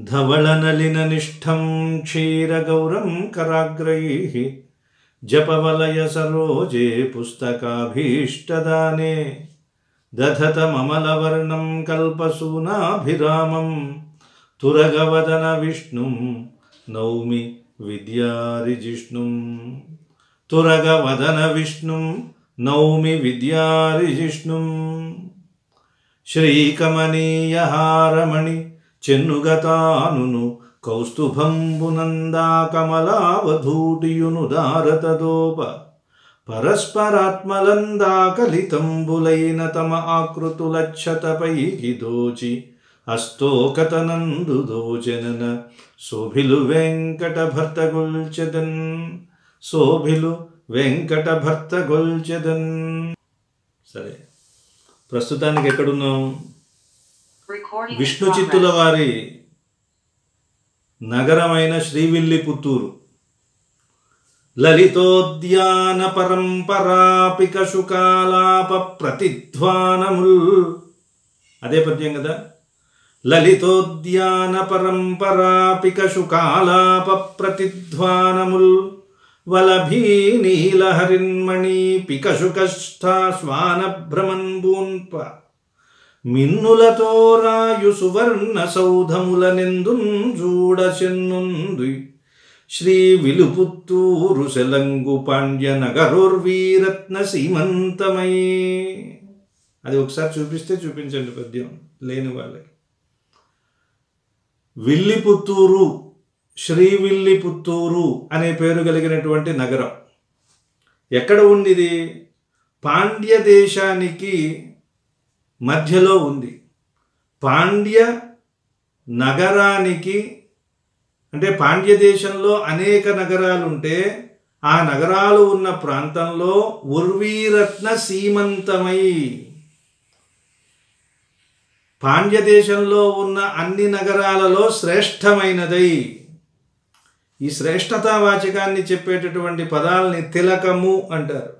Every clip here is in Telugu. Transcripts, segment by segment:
धवलनलिननिष्ठं क्षीरगौरं कराग्रैः जपवलय सरोजे पुस्तकाभीष्टदाने दधतममलवर्णं कल्पसूनाभिरामं तुरगवदन विष्णुं नौमि विद्यारिजिष्णुं तुरगवदन विष्णुं नौमि विद्यारिजिष्णुं श्रीकमनीयहारमणि చెన్నుగతానును కౌస్తుభంబునందా కమలావధూటియునుదారతదోప పరస్పరాత్మలందా కలితంబులైన తమ ఆకృతులచ్చతపైకి దోచి అస్తోకతనందు దోచనన శోభిలు వెంకట భర్తగొల్చెదన్ శోభిలు వెంకట భర్తగొల్చెదన్. సరే, ప్రస్తుతానికి ఎక్కడున్నాం? విష్ణు చిత్తుల వారి నగరమైన శ్రీవిల్లిపుత్తూరు. లలితోద్యాన పరంపరాపిక శుకాలాప ప్రతిధ్వానముల్, అదే పద్యం కదా. లలితోద్యాన పరంపరాపిక శుకాలాప ప్రతిధ్వానముల్ వలభీ నీలహరిన్మణి పికశుకష్ఠా శ్వాన భ్రమన్బూన్ప మిన్నులతో రాయు సువర్ణ సౌధములనెందున్ చూడచెన్నుంది శ్రీ విలుపుత్తూరు సెలంగు పాండ్య నగరోర్వీరత్న సీమంతమై. అది ఒకసారి చూపిస్తే చూపించండి పద్యం లేని వాళ్ళకి. విల్లిపుత్తూరు, శ్రీవిల్లిపుత్తూరు అనే పేరు కలిగినటువంటి నగరం ఎక్కడ ఉంది? ఇది పాండ్య దేశానికి మధ్యలో ఉంది. పాండ్య నగరానికి, అంటే పాండ్య దేశంలో అనేక నగరాలు ఉంటే ఆ నగరాలు ఉన్న ప్రాంతంలో ఉర్వీరత్న సీమంతమై, పాండ్య దేశంలో ఉన్న అన్ని నగరాలలో శ్రేష్టమైనదై. ఈ శ్రేష్టతావాచకాన్ని చెప్పేటటువంటి పదాలని తిలకము అంటారు.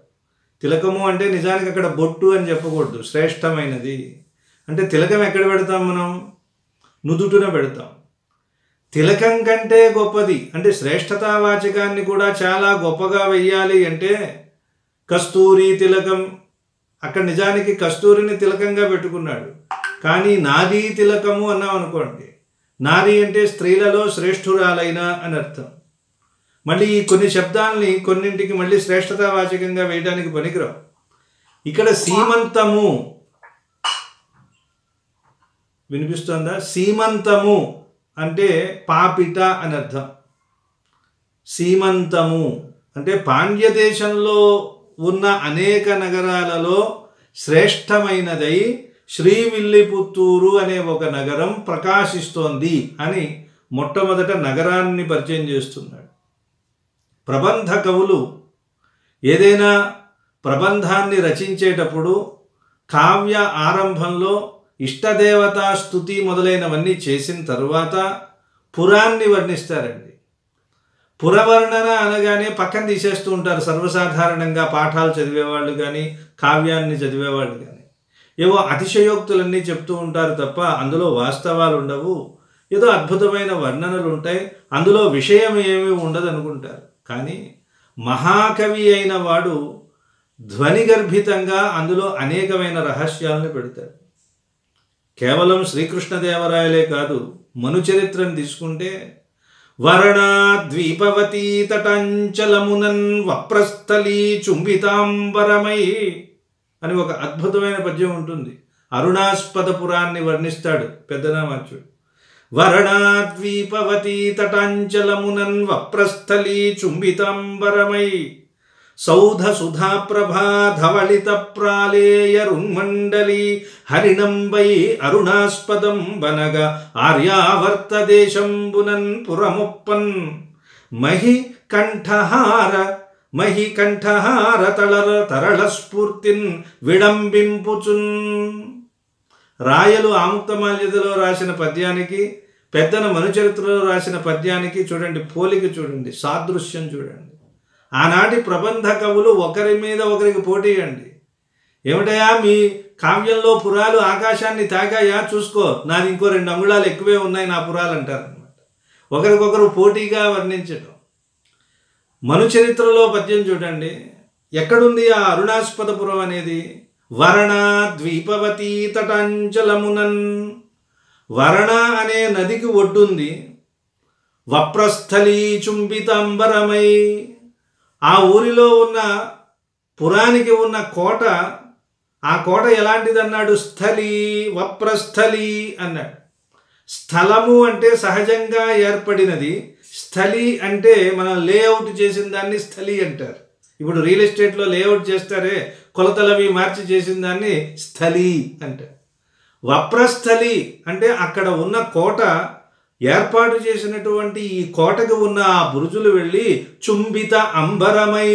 తిలకము అంటే నిజానికి అక్కడ బొట్టు అని చెప్పకూడదు, శ్రేష్టమైనది అంటే. తిలకం ఎక్కడ పెడతాం మనం? నుదుటున పెడతాం. తిలకం కంటే గొప్పది అంటే శ్రేష్టతావాచకాన్ని కూడా చాలా గొప్పగా వెయ్యాలి అంటే కస్తూరి తిలకం. అక్కడ నిజానికి కస్తూరిని తిలకంగా పెట్టుకున్నాడు, కానీ నారీ తిలకము అన్నాం అనుకోండి. నారీ అంటే స్త్రీలలో శ్రేష్ఠురాలైన అని అర్థం. మళ్ళీ ఈ కొన్ని శబ్దాలని కొన్నింటికి మళ్ళీ శ్రేష్టతావాచకంగా వేయడానికి పనికిరావు. ఇక్కడ సీమంతము వినిపిస్తుందా? సీమంతము అంటే పాపిట అని అర్థం. సీమంతము అంటే పాండ్య దేశంలో ఉన్న అనేక నగరాలలో శ్రేష్టమైనదై శ్రీవిల్లిపుత్తూరు అనే ఒక నగరం ప్రకాశిస్తోంది అని మొట్టమొదట నగరాన్ని పరిచయం చేస్తున్నాడు. ప్రబంధ కవులు ఏదైనా ప్రబంధాన్ని రచించేటప్పుడు కావ్య ఆరంభంలో ఇష్టదేవతా స్తుతి మొదలైనవన్నీ చేసిన తరువాత పురాన్ని వర్ణిస్తారండి. పురవర్ణన అనగానే పక్కన తీసేస్తూ ఉంటారు సర్వసాధారణంగా పాఠాలు చదివేవాళ్ళు కానీ కావ్యాన్ని చదివేవాళ్ళు కానీ. ఏవో అతిశయోక్తులన్నీ చెప్తూ ఉంటారు తప్ప అందులో వాస్తవాలు ఉండవు. ఏదో అద్భుతమైన వర్ణనలు ఉంటాయి, అందులో విషయం ఏమీ ఉండదు అనుకుంటారు. కానీ మహాకవి అయిన వాడు ధ్వనిగర్భితంగా అందులో అనేకమైన రహస్యాలను పెడతాడు. కేవలం శ్రీకృష్ణదేవరాయలే కాదు, మను చరిత్రను తీసుకుంటే వరణాద్వీపవతీ తటంచలమునన్ వప్రస్థలీ చుంబితాంబరమై అని ఒక అద్భుతమైన పద్యం ఉంటుంది. అరుణాస్పదపురాన్ని వర్ణిస్తాడు పెద్దనామాచ్యుడు. వరణాద్వీపవతీ తటాంచలమునన్ వప్రస్థలీ చుంబితాంబరమై సౌధ సుధాప్రభా ధవళిత ప్రాళేయరున్మండలీ హరిణంబై అరుణాస్పదం బనగ ఆర్యావర్త దేశంబునన్ పురముప్పన్ మహి కంఠహార తరళ స్ఫూర్తిన్ విడంబింపుచున్. రాయలు ఆముక్తమాల్యదలో రాసిన పద్యానికి పెద్దన మనుచరిత్రలో రాసిన పద్యానికి చూడండి, పోలిక చూడండి, సాదృశ్యం చూడండి. ఆనాటి ప్రబంధ కవులు ఒకరి మీద ఒకరికి పోటీ అండి. ఏమిటయా మీ కావ్యంలో పురాలు ఆకాశాన్ని తాకాయా చూసుకో, నాది ఇంకో 2 అంగుళాలు ఎక్కువే ఉన్నాయి నా పురాలు అంటారు. ఒకరికొకరు పోటీగా వర్ణించటం. మనుచరిత్రలో పద్యం చూడండి, ఎక్కడుంది ఆ అరుణాస్పదపురం అనేది? వరణ ద్వీపవతీ తటాంచలమునన్, వరణ అనే నదికి ఒడ్డుంది. వప్రస్థలీ చుంబితాంబరమై, ఆ ఊరిలో ఉన్న పురానికి ఉన్న కోట, ఆ కోట ఎలాంటిదన్నాడు? స్థలి, వప్రస్థలి అన్నాడు. స్థలము అంటే సహజంగా ఏర్పడినది, స్థలి అంటే మనం లేఅవుట్ చేసిన దాన్ని స్థలి అంటారు. ఇప్పుడు రియల్ ఎస్టేట్లో లేఅవుట్ చేస్తారే, కొలతలవి మార్చి చేసిన దాన్ని స్థలి అంటారు. వప్రస్థలి అంటే అక్కడ ఉన్న కోట, ఏర్పాటు చేసినటువంటి ఈ కోటకు ఉన్న ఆ బురుజులు వెళ్ళి చుంబిత అంబరమై,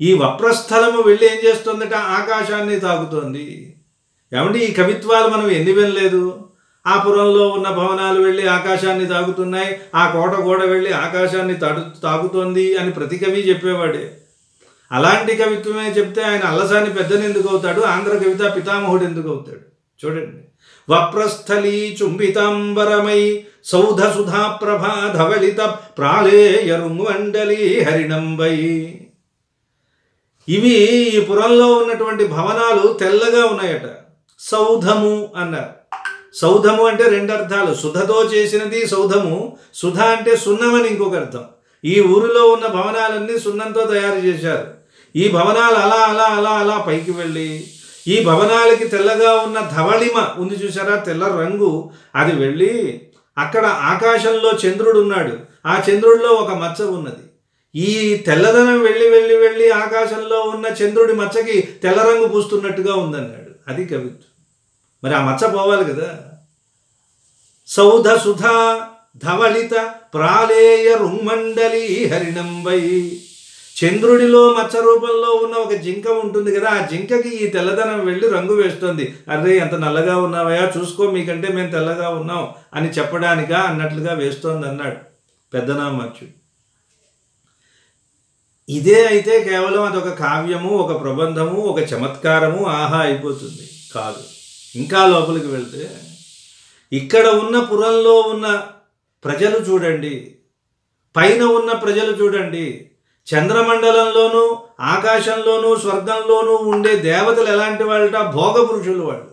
ఈ వప్రస్థలము వెళ్ళి ఏం చేస్తుందట? ఆకాశాన్ని తాకుతోంది. ఏమంటే ఈ కవిత్వాలు మనం ఎన్ని వినలేదు? ఆ పురంలో ఉన్న భవనాలు వెళ్ళి ఆకాశాన్ని తాకుతున్నాయి, ఆ కోట కూడా వెళ్ళి ఆకాశాన్ని తాకుతోంది అని ప్రతి కవి చెప్పేవాడే. అలాంటి కవిత్వమే చెప్తే ఆయన అల్లసాని పెద్దను ఎందుకు అవుతాడు? ఆంధ్ర కవిత పితామహుడు ఎందుకు అవుతాడు? చూడండి, వప్రస్థలీ చుంబితాంబరమై సౌధ సుధా ప్రభా ధవళిత ప్రాళేయ రుంగమండలి హరిణంబై. ఇవి ఈ పురంలో ఉన్నటువంటి భవనాలు తెల్లగా ఉన్నాయట. సౌధము అన్నారు. సౌధము అంటే రెండు అర్థాలు, సుధతో చేసినది సౌధము, సుధ అంటే సున్నమని ఇంకొక అర్థం. ఈ ఊరిలో ఉన్న భవనాలన్నీ సున్నంతో తయారు చేశారు. ఈ భవనాలు అలా అలా అలా అలా పైకి వెళ్ళి, ఈ భవనాలకి తెల్లగా ఉన్న ధవళిమ ఉంది చూసారా, తెల్ల రంగు, అది వెళ్ళి అక్కడ ఆకాశంలో చంద్రుడు ఉన్నాడు, ఆ చంద్రుడిలో ఒక మచ్చ ఉన్నది. ఈ తెల్లదనం వెళ్ళి వెళ్ళి వెళ్ళి ఆకాశంలో ఉన్న చంద్రుడి మచ్చకి తెల్ల రంగు పూస్తున్నట్టుగా ఉందన్నాడు. అది కవిత్వం. మరి ఆ మచ్చ పోవాలి కదా. సౌధ సుధా ధవళిత ప్రాళేయ రుంగమండలి హరిణంబై, చంద్రుడిలో మచ్చ రూపంలో ఉన్న ఒక జింక ఉంటుంది కదా, ఆ జింకకి ఈ తెల్లదనం వెళ్ళి రంగు వేస్తుంది. అరే ఎంత నల్లగా ఉన్నావయా, చూసుకో మీకంటే మేము తెల్లగా ఉన్నాం అని చెప్పడానికా అన్నట్లుగా వేస్తోంది అన్నాడు పెద్దనామాచ్యుడు. ఇదే అయితే కేవలం అదొక కావ్యము, ఒక ప్రబంధము, ఒక చమత్కారము, ఆహా అయిపోతుంది. కాదు, ఇంకా లోపలికి వెళ్తే ఇక్కడ ఉన్న పురంలో ఉన్న ప్రజలు చూడండి, పైన ఉన్న ప్రజలు చూడండి, చంద్రమండలంలోనూ ఆకాశంలోనూ స్వర్గంలోనూ ఉండే దేవతలు ఎలాంటి వాళ్ళట? భోగ పురుషులు వాళ్ళు.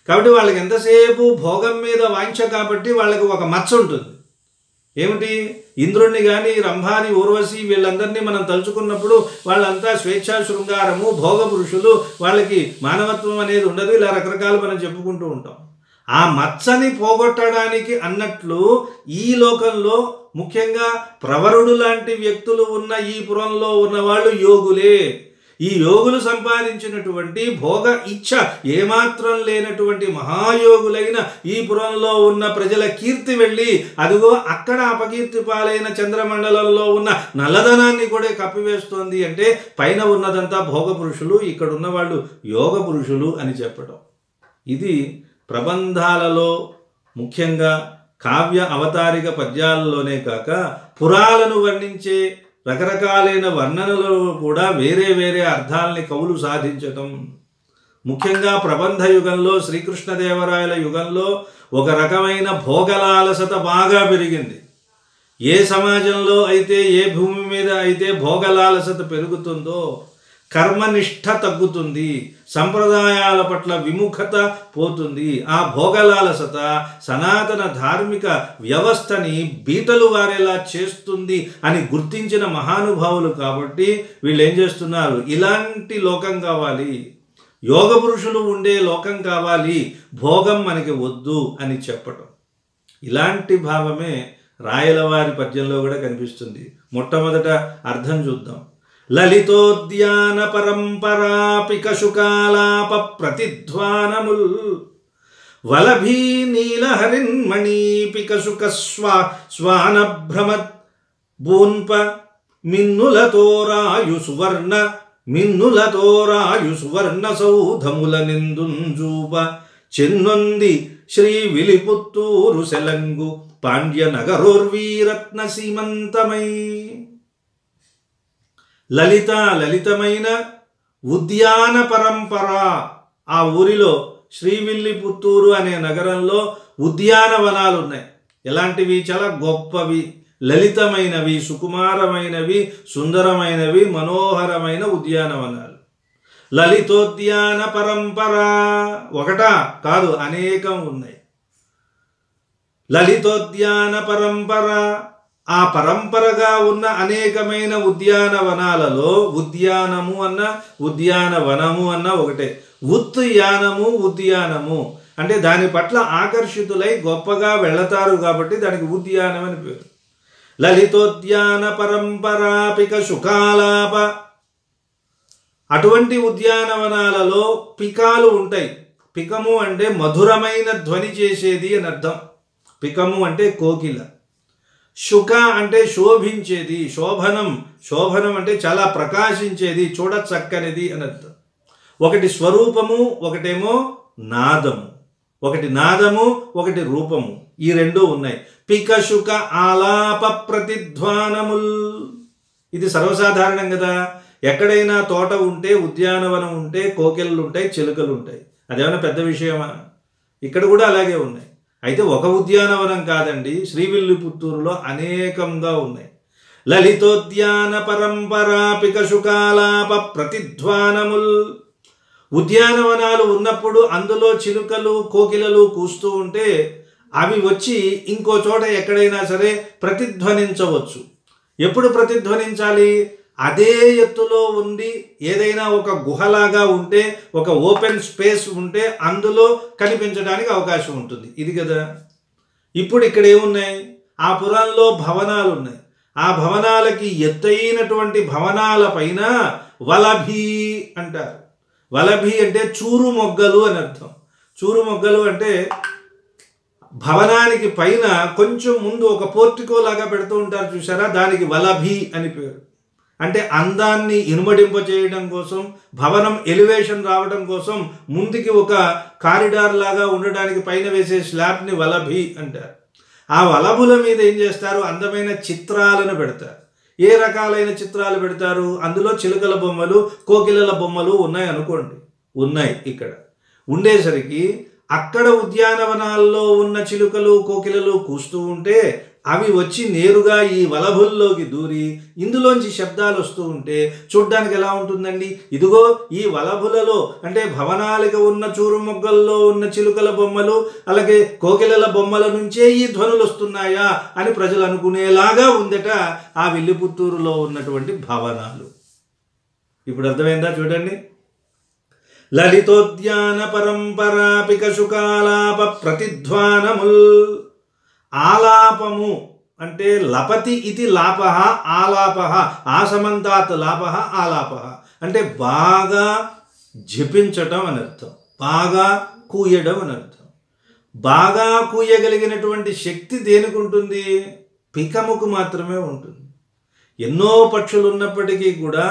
కాబట్టి వాళ్ళకి ఎంతసేపు భోగం మీద వాంఛ, కాబట్టి వాళ్ళకి ఒక మచ్చ ఉంటుంది. ఏమిటి? ఇంద్రుణ్ణి కానీ రంభాని ఊర్వశి వీళ్ళందరినీ మనం తలుచుకున్నప్పుడు వాళ్ళంతా స్వేచ్ఛా శృంగారము, భోగ పురుషులు, వాళ్ళకి మానవత్వం అనేది ఉండదు. ఇలా రకరకాలు మనం చెప్పుకుంటూ ఉంటాం. ఆ మచ్చని పోగొట్టడానికి అన్నట్లు ఈ లోకంలో ముఖ్యంగా ప్రవరుడు లాంటి వ్యక్తులు ఉన్న ఈ పురంలో ఉన్న వాళ్ళు యోగులే. ఈ యోగులు సంపాదించినటువంటి భోగ ఇచ్ఛ ఏమాత్రం లేనటువంటి మహాయోగులైన ఈ పురంలో ఉన్న ప్రజల కీర్తి వెళ్ళి అదిగో అక్కడ అపకీర్తి పాలైన చంద్రమండలంలో ఉన్న నల్లధనాన్ని కూడా కప్పివేస్తోంది. అంటే పైన ఉన్నదంతా భోగ పురుషులు, ఇక్కడ ఉన్న వాళ్ళు యోగ పురుషులు అని చెప్పడం. ఇది ప్రబంధాలలో ముఖ్యంగా కావ్య అవతారిక పద్యాలలోనే కాక పురాలను వర్ణించే రకరకాలైన వర్ణనలలో కూడా వేరే వేరే అర్థాలని కవులు సాధించటం. ముఖ్యంగా ప్రబంధ యుగంలో, శ్రీకృష్ణదేవరాయల యుగంలో ఒక రకమైన భోగలాలసత బాగా పెరిగింది. ఏ సమాజంలో అయితే, ఏ భూమి మీద అయితే భోగలాలసత పెరుగుతుందో కర్మనిష్ట తగ్గుతుంది, సంప్రదాయాల పట్ల విముఖత పోతుంది. ఆ భోగలాలసత సనాతన ధార్మిక వ్యవస్థని బీటలు వారేలా చేస్తుంది అని గుర్తించిన మహానుభావులు. కాబట్టి వీళ్ళు ఏం చేస్తున్నారు? ఇలాంటి లోకం కావాలి, యోగ పురుషులు ఉండే లోకం కావాలి, భోగం మనకి వద్దు అని చెప్పటం. ఇలాంటి భావమే రాయలవారి పద్యంలో కూడా కనిపిస్తుంది. మొట్టమొదట అర్థం చూద్దాం. లలితోద్యాన పరంపరా పికశుకాలాప ప్రతిధ్వానముల్ వలభీ నీలహరిన్మణి పికశుక స్వానభ్రమత్ బూన్ప మిన్నులతోరాయు సువర్ణ సౌధముల నిందుంజూప చెన్నొంది శ్రీ విలిపుత్తూరు సెలంగు పాండ్య నగరోర్వీరత్న సీమంతమై. లలితమైన ఉద్యాన పరంపర, ఆ ఊరిలో శ్రీవిల్లిపుత్తూరు అనే నగరంలో ఉద్యానవనాలు ఉన్నాయి. ఎలాంటివి? చాలా గొప్పవి, లలితమైనవి, సుకుమారమైనవి, సుందరమైనవి, మనోహరమైన ఉద్యానవనాలు. లలితోద్యాన పరంపర ఒకటా కాదు, అనేకం ఉన్నాయి. లలితోద్యాన పరంపర, ఆ పరంపరగా ఉన్న అనేకమైన ఉద్యానవనాలలో ఉద్యానము అన్న ఉద్యానవనము అన్న ఒకటే. ఉద్యానము ఉద్యానము అంటే దాని పట్ల ఆకర్షితులై గొప్పగా వెళతారు కాబట్టి దానికి ఉద్యానం అని పేరు. లలితోద్యాన పరంపరాపిక శుకాలాప, అటువంటి ఉద్యానవనాలలో పికాలు ఉంటాయి. పికము అంటే మధురమైన ధ్వని చేసేది అని అర్థం. పికము అంటే కోకిల. శుక అంటే శోభించేది, శోభనం. శోభనం అంటే చాలా ప్రకాశించేది, చూడ చక్కనిది అని అర్థం. ఒకటి స్వరూపము, ఒకటేమో నాదము. ఒకటి నాదము, ఒకటి రూపము. ఈ రెండూ ఉన్నాయి. పిక శుక ఆలాప ప్రతిధ్వానముల్, ఇది సర్వసాధారణం కదా. ఎక్కడైనా తోట ఉంటే, ఉద్యానవనం ఉంటే, కోకిలలు ఉంటాయి, చిలుకలు ఉంటాయి. అదేమైనా పెద్ద విషయమా? ఇక్కడ కూడా అలాగే ఉన్నాయి. అయితే ఒక ఉద్యానవనం కాదండి, శ్రీవిల్లిపుత్తూరులో అనేకంగా ఉన్నాయి. లలితోద్యాన పరంపరాపిక శుకాలాప ప్రతిధ్వానముల్, ఉద్యానవనాలు ఉన్నప్పుడు అందులో చిలుకలు కోకిలలు కూస్తూ ఉంటే అవి వచ్చి ఇంకో చోట ఎక్కడైనా సరే ప్రతిధ్వనించవచ్చు. ఎప్పుడు ప్రతిధ్వనించాలి? అదే ఎత్తులో ఉండి ఏదైనా ఒక గుహలాగా ఉంటే, ఒక ఓపెన్ స్పేస్ ఉంటే అందులో కనిపించడానికి అవకాశం ఉంటుంది. ఇది కదా. ఇప్పుడు ఇక్కడ ఏమున్నాయి? ఆ పురంలో భవనాలు ఉన్నాయి. ఆ భవనాలకి ఎత్తైనటువంటి భవనాల పైన వలభి అంటారు. వలభి అంటే చూరు మొగ్గలు అని అర్థం. చూరు మొగ్గలు అంటే భవనానికి పైన కొంచెం ముందు ఒక పోర్టికో లాగా పెడుతూ ఉంటారు చూసారా, దానికి వలభి అని పేరు. అంటే అందాన్ని ఇనుమడింప చేయడం కోసం, భవనం ఎలివేషన్ రావడం కోసం ముందుకి ఒక కారిడార్ లాగా ఉండడానికి పైన వేసే స్లాబ్ని వలభి అంటారు. ఆ వలభుల మీద ఏం చేస్తారు? అందమైన చిత్రాలను పెడతారు. ఏ రకాలైన చిత్రాలు పెడతారు? అందులో చిలుకల బొమ్మలు, కోకిలల బొమ్మలు ఉన్నాయి అనుకోండి. ఉన్నాయి. ఇక్కడ ఉండేసరికి అక్కడ ఉద్యానవనాల్లో ఉన్న చిలుకలు కోకిలలు కూస్తూ ఉంటే అవి వచ్చి నేరుగా ఈ వలభుల్లోకి దూరి ఇందులోంచి శబ్దాలు వస్తూ ఉంటే చూడ్డానికి ఎలా ఉంటుందండి? ఇదిగో ఈ వలభులలో అంటే భవనాలకు ఉన్న చూరు మొగ్గల్లో ఉన్న చిలుకల బొమ్మలు అలాగే కోకిలల బొమ్మల నుంచే ఈ ధ్వనులు వస్తున్నాయా అని ప్రజలు అనుకునేలాగా ఉందట ఆ విల్లిపుత్తూరులో ఉన్నటువంటి భవనాలు. ఇప్పుడు అర్థమైందా? చూడండి. లలితోద్యాన పరంపరాపిక శుకాలాప ప్రతిధ్వానముల్, ఆలాపము అంటే లపతి ఇది లాప, ఆలాప ఆసమంతాత్ లాప ఆలాప అంటే బాగా జపించటం అని అర్థం, బాగా కూయడం అని అర్థం. బాగా కూయగలిగినటువంటి శక్తి దేనికి ఉంటుంది? పికముకు మాత్రమే ఉంటుంది. ఎన్నో పక్షులు ఉన్నప్పటికీ కూడా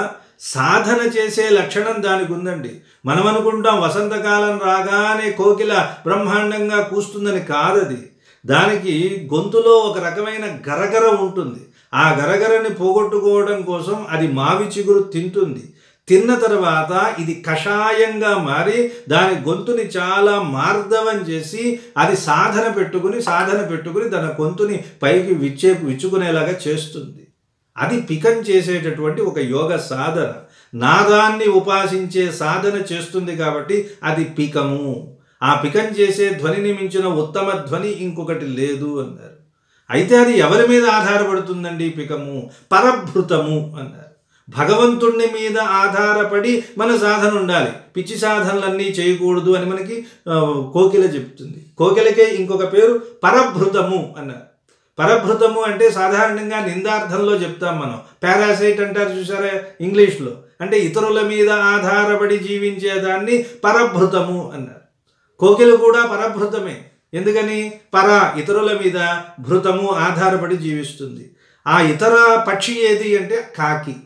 సాధన చేసే లక్షణం దానికి ఉందండి. మనం అనుకుంటాం వసంతకాలం రాగానే కోకిల బ్రహ్మాండంగా కూస్తుందని. కాదది. దానికి గొంతులో ఒక రకమైన గరగర ఉంటుంది. ఆ గరగరని పోగొట్టుకోవడం కోసం అది మావి చిగురు తింటుంది. తిన్న తర్వాత ఇది కషాయంగా మారి దాని గొంతుని చాలా మార్దవం చేసి అది సాధన పెట్టుకుని తన గొంతుని పైకి విచ్చుకునేలాగా చేస్తుంది. అది పికం చేసేటటువంటి ఒక యోగ సాధన, నాదాన్ని ఉపాసించే సాధన చేస్తుంది కాబట్టి అది పికము. ఆ పికం చేసే ధ్వనిని మించిన ఉత్తమ ధ్వని ఇంకొకటి లేదు అన్నారు. అయితే అది ఎవరి మీద ఆధారపడుతుందండి? పికము పరభృతము అన్నారు. భగవంతుణ్ణి మీద ఆధారపడి మన సాధన ఉండాలి. పిచ్చి సాధనలన్నీ చేయకూడదు అని మనకి కోకిల చెప్తుంది. కోకిలకే ఇంకొక పేరు పరభృతము అన్నారు. పరభృతము అంటే సాధారణంగా నిందార్థంలో చెప్తాం మనం. పారాసైట్ అంటారు చూసారా ఇంగ్లీష్లో. అంటే ఇతరుల మీద ఆధారపడి జీవించేదాన్ని పరభృతము అన్నారు. కోకిల కూడా పరభృతమే. ఎందుకని? ఇతరుల మీద, భృతము ఆధారపడి జీవిస్తుంది. ఆ ఇతర పక్షి ఏది అంటే కాకి.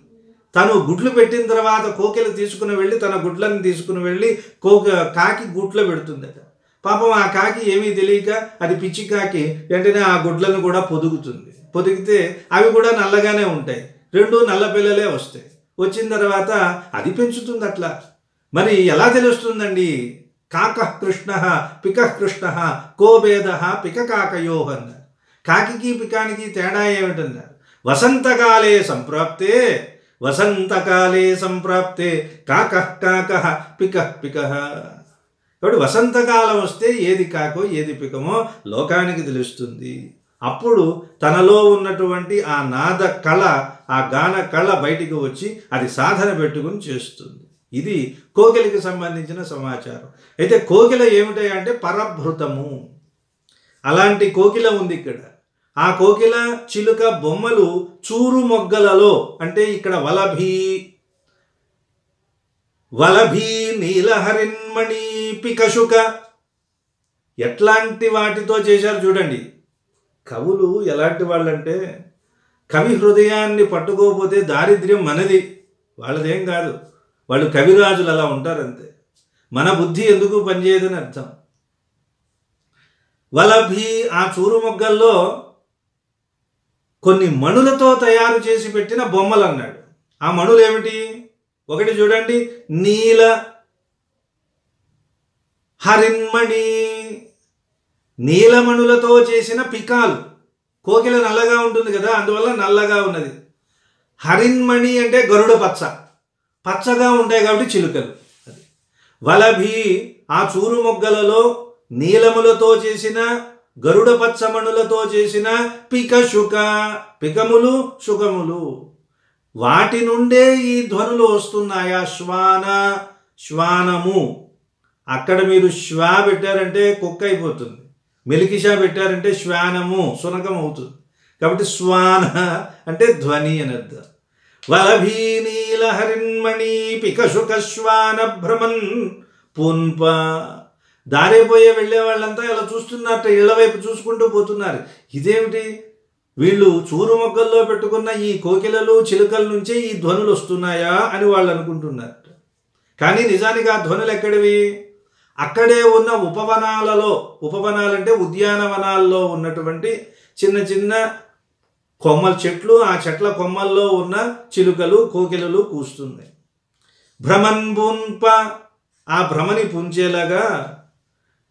తను గుడ్లు పెట్టిన తర్వాత కోకిల తీసుకుని వెళ్ళి తన గుడ్లను తీసుకుని వెళ్ళి కాకి గుడ్లో పెడుతుందట. పాపం ఆ కాకి ఏమీ తెలియక అది పిచ్చి కాకి వెంటనే ఆ గుడ్లను కూడా పొదుగుతుంది. పొదిగితే అవి కూడా నల్లగానే ఉంటాయి. 2 నల్ల పిల్లలే వస్తాయి. వచ్చిన తర్వాత అది పెంచుతుంది అట్లా. మరి ఎలా తెలుస్తుందండి? కాక కృష్ణ పిక కృష్ణ కో భేద పిక కాకయో అన్నారు. కాకికి పికానికి తేడా ఏమిటన్నారు? వసంతకాలే సంప్రాప్తే వసంతకాలే సంప్రాప్తే కాకః కాకః పికః పికః. కాబట్టి వసంతకాలం వస్తే ఏది కాకో ఏది పికమో లోకానికి తెలుస్తుంది. అప్పుడు తనలో ఉన్నటువంటి ఆ నాద కళ, ఆ గాన కళ బయటికి వచ్చి అది సాధన పెట్టుకుని చేస్తుంది. ఇది కోకిలకి సంబంధించిన సమాచారం. అయితే కోకిల ఏమిటంటే పరభృతము. అలాంటి కోకిల ఉంది ఇక్కడ. ఆ కోకిల చిలుక బొమ్మలు చూరు మొగ్గలలో, అంటే ఇక్కడ వలభీ నీలహరిన్మణి పికశుక ఎట్లాంటి వాటితో చేశారు చూడండి. కవులు ఎలాంటి వాళ్ళంటే, కవి హృదయాన్ని పట్టుకోకపోతే దారిద్ర్యం మనది, వాళ్ళదేం కాదు. వాళ్ళు కవిరాజులు అలా ఉంటారంతే. మన బుద్ధి ఎందుకు పనిచేయదని అర్థం. వలభి ఆ చూరు మొగ్గల్లో కొన్ని మణులతో తయారు చేసి పెట్టిన బొమ్మలు అన్నాడు. ఆ మణులు ఏమిటి? ఒకటి చూడండి, నీల హరిన్మణి, నీలమణులతో చేసిన పికాలు. కోకిల నల్లగా ఉంటుంది కదా, అందువల్ల నల్లగా ఉన్నది. హరిన్మణి అంటే గరుడ పచ్చ, పచ్చగా ఉంటాయి కాబట్టి చిలుకలు. వలభి ఆ చూరు మొగ్గలలో నీలములతో చేసిన, గరుడ పచ్చమణులతో చేసిన పికశుక, పికములు శుకములు, వాటి నుండే ఈ ధ్వనులు వస్తున్నాయా? శ్వాన, శ్వానము. అక్కడ మీరు శ్వా పెట్టారంటే కుక్క అయిపోతుంది, మెలికిషా పెట్టారంటే శ్వానము సునకం అవుతుంది. కాబట్టి శ్వాన అంటే ధ్వని అని అర్థం. వలభీ నీలహరిన్మణి పికశుక శ్వాన భ్రమన్ పున్ప. దారిపోయే వెళ్ళే వాళ్ళంతా ఇలా చూస్తున్నట్టు ఇళ్ల వైపు చూసుకుంటూ పోతున్నారు. ఇదేమిటి, వీళ్ళు చూరు మొగ్గల్లో పెట్టుకున్న ఈ కోకిలలు చిలుకల నుంచే ఈ ధ్వనులు వస్తున్నాయా అని వాళ్ళు అనుకుంటున్నారు. కానీ నిజానికి ఆ ధ్వనులు ఎక్కడివి? అక్కడే ఉన్న ఉపవనాలలో, ఉపవనాలంటే ఉద్యానవనాల్లో ఉన్నటువంటి చిన్న చిన్న కొమ్మల చెట్లు, ఆ చెట్ల కొమ్మల్లో ఉన్న చిలుకలు కోకిలలు కూస్తున్నాయి. భ్రమన్ పున్ప, ఆ భ్రమని పుంచేలాగా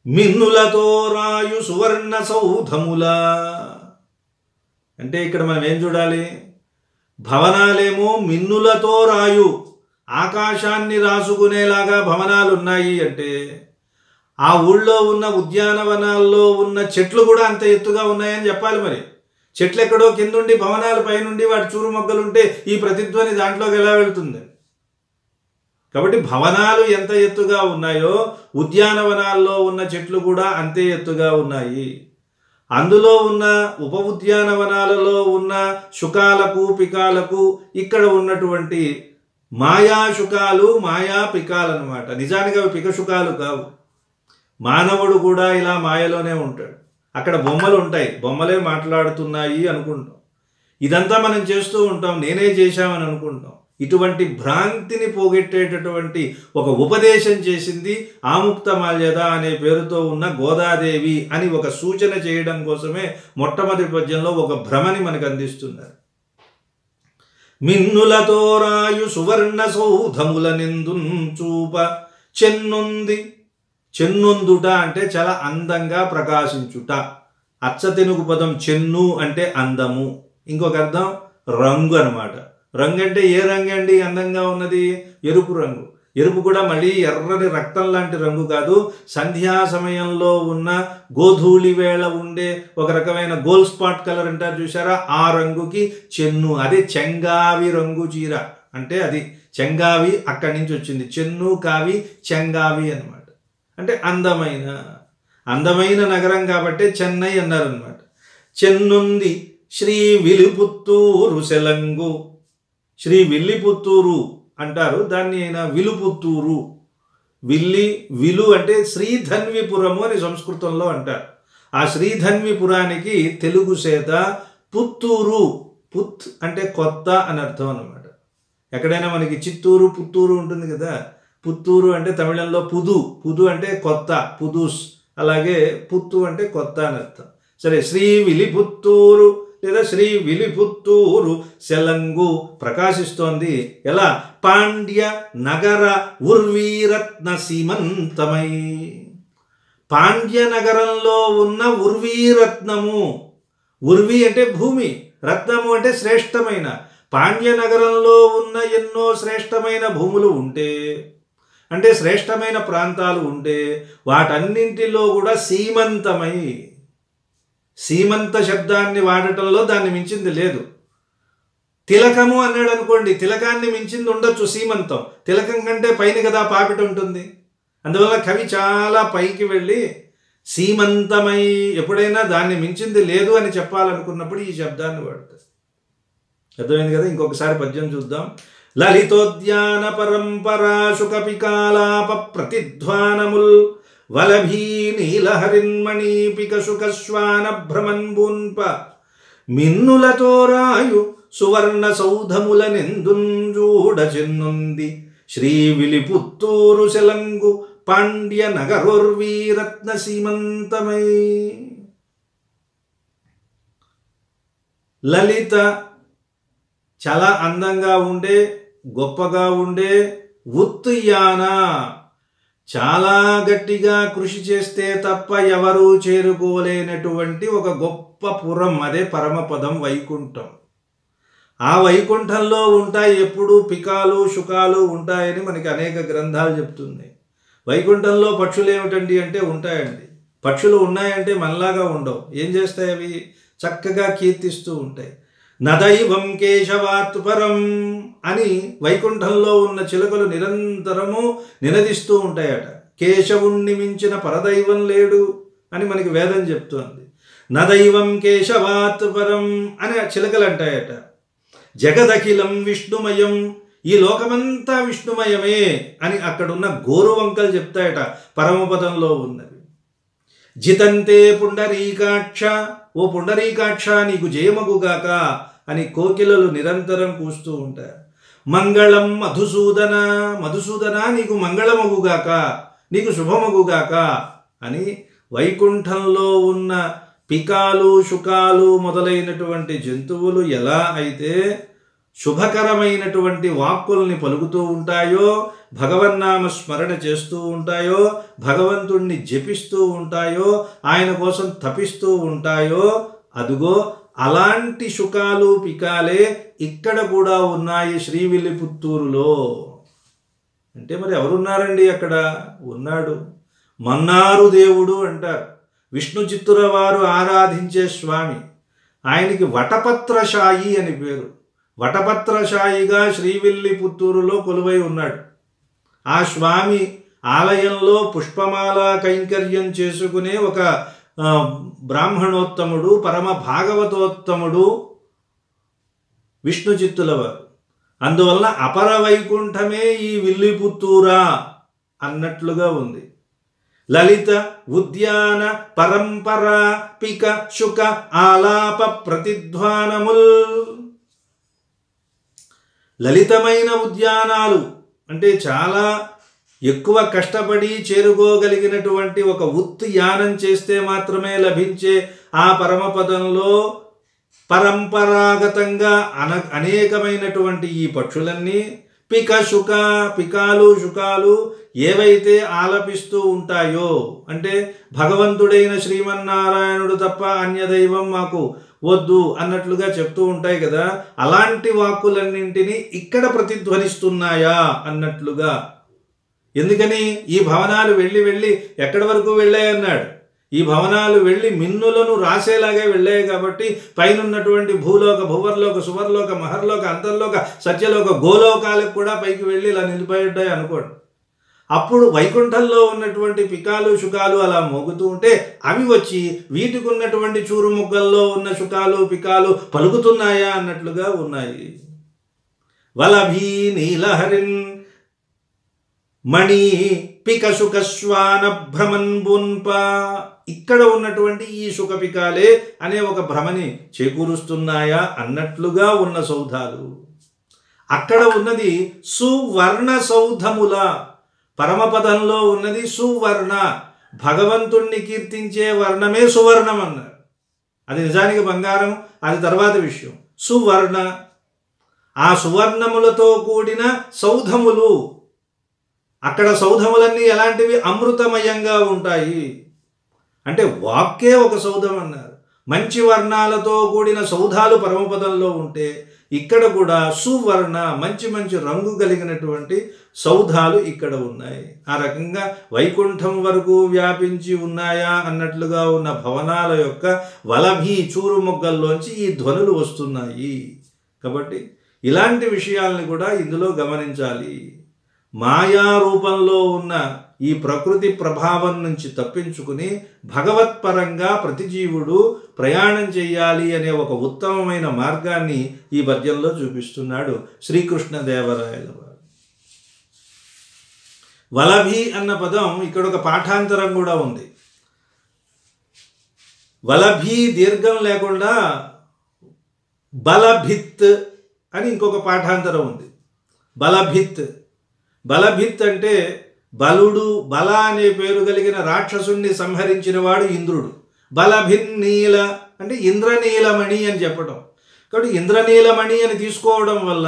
మిన్నులతో రాయు సువర్ణ సౌధముల. అంటే ఇక్కడ మనం ఏం చూడాలి? భవనాలేమో మిన్నులతో రాయు, ఆకాశాన్ని రాసుకునేలాగా భవనాలు ఉన్నాయి అంటే ఆ ఊళ్ళో ఉన్న ఉద్యానవనాల్లో ఉన్న చెట్లు కూడా అంత ఎత్తుగా ఉన్నాయని చెప్పాలి. మరి చెట్లు ఎక్కడో కిందుండి భవనాల పైనుండి వాటి చూరు మొగ్గలుంటే ఈ ప్రతిధ్వని దాంట్లోకి ఎలా వెళుతుంది? కాబట్టి భవనాలు ఎంత ఎత్తుగా ఉన్నాయో ఉద్యానవనాల్లో ఉన్న చెట్లు కూడా అంతే ఎత్తుగా ఉన్నాయి. అందులో ఉన్న ఉప ఉద్యానవనాలలో ఉన్న శుకాలకు పికాలకు ఇక్కడ ఉన్నటువంటి మాయా శుకాలు, మాయా పికాలు అన్నమాట. నిజానికి అవి పికశుకాలు కావు. మానవుడు కూడా ఇలా మాయలోనే ఉంటాడు. అక్కడ బొమ్మలు ఉంటాయి, బొమ్మలే మాట్లాడుతున్నాయి అనుకుంటాం. ఇదంతా మనం చేస్తూ ఉంటాం, నేనే చేశామని అనుకుంటాం. ఇటువంటి భ్రాంతిని పోగొట్టేటటువంటి ఒక ఉపదేశం చేసింది ఆముక్తమాల్యద అనే పేరుతో ఉన్న గోదాదేవి అని ఒక సూచన చేయడం కోసమే మొట్టమొదటి పద్యంలో ఒక భ్రమని మనకు అందిస్తున్నారు. మిన్నులతో రాయు సువర్ణ సౌధముల నిందున్ చూప చెన్నుంది. చెన్నొందుట అంటే చాలా అందంగా ప్రకాశించుట. అచ్చ తెనుగు పదం చెన్ను అంటే అందము. ఇంకొక అర్థం రంగు అనమాట. రంగు అంటే ఏ రంగు అండి అందంగా ఉన్నది? ఎరుపు రంగు. ఎరుపు కూడా మళ్ళీ ఎర్రని రక్తం లాంటి రంగు కాదు. సంధ్యా సమయంలో ఉన్న గోధూళి వేళ ఉండే ఒక రకమైన గోల్డ్ స్పాట్ కలర్ అంటారు చూసారా, ఆ రంగుకి చెన్ను. అదే చెంగావి రంగు చీర అంటే అది చెంగావి అక్కడి నుంచి వచ్చింది. చెన్ను కావి చెంగావి అనమాట. అంటే అందమైన, అందమైన నగరం కాబట్టి చెన్నై అన్నారనమాట. చెన్నుంది శ్రీ విలుపుత్తూరు సెలంగు. శ్రీ విల్లిపుత్తూరు అంటారు, దాన్ని అయినా విలుపుత్తూరు. విలు అంటే శ్రీధన్విపురము అని సంస్కృతంలో అంటారు. ఆ శ్రీధన్విపురానికి తెలుగు చేత పుత్తూరు, పుత్ అంటే కొత్త అని అర్థం అన్నమాట. ఎక్కడైనా మనకి చిత్తూరు పుత్తూరు ఉంటుంది కదా, పుత్తూరు అంటే తమిళంలో పుదు, పుదు అంటే కొత్త, పుదుస్. అలాగే పుత్తు అంటే కొత్త అని అర్థం. సరే, శ్రీ విలిపుత్తూరు లేదా శ్రీ విలిపుత్తూరు సెలంగు ప్రకాశిస్తోంది. ఎలా? పాండ్య నగర ఉర్వీరత్న సీమంతమై. పాండ్య నగరంలో ఉన్న ఉర్వీరత్నము. ఉర్వి అంటే భూమి, రత్నము అంటే శ్రేష్టమైన. పాండ్యనగరంలో ఉన్న ఎన్నో శ్రేష్టమైన భూములు ఉంటే, అంటే శ్రేష్టమైన ప్రాంతాలు ఉంటే, వాటన్నింటిలో కూడా సీమంతమై, సీమంత శబ్దాన్ని వాడటంలో దాన్ని మించింది లేదు. తిలకము అన్నాడు అనుకోండి, తిలకాన్ని మించింది ఉండొచ్చు సీమంతం. తిలకం కంటే పైన కదా పాపిట ఉంటుంది. అందువల్ల కవి చాలా పైకి వెళ్ళి సీమంతమై, ఎప్పుడైనా దాన్ని మించింది లేదు అని చెప్పాలనుకున్నప్పుడు ఈ శబ్దాన్ని వాడతారు. అర్థమైంది కదా? ఇంకొకసారి పద్యం చూద్దాం. లలితోద్యాన పరంపరా శుకపికాలాప ప్రతిధ్వానముల్ వలభీ నీలహరిన్మణీపిక శుకశ్వాన భ్రమన్బూన్ప మిన్నులతో రాయు సువర్ణ సౌధములనెందుంజూడ చెన్నుంది శ్రీ విలిపుత్తూరు శలంగు పాండ్య నగరోర్వీరత్న సీమంతమై. లలిత చాలా అందంగా ఉండే, గొప్పగా ఉండే, ఉత్తుయాన చాలా గట్టిగా కృషి చేస్తే తప్ప ఎవరూ చేరుకోలేనటువంటి ఒక గొప్ప పురం, అదే పరమపదం వైకుంఠం. ఆ వైకుంఠంలో ఉంటాయి ఎప్పుడు పికాలు శుకాలు ఉంటాయని మనకి అనేక గ్రంథాలు చెప్తుంది. వైకుంఠంలో పక్షులు ఏమిటండి అంటే ఉంటాయండి. పక్షులు ఉన్నాయంటే మనలాగా ఉండవు. ఏం చేస్తాయి అవి? చక్కగా కీర్తిస్తూ ఉంటాయి. నదైవం కేశవాత్ పరం అని వైకుంఠంలో ఉన్న చిలుకలు నిరంతరము నినదిస్తూ ఉంటాయట. కేశవుణ్ణి మించిన పరదైవం లేడు అని మనకి వేదం చెప్తోంది. నదైవం కేశవాత్ పరం అని చిలుకలు అంటాయట. జగదఖిలం విష్ణుమయం, ఈ లోకమంతా విష్ణుమయమే అని అక్కడున్న గోరువంకలు చెప్తాయట పరమపదంలో ఉన్నవి. జితంతే పుండరీకాక్ష, ఓ పుండరీకాక్ష నీకు జయమగుగాక అని కోకిలలు నిరంతరం కూస్తూ ఉంటారు. మంగళం మధుసూదన, మధుసూదన నీకు మంగళమగుగాక, నీకు శుభమగుగాక అని వైకుంఠంలో ఉన్న పికాలు శుకాలు మొదలైనటువంటి జంతువులు ఎలా అయితే శుభకరమైనటువంటి వాక్కుల్ని పలుకుతూ ఉంటాయో, భగవన్నామ స్మరణ చేస్తూ ఉంటాయో, భగవంతుణ్ణి జపిస్తూ ఉంటాయో, ఆయన కోసం తపిస్తూ ఉంటాయో, అదుగో అలాంటి శుకాలు పికాలే ఇక్కడ కూడా ఉన్నాయి శ్రీవిల్లిపుత్తూరులో. అంటే మరి ఎవరున్నారండి అక్కడ? ఉన్నాడు మన్నారు దేవుడు అంటారు. విష్ణు చిత్తుల వారు ఆరాధించే స్వామి. ఆయనకి వటపత్రశాయి అని పేరు. వటపత్రశాయిగా శ్రీవిల్లిపుత్తూరులో కొలువై ఉన్నాడు. ఆ స్వామి ఆలయంలో పుష్పమాల కైంకర్యం చేసుకునే ఒక బ్రాహ్మణోత్తముడు, పరమ భాగవతోత్తముడు విష్ణు చిత్తుల వారు. అందువల్ల అపర వైకుంఠమే ఈ విల్లిపుత్తూరా అన్నట్లుగా ఉంది. లలిత ఉద్యాన పరంపరా పిక శుక ఆలాప ప్రతిధ్వానముల్. లలితమైన ఉద్యానాలు అంటే చాలా ఎక్కువ కష్టపడి చేరుకోగలిగినటువంటి ఒక ఉత్యానం చేస్తే మాత్రమే లభించే ఆ పరమపదంలో పరంపరాగతంగా అనేకమైనటువంటి ఈ పక్షులన్నీ పిక శుక, పికాలు శుకాలు ఏవైతే ఆలపిస్తూ ఉంటాయో, అంటే భగవంతుడైన శ్రీమన్నారాయణుడు తప్ప అన్యదైవం మాకు వద్దు అన్నట్లుగా చెప్తూ ఉంటాయి కదా, అలాంటి వాక్కులన్నింటినీ ఇక్కడ ప్రతిధ్వనిస్తున్నాయా అన్నట్లుగా. ఎందుకని? ఈ భవనాలు వెళ్ళి వెళ్ళి ఎక్కడి వరకు వెళ్ళాయన్నాడు. ఈ భవనాలు వెళ్ళి మిన్నులను రాసేలాగే వెళ్ళాయి కాబట్టి పైనున్నటువంటి భూలోక, భువర్లోక, సువర్లోక, మహర్లోక, అంతర్లోక, సత్యలోక, గోలోకాలకు కూడా పైకి వెళ్ళి ఇలా నిలిపోయాయి అనుకోండి. అప్పుడు వైకుంఠంలో ఉన్నటువంటి పికాలు శుకాలు అలా మోగుతూ ఉంటే అవి వచ్చి వీటికి ఉన్నటువంటి చూరు ముగ్గల్లో ఉన్న శుకాలు పికాలు పలుకుతున్నాయా అన్నట్లుగా ఉన్నాయి. వలభీ నీలహరిన్ మణి పిక శుక శ్వాన భ్రమన్ బున్ప. ఇక్కడ ఉన్నటువంటి ఈ శుకపికాలే అనే ఒక భ్రమని చేకూరుస్తున్నాయా అన్నట్లుగా ఉన్న సౌధాలు. అక్కడ ఉన్నది సువర్ణ సౌధముల. పరమపదంలో ఉన్నది సువర్ణ. భగవంతుణ్ణి కీర్తించే వర్ణమే సువర్ణం అన్నారు. అది నిజానికి బంగారం, అది తర్వాత విషయం. సువర్ణ, ఆ సువర్ణములతో కూడిన సౌధములు. అక్కడ సౌధములన్నీ ఎలాంటివి? అమృతమయంగా ఉంటాయి. అంటే వాక్కే ఒక సౌధం అన్నారు. మంచి వర్ణాలతో కూడిన సౌధాలు పరమపదంలో ఉంటే ఇక్కడ కూడా సువర్ణ మంచి మంచి రంగు కలిగినటువంటి సౌధాలు ఇక్కడ ఉన్నాయి. ఆ రకంగా వైకుంఠం వరకు వ్యాపించి ఉన్నాయా అన్నట్లుగా ఉన్న భవనాల యొక్క వలభి చూరు మొగ్గల్లోంచి ఈ ధ్వనులు వస్తున్నాయి. కాబట్టి ఇలాంటి విషయాలను కూడా ఇందులో గమనించాలి. మాయా రూపంలో ఉన్న ఈ ప్రకృతి ప్రభావం నుంచి తప్పించుకుని భగవత్పరంగా ప్రతి జీవుడు ప్రయాణం చేయాలి అనే ఒక ఉత్తమమైన మార్గాన్ని ఈ పద్యంలో చూపిస్తున్నాడు శ్రీకృష్ణదేవరాయల వారు. వలభి అన్న పదం ఇక్కడ ఒక పాఠాంతరం కూడా ఉంది. వలభి దీర్ఘం లేకుండా బలభిత్ అని ఇంకొక పాఠాంతరం ఉంది. బలభిత్ బలభిత్ అంటే బలుడు, బల అనే పేరు కలిగిన రాక్షసుణ్ణి సంహరించిన వాడు ఇంద్రుడు. బలభిన్నీల అంటే ఇంద్రనీలమణి అని చెప్పడం. కాబట్టి ఇంద్రనీలమణి అని తీసుకోవడం వల్ల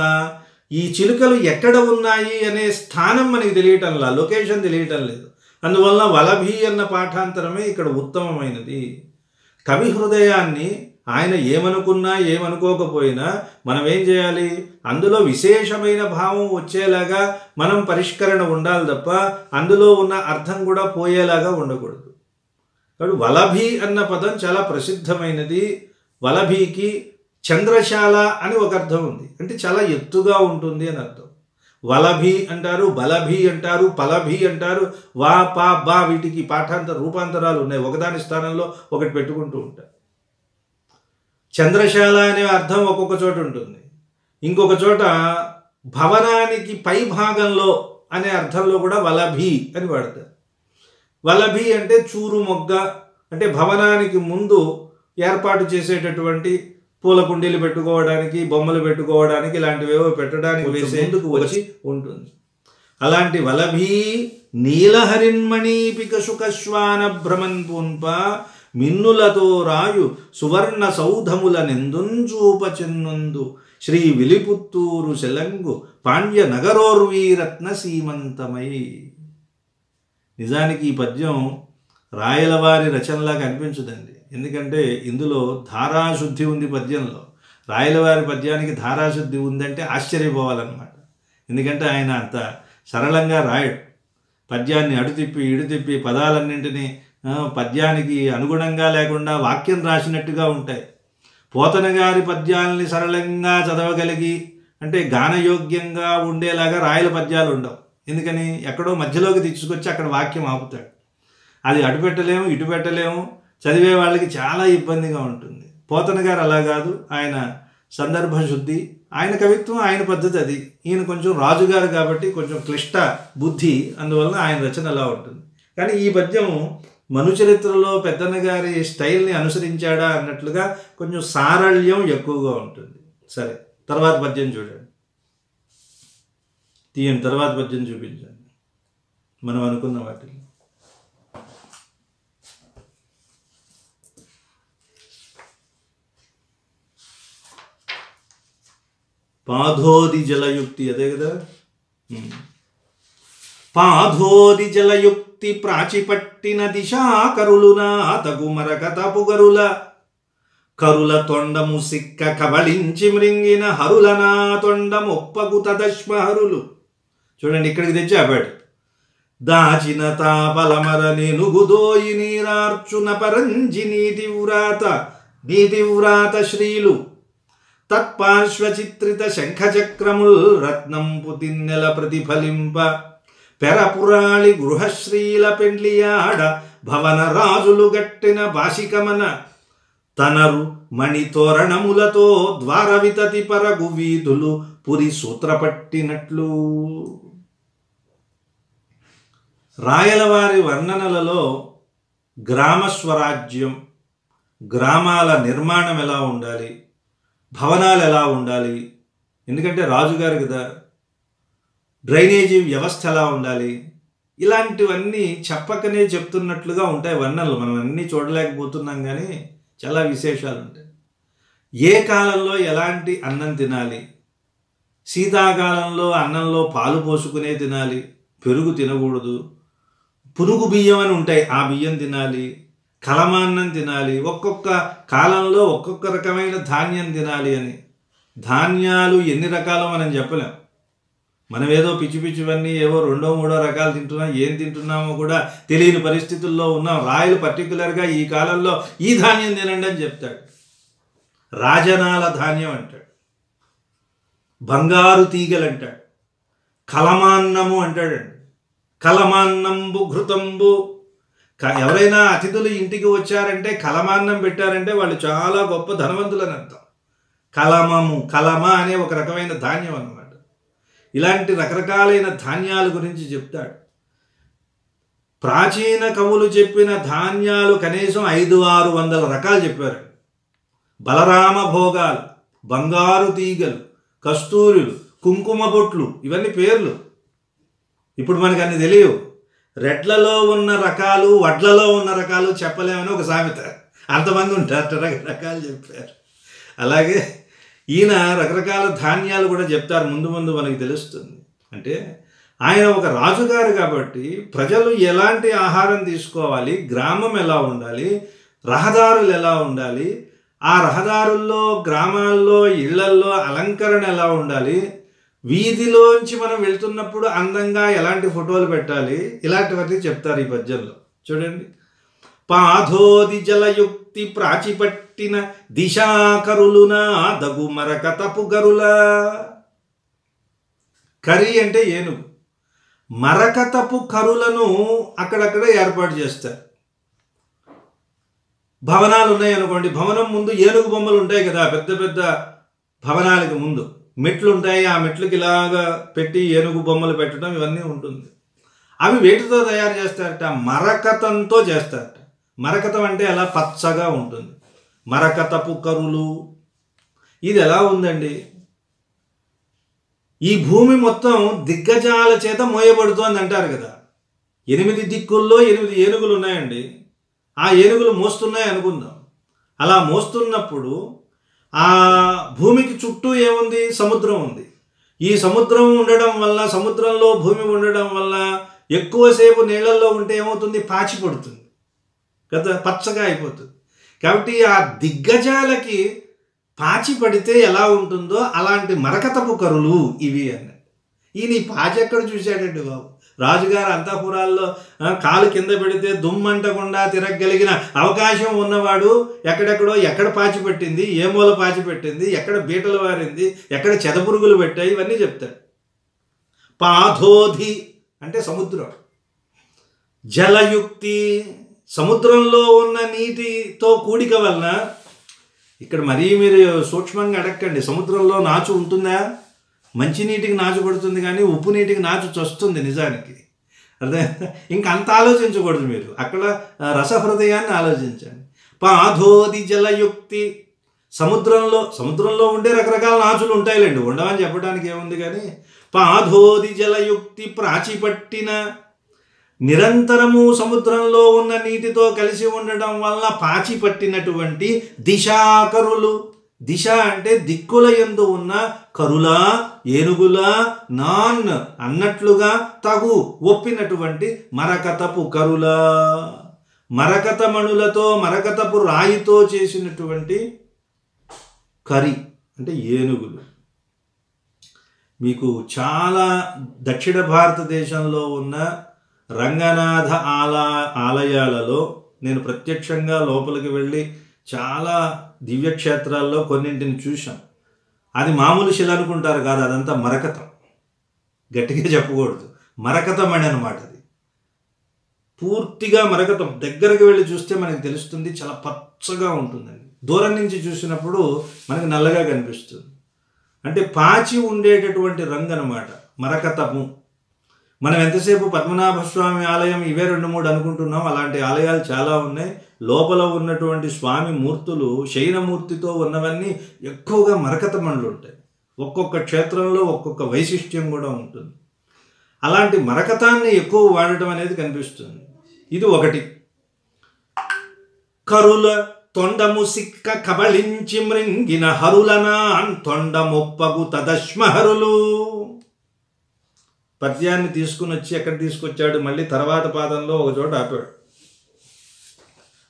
ఈ చిలుకలు ఎక్కడ ఉన్నాయి అనే స్థానం మనకి తెలియటంలా, లొకేషన్ తెలియటం లేదు. అందువల్ల వలభి అన్న పాఠాంతరమే ఇక్కడ ఉత్తమమైనది. కవి హృదయాన్ని ఆయన ఏమనుకున్నా ఏమనుకోకపోయినా మనం ఏం చేయాలి, అందులో విశేషమైన భావం వచ్చేలాగా మనం పరిష్కరణ ఉండాలి తప్ప అందులో ఉన్న అర్థం కూడా పోయేలాగా ఉండకూడదు. కాబట్టి వలభి అన్న పదం చాలా ప్రసిద్ధమైనది. వలభికి చంద్రశాల అని ఒక అర్థం ఉంది, అంటే చాలా ఎత్తుగా ఉంటుంది అని అర్థం. వలభి అంటారు, బలభి అంటారు, పలభి అంటారు. వా పా బా వీటికి రూపాంతరాలు ఉన్నాయి, ఒకదాని స్థానంలో ఒకటి పెట్టుకుంటూ ఉంటారు. చంద్రశాల అనే అర్థం ఒక్కొక్క చోట ఉంటుంది, ఇంకొక చోట భవనానికి పై భాగంలో అనే అర్థంలో కూడా వలభి అని వాడతారు. వలభి అంటే చూరు మొగ్గ, అంటే భవనానికి ముందు ఏర్పాటు చేసేటటువంటి పూల కుండీలు పెట్టుకోవడానికి, బొమ్మలు పెట్టుకోవడానికి, ఇలాంటివేవో పెట్టడానికి వేసేందుకు వచ్చి ఉంటుంది. అలాంటి వలభి నీలహరిన్మణీపిక సుఖశ్వాన భ్రమన్ పూన్ప మిన్నులతో రాయు సువర్ణ సౌధముల నెందుంచూపచెన్నుందు శ్రీ విలిపుత్తూరు శలంగు పాండ్య నగరోర్వీరత్న సీమంతమై. నిజానికి ఈ పద్యం రాయలవారి రచనలాగా అనిపించదండి, ఎందుకంటే ఇందులో ధారాశుద్ధి ఉంది పద్యంలో. రాయలవారి పద్యానికి ధారాశుద్ధి ఉందంటే ఆశ్చర్యపోవాలన్నమాట. ఎందుకంటే ఆయన అంత సరళంగా రాయడు. పద్యాన్ని అడుతిప్పి ఇడుతిప్పి పదాలన్నింటినీ పద్యానికి అనుగుణంగా లేకుండా వాక్యం రాసినట్టుగా ఉంటాయి. పోతన గారి పద్యాలని సరళంగా చదవగలిగి అంటే గానయోగ్యంగా ఉండేలాగా రాయల పద్యాలు ఉండవు. ఎందుకని, ఎక్కడో మధ్యలోకి తీసుకొచ్చి అక్కడ వాక్యం ఆపుతాడు. అది అటు పెట్టలేము ఇటు పెట్టలేము, చదివే వాళ్ళకి చాలా ఇబ్బందిగా ఉంటుంది. పోతన గారు అలా కాదు, ఆయన సందర్భ శుద్ధి, ఆయన కవిత్వం, ఆయన పద్ధతి అది. ఈయన కొంచెం రాజుగారు కాబట్టి కొంచెం క్లిష్ట బుద్ధి, అందువల్ల ఆయన రచన అలా ఉంటుంది. కానీ ఈ పద్యం మనుచరిత్రలో పెద్దన్న గారి స్టైల్ని అనుసరించాడా అన్నట్లుగా కొంచెం సారళ్యం ఎక్కువగా ఉంటుంది. సరే, తర్వాత పద్యం చూడండి, తీయండి, తర్వాత పద్యం చూపించండి మనం అనుకున్న వాటిని. పాధోది జలయుక్తి, అదే కదా. పాధోది జలయుక్తి ప్రాచిపట్టిన దిశాకరులునా తగు మరకతపుగరుల కరుల తొండము సిక్క కబళించి మృంగిన హరులనా తొండమొప్పగు తదశ్మహరులు. చూడండి, ఇక్కడికి తెచ్చి ఆపాడు. దాచిన తాపలమర నెనుగుదోయి నీరార్చున పరంజి నీతివ్రాత శ్రీలు తత్పార్శ్వచిత్రిత శంఖచక్రముల్ రత్నంపు తిన్నెల ప్రతిఫలింప పెరపురాళి గృహశ్రీల పెండ్లియాడ భవన రాజులు గట్టిన బాషికమన తనరు మణితోరణములతో ద్వారవితతి పరగు వీధులు పురి సూత్రపట్టినట్లు. రాయలవారి వర్ణనలలో గ్రామ స్వరాజ్యం, గ్రామాల నిర్మాణం ఎలా ఉండాలి, భవనాలు ఎలా ఉండాలి, ఎందుకంటే రాజుగారు కదా, డ్రైనేజీ వ్యవస్థ ఎలా ఉండాలి, ఇలాంటివన్నీ చెప్పకనే చెప్తున్నట్లుగా ఉంటాయి వర్ణనలు. మనం అన్నీ చూడలేకపోతున్నాం, కానీ చాలా విశేషాలు ఉంటాయి. ఏ కాలంలో ఎలాంటి అన్నం తినాలి, శీతాకాలంలో అన్నంలో పాలు పోసుకునే తినాలి, పెరుగు తినకూడదు, పునుగు బియ్యం అని ఉంటాయి, ఆ బియ్యం తినాలి, కలమాన్నం తినాలి, ఒక్కొక్క కాలంలో ఒక్కొక్క రకమైన ధాన్యం తినాలి అని. ధాన్యాలు ఎన్ని రకాలో మనం చెప్పలేం. మనం ఏదో పిచ్చి పిచ్చివన్నీ ఏవో 2, 3 రకాలు తింటున్నాం, ఏం తింటున్నామో కూడా తెలియని పరిస్థితుల్లో ఉన్నాం. రాయలు పర్టికులర్గా ఈ కాలంలో ఈ ధాన్యం తినండి అని చెప్తాడు. రాజనాల ధాన్యం అంటాడు, బంగారు తీగలు అంటాడు, కలమాన్నము అంటాడండి. కలమాన్నంబు ఘృతంబు. ఎవరైనా అతిథులు ఇంటికి వచ్చారంటే కలమాన్నం పెట్టారంటే వాళ్ళు చాలా గొప్ప ధనవంతులని అర్థం. కలమము, కలమ అనే ఒక రకమైన ధాన్యం అన్నమాట. ఇలాంటి రకరకాలైన ధాన్యాల గురించి చెప్తాడు. ప్రాచీన కవులు చెప్పిన ధాన్యాలు కనీసం 500-600 రకాలు చెప్పారు. బలరామ భోగాలు, బంగారు తీగలు, కస్తూరులు, కుంకుమ బొట్లు, ఇవన్నీ పేర్లు. ఇప్పుడు మనకు అన్ని తెలియవు. రెడ్లలో ఉన్న రకాలు, వడ్లలో ఉన్న రకాలు చెప్పలేమని ఒక సామెత. అంతమంది ఉంటారు, రకరకాలు చెప్పారు. అలాగే ఈయన రకరకాల ధాన్యాలు కూడా చెప్తారు. ముందు ముందు మనకి తెలుస్తుంది. అంటే ఆయన ఒక రాజుగారు కాబట్టి ప్రజలు ఎలాంటి ఆహారం తీసుకోవాలి, గ్రామం ఎలా ఉండాలి, రహదారులు ఎలా ఉండాలి, ఆ రహదారుల్లో గ్రామాల్లో ఇళ్లల్లో అలంకరణ ఎలా ఉండాలి, వీధిలోంచి మనం వెళ్తున్నప్పుడు అందంగా ఎలాంటి ఫోటోలు పెట్టాలి, ఇలాంటివన్నీ చెప్తారు ఈ పద్యంలో. చూడండి. పాధోది జలయుక్తి ప్రాచిపట్టిన దిశాకరులునా దగు మరకతపు గరుల. కరి అంటే ఏనుగు. మరకతపు కరులను అక్కడక్కడ ఏర్పాటు చేస్తారు. భవనాలు ఉన్నాయనుకోండి, భవనం ముందు ఏనుగు బొమ్మలు ఉంటాయి కదా, పెద్ద పెద్ద భవనాలకు ముందు మెట్లు ఉంటాయి. ఆ మెట్లకి ఇలాగా పెట్టి ఏనుగు బొమ్మలు పెట్టడం ఇవన్నీ ఉంటుంది. అవి వేటితో తయారు చేస్తారట? మరకతంతో చేస్తారట. మరకతం అంటే అలా పచ్చగా ఉంటుంది. మరకతపు కరులు. ఇది ఎలా ఉందండి? ఈ భూమి మొత్తం దిగ్గజాల చేత మోయబడుతోంది అంటారు కదా. 8 దిక్కుల్లో 8 ఏనుగులు ఉన్నాయండి. ఆ ఏనుగులు మోస్తున్నాయి అనుకుందాం. అలా మోస్తున్నప్పుడు ఆ భూమికి చుట్టూ ఏముంది? సముద్రం ఉంది. ఈ సముద్రం ఉండడం వల్ల, సముద్రంలో భూమి ఉండడం వల్ల ఎక్కువసేపు నీళ్ళల్లో ఉంటే ఏమవుతుంది? పాచి పడుతుంది కదా, పచ్చగా అయిపోతుంది. కాబట్టి ఆ దిగ్గజాలకి పాచి పడితే ఎలా ఉంటుందో అలాంటి మరకతపు కరులు ఇవి అన్నాడు. ఈయన ఈ పాచి ఎక్కడ చూశాడండి బాబు? రాజుగారు అంతఃపురాల్లో కాలు కింద పెడితే దుమ్మంటకుండా తిరగగలిగిన అవకాశం ఉన్నవాడు ఎక్కడ పాచి పెట్టింది, ఏ మూల పాచి పెట్టింది, ఎక్కడ బీటలు వారింది, ఎక్కడ చెదపురుగులు పెట్టాయి, ఇవన్నీ చెప్తాడు. పాధోధి అంటే సముద్రం. జలయుక్తి, సముద్రంలో ఉన్న నీటితో కూడిక వలన. ఇక్కడ మరీ మీరు సూక్ష్మంగా అడగండి, సముద్రంలో నాచు ఉంటుందా? మంచినీటికి నాచు పడుతుంది కానీ ఉప్పు నీటికి నాచు చస్తుంది నిజానికి. అదే ఇంక అంత ఆలోచించకూడదు మీరు, అక్కడ రసహృదయాన్ని ఆలోచించండి. పాధోది జలయుక్తి. సముద్రంలో ఉండే రకరకాల నాచులు ఉంటాయిలేండి, ఉండవని చెప్పడానికి ఏముంది కానీ. పాధోది జలయుక్తి ప్రాచిపట్టిన. నిరంతరము సముద్రంలో ఉన్న నీటితో కలిసి ఉండడం వల్ల పాచి పట్టినటువంటి దిశాకరులు. దిశ అంటే దిక్కుల యందు ఉన్న కరుల, ఏనుగుల, నాన్ అన్నట్లుగా తగు ఒప్పినటువంటి మరకతపు కరుల. మరకత మణులతో, మరకతపు రాయితో చేసినటువంటి కరి అంటే ఏనుగులు. మీకు చాలా దక్షిణ భారతదేశంలో ఉన్న రంగనాథ ఆలయాలలో నేను ప్రత్యక్షంగా లోపలికి వెళ్ళి చాలా దివ్యక్షేత్రాల్లో కొన్నింటిని చూశాం. అది మామూలు శిల అనుకుంటారు కాదు, అదంతా మరకతం. గట్టిగా చెప్పకూడదు, మరకతం అని అనమాట. అది పూర్తిగా మరకతం. దగ్గరకు వెళ్ళి చూస్తే మనకి తెలుస్తుంది, చాలా పచ్చగా ఉంటుందండి. దూరం నుంచి చూసినప్పుడు మనకి నల్లగా కనిపిస్తుంది. అంటే పాచి ఉండేటటువంటి రంగు అనమాట మరకతము. మనం ఎంతసేపు పద్మనాభ స్వామి ఆలయం ఇవే 2-3 అనుకుంటున్నాం. అలాంటి ఆలయాలు చాలా ఉన్నాయి. లోపల ఉన్నటువంటి స్వామి మూర్తులు శయనమూర్తితో ఉన్నవన్నీ ఎక్కువగా మరకత మణులు ఉంటాయి. ఒక్కొక్క క్షేత్రంలో ఒక్కొక్క వైశిష్ట్యం కూడా ఉంటుంది. అలాంటి మరకతాన్ని ఎక్కువ వాడటం అనేది కనిపిస్తుంది. ఇది ఒకటి. కరుల తొండము సిక్క కబళించి మృంగిన హరులనాన్ తొండమొప్పగు తదశ్మహరులు. పద్యాన్ని తీసుకుని వచ్చి ఎక్కడ తీసుకొచ్చాడు? మళ్ళీ తర్వాత పాదంలో ఒక చోట ఆపాడు.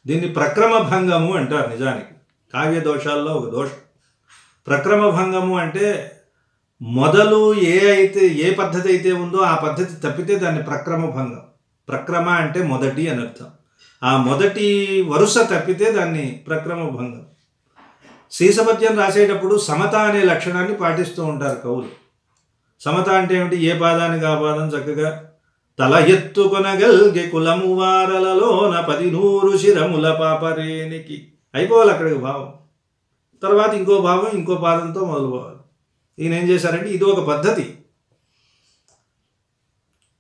దీన్ని ప్రక్రమభంగము అంటారు. నిజానికి కావ్య దోషాల్లో ఒక దోషం. ప్రక్రమభంగము అంటే మొదలు ఏ పద్ధతి అయితే ఉందో ఆ పద్ధతి తప్పితే దాన్ని ప్రక్రమభంగం. ప్రక్రమ అంటే మొదటి అని అర్థం. ఆ మొదటి వరుస తప్పితే దాన్ని ప్రక్రమభంగం. శ్రీసపద్యం రాసేటప్పుడు సమత అనే లక్షణాన్ని పాటిస్తూ ఉంటారు కవులు. సమత అంటే ఏమిటి? ఏ పాదానికి ఆ పాదం చక్కగా తల ఎత్తుకొనగల్గే కులము వారలలోన 10 శిరముల పాపరేనికి అయిపోవాలి అక్కడికి భావం. తర్వాత ఇంకో భావం ఇంకో పాదంతో మొదలు పోవాలి. ఈయన ఏం చేశారంటే ఇది ఒక పద్ధతి.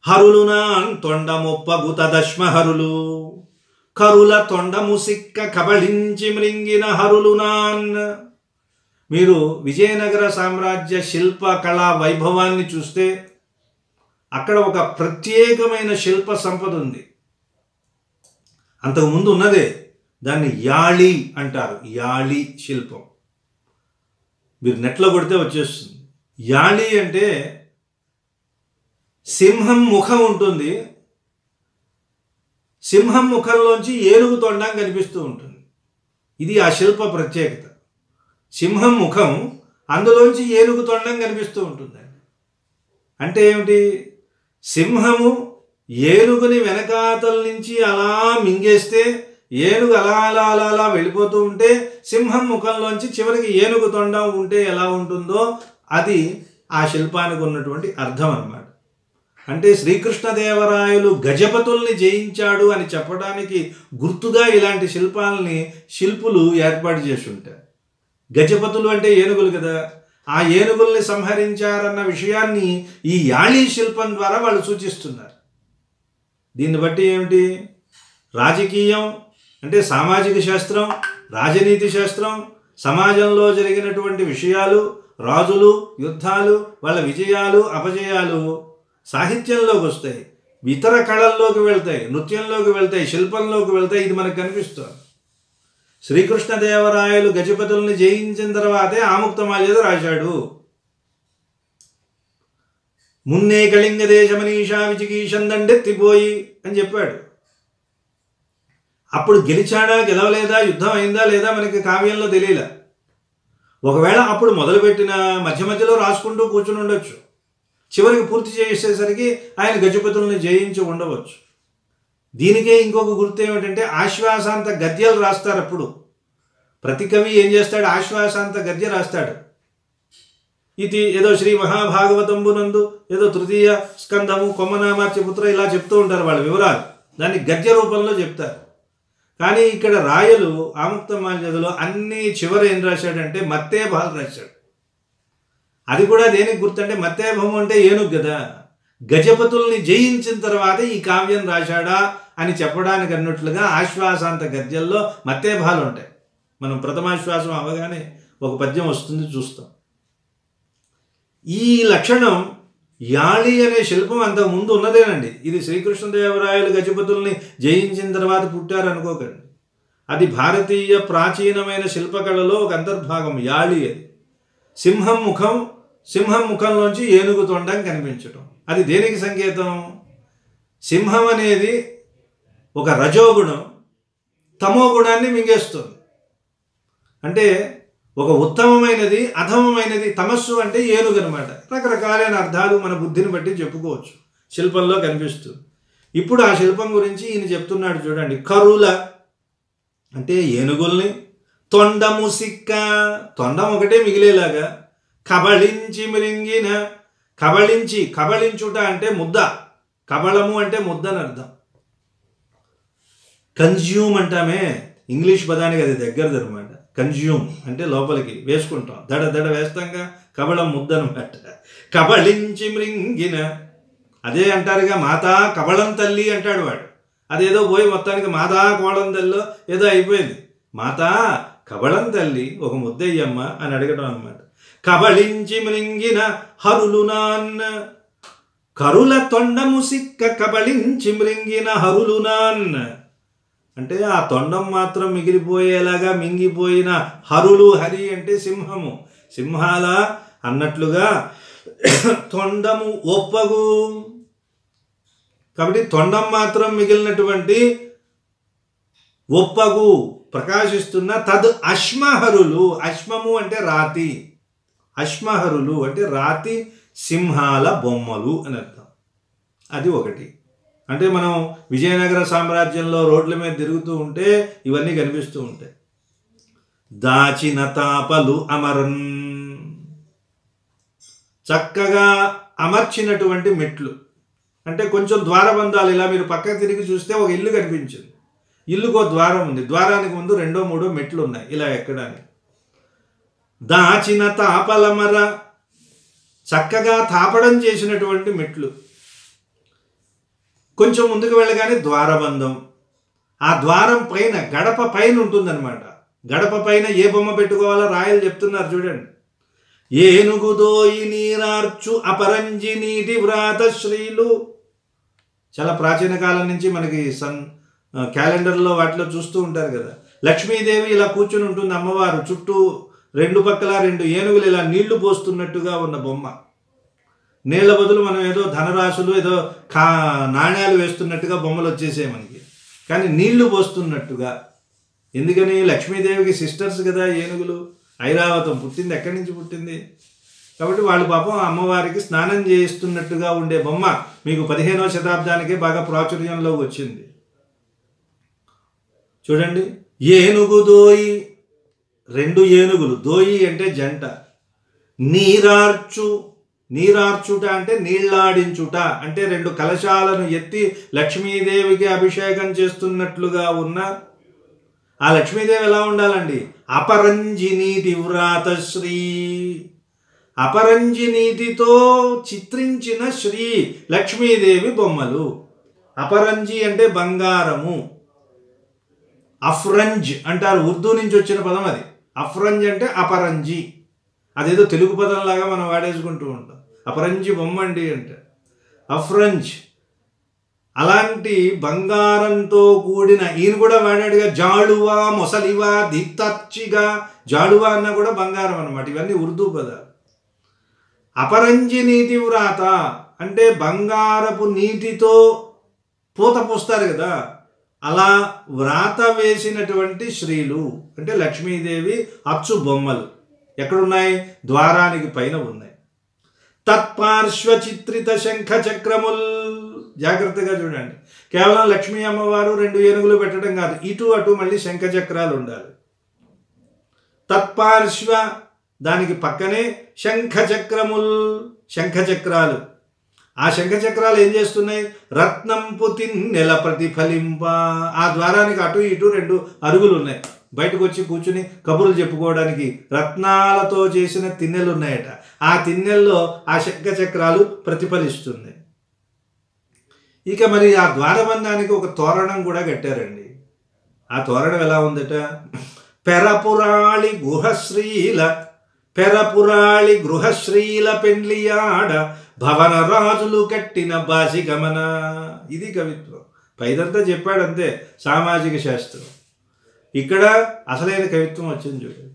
హరులునాన్ తొండమొప్పగు తదశ్మహరులు కరుల తొండము సిక్క కబళించి మృంగిన హరులునాన్. మీరు విజయనగర సామ్రాజ్య శిల్ప కళా వైభవాన్ని చూస్తే అక్కడ ఒక ప్రత్యేకమైన శిల్ప సంపద ఉంది. అంతకుముందు ఉన్నదే, దాన్ని యాళి అంటారు. యాళి శిల్పం మీరు నెట్లో కొడితే వచ్చేస్తుంది. యాళి అంటే సింహం ముఖం ఉంటుంది, సింహం ముఖంలోంచి ఏనుగు తొండం కనిపిస్తూ ఉంటుంది. ఇది ఆ శిల్ప ప్రత్యేకత. సింహం ముఖం, అందులోంచి ఏనుగు తొండం కనిపిస్తూ ఉంటుందండి. అంటే ఏమిటి? సింహము ఏనుగుని వెనకాతల నుంచి అలా మింగేస్తే ఏనుగు అలా అలా అలా అలా వెళ్ళిపోతూ ఉంటే సింహం ముఖంలోంచి చివరికి ఏనుగు తొండం ఉంటే ఎలా ఉంటుందో అది ఆ శిల్పానికి ఉన్నటువంటి అర్థం అన్నమాట. అంటే శ్రీకృష్ణదేవరాయలు గజపతుల్ని జయించాడు అని చెప్పడానికి గుర్తుగా ఇలాంటి శిల్పాలని శిల్పులు ఏర్పాటు చేసి ఉంటారు. గజపతులు అంటే ఏనుగులు కదా, ఆ ఏనుగుల్ని సంహరించారన్న విషయాన్ని ఈ యాళి శిల్పం ద్వారా వాళ్ళు సూచిస్తున్నారు. దీన్ని బట్టి ఏమిటి? రాజకీయం అంటే సామాజిక శాస్త్రం, రాజనీతి శాస్త్రం, సమాజంలో జరిగినటువంటి విషయాలు, రాజులు, యుద్ధాలు, వాళ్ళ విజయాలు, అపజయాలు సాహిత్యంలోకి వస్తాయి, ఇతర కళల్లోకి వెళ్తాయి, నృత్యంలోకి వెళ్తాయి, శిల్పంలోకి వెళ్తాయి. ఇది మనకు కనిపిస్తుంది. శ్రీకృష్ణదేవరాయలు గజపతుల్ని జయించిన తర్వాతే ఆముక్తమాల్యద రాశాడు. మున్నే కళింగ దేశమనీషా విచికీషందండెత్తిపోయి అని చెప్పాడు. అప్పుడు గెలిచాడా గెలవలేదా, యుద్ధం అయిందా లేదా మనకి కావ్యంలో తెలియలే. ఒకవేళ అప్పుడు మొదలుపెట్టిన మధ్య మధ్యలో రాసుకుంటూ కూర్చుని ఉండొచ్చు, చివరికి పూర్తి చేసేసరికి ఆయన గజపతుల్ని జయించి ఉండవచ్చు. దీనికే ఇంకొక గుర్తు ఏమిటంటే ఆశ్వాసాంత గద్యాలు రాస్తారు. అప్పుడు ప్రతి కవి ఏం చేస్తాడు? ఆశ్వాసాంత గద్య రాస్తాడు. ఇది ఏదో శ్రీ మహాభాగవతంబునందు ఏదో 3వ స్కంధము కొమ్మనామార్చి పుత్ర ఇలా చెప్తూ ఉంటారు వాళ్ళ వివరాలు, దాన్ని గద్య రూపంలో చెప్తారు. కానీ ఇక్కడ రాయలు ఆముక్తమాల్యదలో అన్ని చివర ఏం రాశాడంటే మత్తేభాలు రాశాడు. అది కూడా దేనికి గుర్తంటే మత్తేభం అంటే ఏనుగు కదా, గజపతుల్ని జయించిన తర్వాత ఈ కావ్యం రాశాడా అని చెప్పడానికి అన్నట్లుగా ఆశ్వాసాంత గద్యంలో మత్తేభాలు ఉంటాయి. మనం ప్రథమాశ్వాసం అవగానే ఒక పద్యం వస్తుంది, చూస్తాం. ఈ లక్షణం యాళి అనే శిల్పం అంతకు ముందు ఉన్నదేనండి. ఇది శ్రీకృష్ణదేవరాయలు గజపతుల్ని జయించిన తర్వాత పుట్టారనుకోకండి. అది భారతీయ ప్రాచీనమైన శిల్పకళలో ఒక అంతర్భాగం యాళి. అది సింహం ముఖం, సింహం ముఖంలోంచి ఏనుగు తొండం కనిపించటం. అది దేనికి సంకేతం? సింహం అనేది ఒక రజోగుణం తమో గుణాన్ని మింగేస్తుంది. అంటే ఒక ఉత్తమమైనది, అధమమైనది. తమస్సు అంటే ఏనుగు అనమాట. రకరకాలైన అర్థాలు మన బుద్ధిని బట్టి చెప్పుకోవచ్చు, శిల్పంలో కనిపిస్తుంది. ఇప్పుడు ఆ శిల్పం గురించి ఈయన చెప్తున్నాడు చూడండి. కరుల అంటే ఏనుగుల్ని, తొండము సిక్క తొండం ఒకటే మిగిలేలాగా, కబళించి మృంగిన కబళించి, కబళించుట అంటే ముద్ద, కబళము అంటే ముద్దని అర్థం. కన్జ్యూమ్ అంటామే, ఇంగ్లీష్ పదానికి అది దగ్గరది అనమాట. కన్జ్యూమ్ అంటే లోపలికి వేసుకుంటాం, దడ దడ వేస్తాంగా, కబళం ముద్ద అనమాట. కబళించి మృంగిన అదే అంటారుగా, మాతా కబళం తల్లి అంటాడు వాడు. అదేదో పోయి మొత్తానికి మాతా కోళం తల్లో ఏదో అయిపోయింది. మాతా కబళం తల్లి ఒక ముద్దయ్యమ్మ అని అడగడం అనమాట. కబళించి మృంగిన హరులునాన్ కరుల తొండము సిక్క కబళించి మృంగిన హరులునాన్ అంటే ఆ తొండం మాత్రం మిగిలిపోయేలాగా మింగిపోయిన హరులు. హరి అంటే సింహము, సింహాల అన్నట్లుగా తొండము ఒప్పగు. కాబట్టి తొండం మాత్రం మిగిలినటువంటి ఒప్పగు ప్రకాశిస్తున్న తద్ అశ్మహరులు, అశ్మము అంటే రాతి, అశ్మహరులు అంటే రాతి సింహాల బొమ్మలు అని అర్థం. అది ఒకటి. అంటే మనం విజయనగర సామ్రాజ్యంలో రోడ్ల మీద తిరుగుతూ ఉంటే ఇవన్నీ కనిపిస్తూ ఉంటాయి. దాచిన తాపలు అమరన్, చక్కగా అమర్చినటువంటి మెట్లు. అంటే కొంచెం ద్వారబంధాలు, ఇలా మీరు పక్కకు తిరిగి చూస్తే ఒక ఇల్లు కనిపించింది, ఇల్లుకో ద్వారం ఉంది, ద్వారానికి ముందు 2-3 మెట్లు ఉన్నాయి ఇలా ఎక్కడానికి. దాచిన తాపలమర, చక్కగా తాపడం చేసినటువంటి మెట్లు. కొంచెం ముందుకు వెళ్ళగానే ద్వారబంధం, ఆ ద్వారం పైన గడప పైన ఉంటుందన్నమాట. గడప పైన ఏ బొమ్మ పెట్టుకోవాలో రాయలు చెప్తున్నారు చూడండి. ఏనుగుదోయి నీరార్చు అపరంజి నీటి వ్రాత శ్రీలు. చాలా ప్రాచీన కాలం నుంచి మనకి క్యాలెండర్లో వాటిలో చూస్తూ ఉంటారు కదా. లక్ష్మీదేవి ఇలా కూర్చుని ఉంటుంది, అమ్మవారు చుట్టూ 2 పక్కల 2 ఏనుగులు ఇలా నీళ్లు పోస్తున్నట్టుగా ఉన్న బొమ్మ. నీళ్ల బదులు మనం ఏదో ధనరాశులు ఏదో నాణ్యాలు వేస్తున్నట్టుగా బొమ్మలు వచ్చేసాయి మనకి, కానీ నీళ్లు పోస్తున్నట్టుగా. ఎందుకని? లక్ష్మీదేవికి సిస్టర్స్ కదా ఏనుగులు. ఐరావతం పుట్టింది ఎక్కడి నుంచి పుట్టింది? కాబట్టి వాళ్ళు పాపం అమ్మవారికి స్నానం చేస్తున్నట్టుగా ఉండే బొమ్మ మీకు 15వ శతాబ్దానికే బాగా ప్రాచుర్యంలోకి వచ్చింది. చూడండి, ఏనుగు దోయి, 2 ఏనుగులు, దోయి అంటే జంట. నీరార్చు, నీరార్చుట అంటే నీళ్లాడించుట, అంటే 2 కలశాలను ఎత్తి లక్ష్మీదేవికి అభిషేకం చేస్తున్నట్లుగా ఉన్న ఆ లక్ష్మీదేవి ఎలా ఉండాలండి? అపరంజి నీటి వ్రాత శ్రీ, అపరంజి నీటితో చిత్రించిన శ్రీ లక్ష్మీదేవి బొమ్మలు. అపరంజి అంటే బంగారము, అఫ్రంజ్ అంటారు, ఉర్దూ నుంచి వచ్చిన పదం అది. అఫ్రంజ్ అంటే అపరంజి, అదేదో తెలుగు పదంలాగా మనం వాడేసుకుంటూ ఉంటాం. అపరంజి బొమ్మ అండి అంటే అఫ్రంజ్. అలాంటి బంగారంతో కూడిన, ఈయన కూడా వాడాడుగా, జాడువా మొసలివా దిత్తచ్చిగా, జాడువా అన్న కూడా బంగారం అన్నమాట. ఇవన్నీ ఉర్దూ పదాలు. అపరంజి నీటి వ్రాత అంటే బంగారపు నీటితో పూత పూస్తారు కదా, అలా వ్రాత వేసినటువంటి శ్రీలు అంటే లక్ష్మీదేవి అచ్చు బొమ్మలు. ఎక్కడున్నాయి? ద్వారానికి పైన ఉన్నాయి. తత్పార్శ్వ చిత్రిత శంఖ చక్రముల్. జాగ్రత్తగా చూడండి, కేవలం లక్ష్మీ అమ్మవారు 2 ఏనుగులు పెట్టడం కాదు, ఇటు అటు మళ్ళీ శంఖ చక్రాలు ఉండాలి. తత్పార్శ్వ, దానికి పక్కనే శంఖ చక్రముల్, శంఖ చక్రాలు. ఆ శంఖ చక్రాలు ఏం చేస్తున్నాయి? రత్నం పుతిన్ నెల ప్రతిఫలింప. ఆ ద్వారానికి అటు ఇటు 2 అరుగులు ఉన్నాయి, బయటకు వచ్చి కూర్చుని కబుర్లు చెప్పుకోవడానికి రత్నాలతో చేసిన తిన్నెలు ఉన్నాయట. ఆ తిన్నెల్లో ఆ శంఖ చక్రాలు ప్రతిఫలిస్తుంది. ఇక మరి ఆ ద్వారబంధానికి ఒక తోరణం కూడా కట్టారండి. ఆ తోరణం ఎలా ఉందట? పెరపురాళి గుహశ్రీల, పెరపురాళి గృహశ్రీల పెండ్లియాడ భవన రాజులు కట్టిన బాసిగమన. ఇది కవిత్వం. పైదంతా చెప్పాడంతే సామాజిక శాస్త్రం. ఇక్కడ అసలైన కవిత్వం వచ్చింది చూడండి.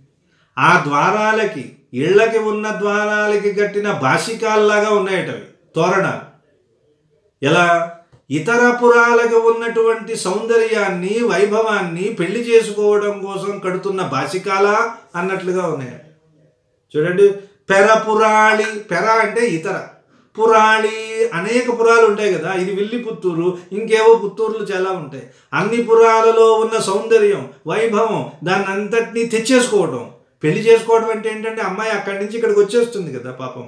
ఆ ద్వారాలకి, ఇళ్ళకి ఉన్న ద్వారాలకి కట్టిన బాసికాల్లాగా ఉన్నాయటవి తోరణాలు. ఎలా? ఇతర పురాలకు ఉన్నటువంటి సౌందర్యాన్ని, వైభవాన్ని పెళ్లి చేసుకోవడం కోసం కడుతున్న బాసికాల అన్నట్లుగా ఉన్నాయి చూడండి. పెరపురాళి, పెర అంటే ఇతర, పురాళి అనేక పురాలు ఉంటాయి కదా, ఇది విల్లి పుత్తూరు, ఇంకేవో పుత్తూరులు చాలా ఉంటాయి. అన్ని పురాలలో ఉన్న సౌందర్యం, వైభవం, దాన్ని అంతటినీ తెచ్చేసుకోవడం. పెళ్లి చేసుకోవడం అంటే ఏంటంటే అమ్మాయి అక్కడి నుంచి ఇక్కడికి వచ్చేస్తుంది కదా పాపం,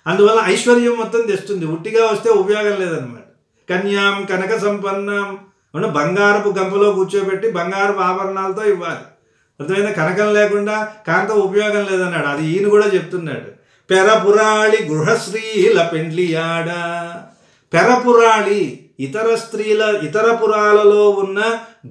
అందువల్ల ఐశ్వర్యం మొత్తం తెస్తుంది. ఉట్టిగా వస్తే ఉపయోగం లేదనమాట. కన్యాం కనక సంపన్నం, బంగారపు గంపలో కూర్చోబెట్టి బంగారపు ఆభరణాలతో ఇవ్వాలి. అర్థమైందా? కనకం లేకుండా కాంత ఉపయోగం లేదన్నాడు. అది ఈయన కూడా చెప్తున్నాడు. పెరపురాళి గృహశ్రీల పెండ్లియాడ. పెరపురాళి ఇతర స్త్రీల, ఇతర పురాలలో ఉన్న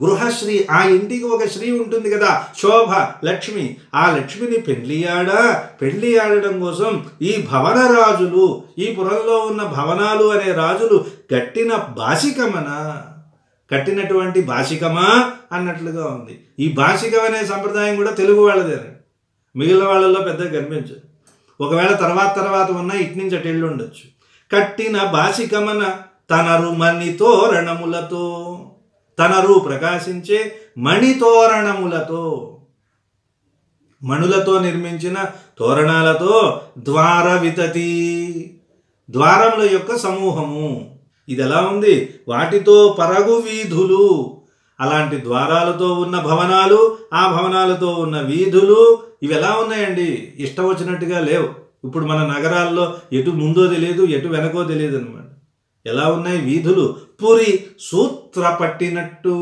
గృహశ్రీ, ఆ ఇంటికి ఒక శ్రీ ఉంటుంది కదా, శోభ, లక్ష్మి. ఆ లక్ష్మిని పెళ్లి ఆడడం కోసం ఈ భవన రాజులు, ఈ పురంలో ఉన్న భవనాలు అనే రాజులు కట్టిన బాసికమన, కట్టినటువంటి బాసికమా అన్నట్లుగా ఉంది. ఈ బాసికం అనే సంప్రదాయం కూడా తెలుగు వాళ్ళదేనండి, మిగిలిన వాళ్ళల్లో పెద్దగా కనిపించదు. ఒకవేళ తర్వాత ఉన్న ఇటు నుంచి అటు వెళ్ళి ఉండొచ్చు. కట్టిన బాసికమన తనరు మణి తోరణములతో. తనరు ప్రకాశించే మణితోరణములతో, మణులతో నిర్మించిన తోరణాలతో ద్వార వితతి, ద్వారముల యొక్క సమూహము. ఇది ఎలా ఉంది? వాటితో పరగు వీధులు, అలాంటి ద్వారాలతో ఉన్న భవనాలు, ఆ భవనాలతో ఉన్న వీధులు ఇవి ఎలా ఉన్నాయండి? ఇష్టం వచ్చినట్టుగా లేవు. ఇప్పుడు మన నగరాల్లో ఎటు ముందో తెలియదు, ఎటు వెనకో తెలియదు అనమాట. ఎలా ఉన్నాయి వీధులు? పురి సూత్ర పట్టినట్టు.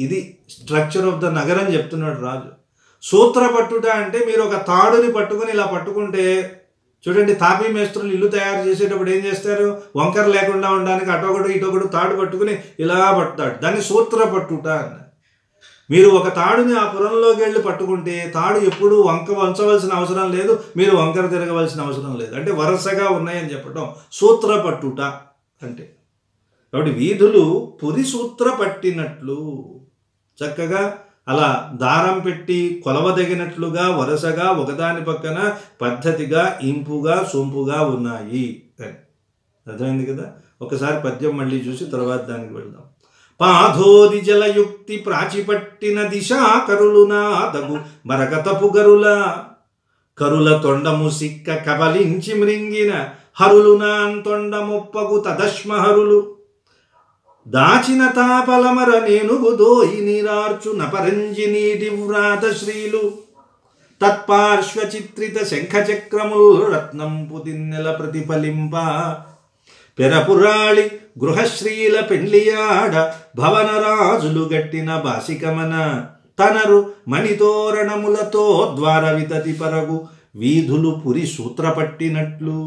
ఇది స్ట్రక్చర్ ఆఫ్ ద నగరం చెప్తున్నాడు రాజు. సూత్ర పట్టుట అంటే మీరు ఒక తాడుని పట్టుకుని ఇలా పట్టుకుంటే, చూడండి తాపీ మేస్త్రులు ఇల్లు తయారు చేసేటప్పుడు ఏం చేస్తారు? వంకర లేకుండా ఉండడానికి అటొకడు ఇటొకడు తాడు పట్టుకుని ఇలా పట్టుతాడు. దాన్ని సూత్ర పట్టుట అన్న. మీరు ఒక తాడుని ఆ పురంలోకి వెళ్ళి పట్టుకుంటే తాడు ఎప్పుడు వంచవలసిన అవసరం లేదు, మీరు వంకర తిరగవలసిన అవసరం లేదు. అంటే వరుసగా ఉన్నాయని చెప్పటం సూత్ర పట్టుట అంటే. కాబట్టి వీధులు పురి సూత్ర పట్టినట్లు చక్కగా అలా దారం పెట్టి కొలవదగినట్లుగా వరుసగా ఒకదాని పక్కన పద్ధతిగా ఇంపుగా సొంపుగా ఉన్నాయి అని అర్థమైంది కదా. ఒకసారి పద్యం మళ్ళీ చూసి తర్వాత దానికి వెళ్దాం. పాధోది జలయుక్తి ప్రాచిపట్టిన దిశా కరులునా దగు మరకతపు గరుల కరుల తొండము సిక్క కబలించి మృంగిన హరులునాన్ తొండముప్పగు తదశ్మహరులు దాచిన తాపలమర నేనుగు దోయి నీరార్చు నపరంజి నీటి వ్రాత శ్రీలు తత్పార్శ్వ చిత్రిత శంఖచక్రముల్ రత్నంపు తిన్నెల ప్రతిఫలింప పెరపురాళి గృహశ్రీల పెండ్లియాడ భవనరాజులు గట్టిన బాసికమన తనరు మణితోరణములతో ద్వార వితతి పరగు వీధులు పురి సూత్రపట్టినట్లు.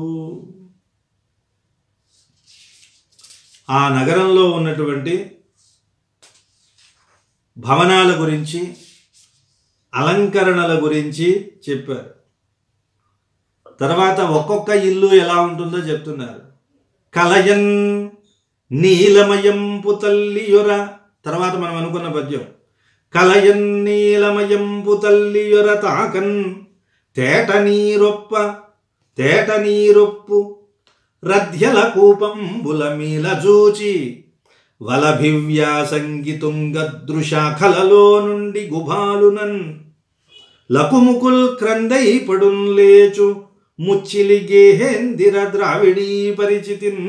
ఆ నగరంలో ఉన్నటువంటి భవనాల గురించి, అలంకరణల గురించి చెప్పారు. తర్వాత ఒక్కొక్క ఇల్లు ఎలా ఉంటుందో చెప్తున్నారు. కలయన్ నీలమయంపు తల్లియొర, తర్వాత మనం అనుకున్న పద్యం. కలయన్ నీలమయంపు తల్లియొర తాకన్ తేట నీరొప్పు రథ్యల కూపంబుల మీల జూచి వలభివ్యాసంగితుంగదృశాఖలలో నుండి గుభాలునన్ లకుముకుల్ క్రందై పడున్ లేచు ముచ్చిలి గేహేందిర ద్రావిడీ పరిచితిన్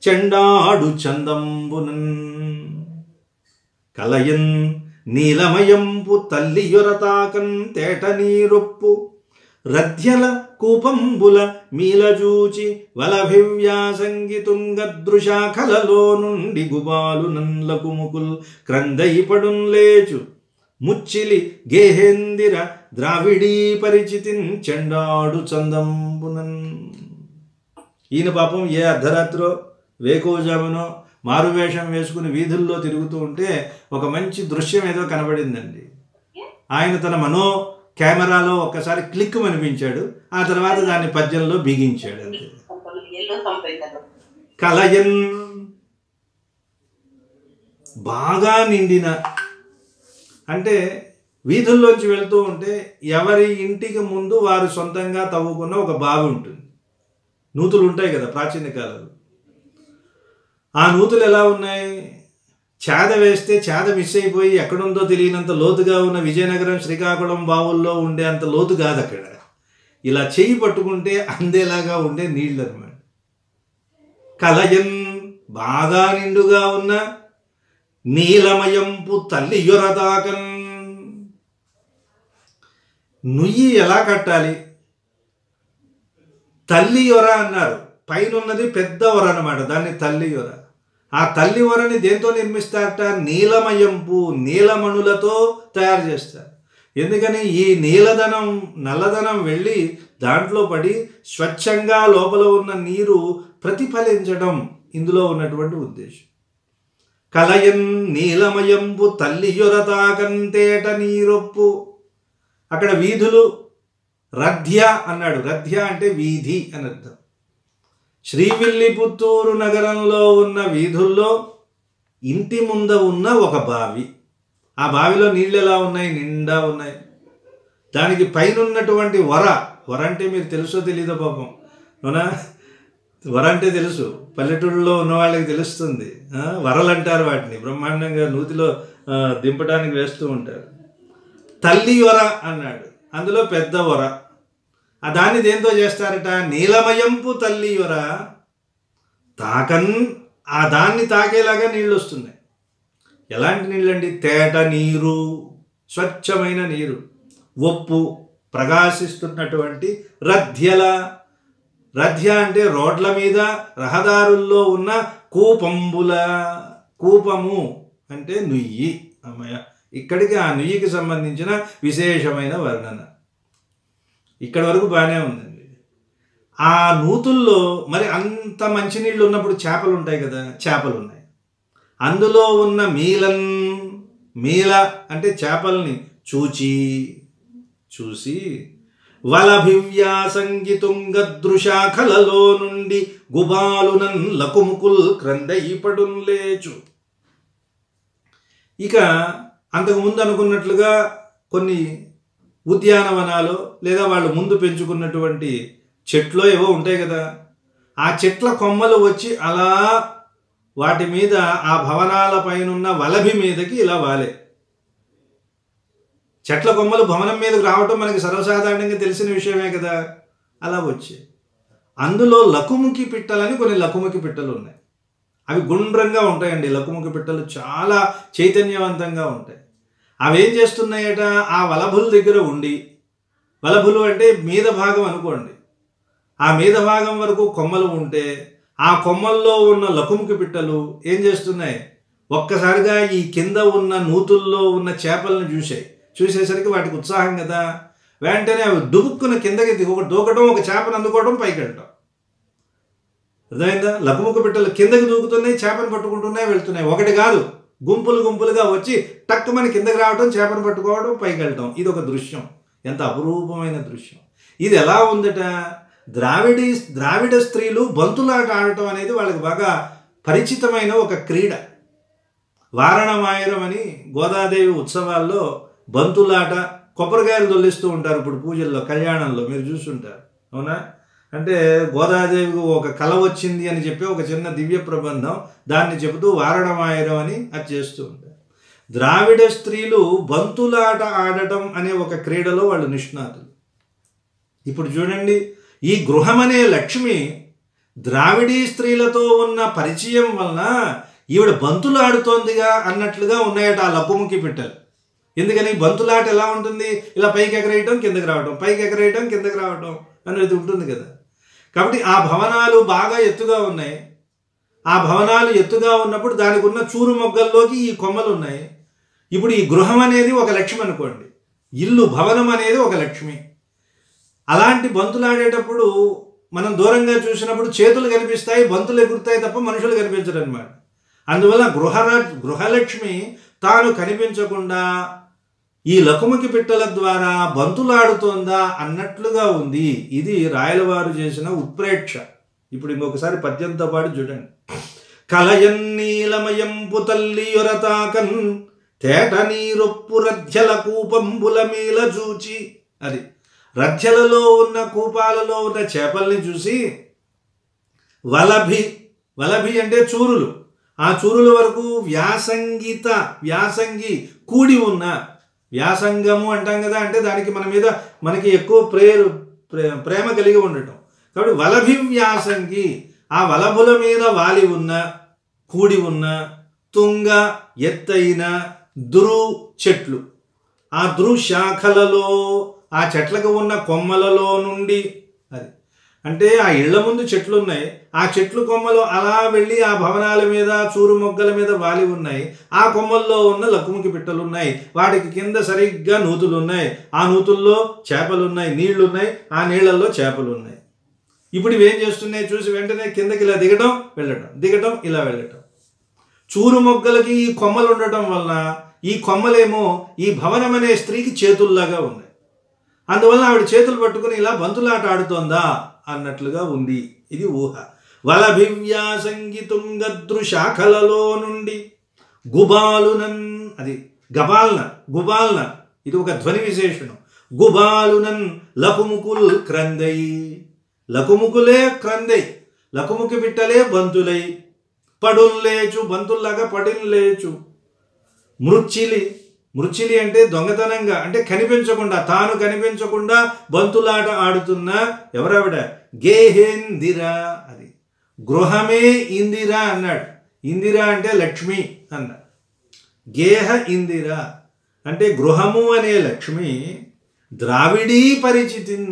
చెండాడు చందంబునన్. కలయన్ నీలమయంపు తల్లియొరతాకన్ తేట నీరొప్పు రథ్యల కూపంబుల మీలజూచి వలభివ్యాసంగితుంగదృశాఖలలో నుండి గుబాలు నన్లకుముకుల్ క్రందై పడున్ లేచు ముచ్చిలి గేహేందిర ద్రావిడీ పరిచితిన్ చెండాడు చందంబునన్. ఈయన పాపం ఏ అర్ధరాత్రో వేకోజామునో మారువేషం వేసుకుని వీధుల్లో తిరుగుతూ ఉంటే ఒక మంచి దృశ్యం ఏదో కనబడిందండి. ఆయన తన మనో కెమెరాలో ఒక్కసారి క్లిక్ అనిపించాడు, ఆ తర్వాత దాన్ని పద్యంలో బిగించాడు అంతే. కలయన్ బాగా నిండిన అంటే వీధుల్లోంచి వెళ్తూ ఉంటే ఎవరి ఇంటికి ముందు వారు సొంతంగా తవ్వుకున్న ఒక బావి ఉంటుంది. నూతులు ఉంటాయి కదా ప్రాచీన కాలంలో. ఆ నూతులు ఎలా ఉన్నాయి? చేద వేస్తే చేద మిస్ అయిపోయి ఎక్కడుందో తెలియనంత లోతుగా ఉన్న విజయనగరం శ్రీకాకుళం బావుల్లో ఉండే అంత లోతు కాదు అక్కడ. ఇలా చెయ్యి పట్టుకుంటే అందేలాగా ఉండే నీళ్ళు అన్నమాట. కలయన్ బాగా నిండుగా ఉన్న నీలమయంపు తల్లి యొరదాకన్. నుయ్యి ఎలా కట్టాలి? తల్లి యొర అన్నారు. పైనున్నది పెద్ద ఒర అన్నమాట, దాన్ని తల్లి యొర. ఆ తల్లి వరని దేంతో నిర్మిస్తారట? నీలమయంపు నీలమణులతో తయారు చేస్తారు. ఎందుకని? ఈ నీలధనం నల్లధనం వెళ్ళి దాంట్లో పడి స్వచ్ఛంగా లోపల ఉన్న నీరు ప్రతిఫలించడం ఇందులో ఉన్నటువంటి ఉద్దేశం. కలయన్ నీలమయంపు తల్లియొరతాకంతేట నీరొప్పు. అక్కడ వీధులు రథ్య అన్నాడు. రథ్య అంటే వీధి అని అర్థం. శ్రీవిల్లిపుత్తూరు నగరంలో ఉన్న వీధుల్లో ఇంటి ముంద ఉన్న ఒక బావి. ఆ బావిలో నీళ్ళు ఎలా ఉన్నాయి? నిండా ఉన్నాయి. దానికి పైన ఉన్నటువంటి వర అంటే మీరు తెలుసో తెలీదో పాపం, అవునా? వర అంటే తెలుసు, పల్లెటూళ్ళలో ఉన్న వాళ్ళకి తెలుస్తుంది. వరలు అంటారు వాటిని, బ్రహ్మాండంగా నూతిలో దింపడానికి వేస్తూ ఉంటారు. తల్లి వర అన్నాడు, అందులో పెద్ద వర. దాన్ని దేంతో చేస్తారట? నీలమయంపు తల్లి వర తాకన్, ఆ దాన్ని తాకేలాగా నీళ్ళు వస్తున్నాయి. ఎలాంటి నీళ్ళండి? తేట నీరు, స్వచ్ఛమైన నీరు, ఒప్పు ప్రకాశిస్తున్నటువంటి రథ్యల. రథ్య అంటే రోడ్ల మీద రహదారుల్లో ఉన్న కూపంబుల. కూపము అంటే నుయ్యి. అమ్మయ్య, ఇక్కడికి ఆ నుయ్యికి సంబంధించిన విశేషమైన వర్ణన. ఇక్కడి వరకు బాగానే ఉందండి. ఆ నూతుల్లో మరి అంత మంచినీళ్ళు ఉన్నప్పుడు చేపలు ఉంటాయి కదా, చేపలు ఉన్నాయి. అందులో ఉన్న మీలన్, మీల అంటే చేపల్ని చూసి వలభివ్యాసంగి తుంగదృశాఖలలో నుండి గుబాలునన్ లకుముకుల్ క్రందయిపడున్ లేచు. ఇక అంతకుముందు అనుకున్నట్లుగా కొన్ని ఉద్యానవనాలు లేదా వాళ్ళు ముందు పెంచుకున్నటువంటి చెట్లు ఏవో ఉంటాయి కదా, ఆ చెట్ల కొమ్మలు వచ్చి అలా వాటి మీద ఆ భవనాల పైనున్న వలభి మీదకి ఇలా వాలే. చెట్ల కొమ్మలు భవనం మీదకి రావటం మనకి సర్వసాధారణంగా తెలిసిన విషయమే కదా. అలా వచ్చి అందులో లకుముకి పిట్టలని కొన్ని లకుముకి పిట్టలు ఉన్నాయి. అవి గుండ్రంగా ఉంటాయండి. లకుముకి పిట్టలు చాలా చైతన్యవంతంగా ఉంటాయి. అవి ఏం చేస్తున్నాయట? ఆ వలభుల దగ్గర ఉండి, వలభులు అంటే మీద భాగం అనుకోండి, ఆ మీద భాగం వరకు కొమ్మలు ఉంటే ఆ కొమ్మల్లో ఉన్న లకుముకి పిట్టలు ఏం చేస్తున్నాయి? ఒక్కసారిగా ఈ కింద ఉన్న నూతుల్లో ఉన్న చేపలను చూసేసరికి వాటికి ఉత్సాహం కదా, వెంటనే అవి దుబుక్కున కిందకి దూకడం, ఒక చేపను అందుకోవడం, పైకి వెళ్ళటం. అర్థమైందా? లకుముక పిట్టలు కిందకి దూకుతున్నాయి, చేపను పట్టుకుంటున్నాయి, వెళ్తున్నాయి. ఒకటి కాదు, గుంపులుగా వచ్చి టక్కుమని కిందకి రావడం, చేపను పట్టుకోవడం, పైకి వెళ్ళటం. ఇది ఒక దృశ్యం, ఎంత అపురూపమైన దృశ్యం. ఇది ఎలా ఉందట? ద్రావిడ స్త్రీలు బంతులాట ఆడటం అనేది వాళ్ళకి బాగా పరిచితమైన ఒక క్రీడ. వారణమాయరం అని గోదాదేవి ఉత్సవాల్లో బంతులాట, కొబ్బరికాయలు దొల్లిస్తూ ఉంటారు ఇప్పుడు పూజల్లో, కళ్యాణంలో మీరు చూస్తుంటారు, అవునా? అంటే గోదాదేవికి ఒక కళ వచ్చింది అని చెప్పి ఒక చిన్న దివ్య ప్రబంధం, దాన్ని చెబుతూ వారణమాయరం అని అది చేస్తూ ఉంటారు. ద్రావిడ స్త్రీలు బంతులాట ఆడటం అనే ఒక క్రీడలో వాళ్ళు నిష్ణాతులు. ఇప్పుడు చూడండి, ఈ గృహం అనే లక్ష్మి ద్రావిడీ స్త్రీలతో ఉన్న పరిచయం వలన ఈవిడ బంతులు ఆడుతోందిగా అన్నట్లుగా ఉన్నాయట ఆ లకుముకి పిట్టలు. ఎందుకని? బంతులాట ఎలా ఉంటుంది? ఇలా పైకి ఎగరేయటం, కిందకి రావటం, పైకి ఎగరేయటం, కిందకి రావటం అనేది ఉంటుంది కదా. కాబట్టి ఆ భవనాలు బాగా ఎత్తుగా ఉన్నాయి. ఆ భవనాలు ఎత్తుగా ఉన్నప్పుడు దానికి ఉన్న చూరు మొగ్గల్లోకి ఈ కొమ్మలు ఉన్నాయి. ఇప్పుడు ఈ గృహం అనేది ఒక లక్ష్మి అనుకోండి, ఇల్లు భవనం అనేది ఒక లక్ష్మి. అలాంటి బంతులాడేటప్పుడు మనం దూరంగా చూసినప్పుడు చేతులు కనిపిస్తాయి, బంతులు ఎగురుతాయి తప్ప మనుషులు కనిపించరు అనమాట. అందువల్ల గృహలక్ష్మి తాను కనిపించకుండా ఈ లకుముకి పిట్టల ద్వారా బంతులాడుతోందా అన్నట్లుగా ఉంది. ఇది రాయలవారు చేసిన ఉత్ప్రేక్ష. ఇప్పుడు ఇంకొకసారి పద్యంతో పాటు చూడండి. కలయన్నీలమయంపు తల్లి యొరతాకన్ తేట నీరొప్పు రథ్యల కూపంబుల మీల చూచి. అది రథ్యలలో ఉన్న కూపాలలో ఉన్న చేపల్ని చూసి వలభి అంటే చూరులు, ఆ చూరుల వరకు వ్యాసంగి కూడి ఉన్న, వ్యాసంగము అంటాం కదా, అంటే దానికి మన మీద మనకి ఎక్కువ ప్రేమ కలిగి ఉండటం. కాబట్టి వలభి వ్యాసంగి, ఆ వలభుల మీద వాలి ఉన్న, కూడి ఉన్న తుంగ ఎత్తైన దురు చెట్లు, ఆ దురు శాఖలలో, ఆ చెట్లకు ఉన్న కొమ్మలలో నుండి, అది అంటే ఆ ఇళ్ల ముందు చెట్లు ఉన్నాయి, ఆ చెట్లు కొమ్మలు అలా వెళ్ళి ఆ భవనాల మీద చూరు మొగ్గల మీద వాలి ఉన్నాయి. ఆ కొమ్మల్లో ఉన్న లకుముకి పిట్టలు ఉన్నాయి, వాటికి కింద సరిగ్గా నూతులు ఉన్నాయి, ఆ నూతుల్లో చేపలు ఉన్నాయి, నీళ్లు ఉన్నాయి, ఆ నీళ్లలో చేపలు ఉన్నాయి. ఇప్పుడు ఇవేం చేస్తున్నాయి? చూసి వెంటనే కిందకి ఇలా దిగటం, వెళ్ళటం, దిగటం, ఇలా వెళ్ళటం. చూరు మొగ్గలకి ఈ కొమ్మలు ఉండటం వలన ఈ కొమ్మలేమో ఈ భవనం అనే స్త్రీకి చేతుల్లాగా ఉన్నాయి. అందువల్ల ఆవిడ చేతులు పట్టుకుని ఇలా బంతులాట ఆడుతోందా అన్నట్లుగా ఉంది. ఇది ఊహ. వలభివ్యాసంగి తుంగదృశాఖలలో నుండి గుబాలునన్, అది గుబాల్న, ఇది ఒక ధ్వని విశేషణం. గుబాలునన్ లకుముకుల్ క్రందై, లకుముకులే క్రందై, లకుముకి పిట్టలే బంతులై పడుల్లేచు, బంతుల్లాగా పడిల్లేచు. మృచ్చిలి అంటే దొంగతనంగా, అంటే కనిపించకుండా, తాను కనిపించకుండా బంతులాట ఆడుతున్న ఎవరావిడ? గేహేందిర. అది గృహమే ఇందిర అన్నాడు. ఇందిర అంటే లక్ష్మి అన్నాడు. గేహ ఇందిర అంటే గృహము అనే లక్ష్మి ద్రావిడీ పరిచితిన్.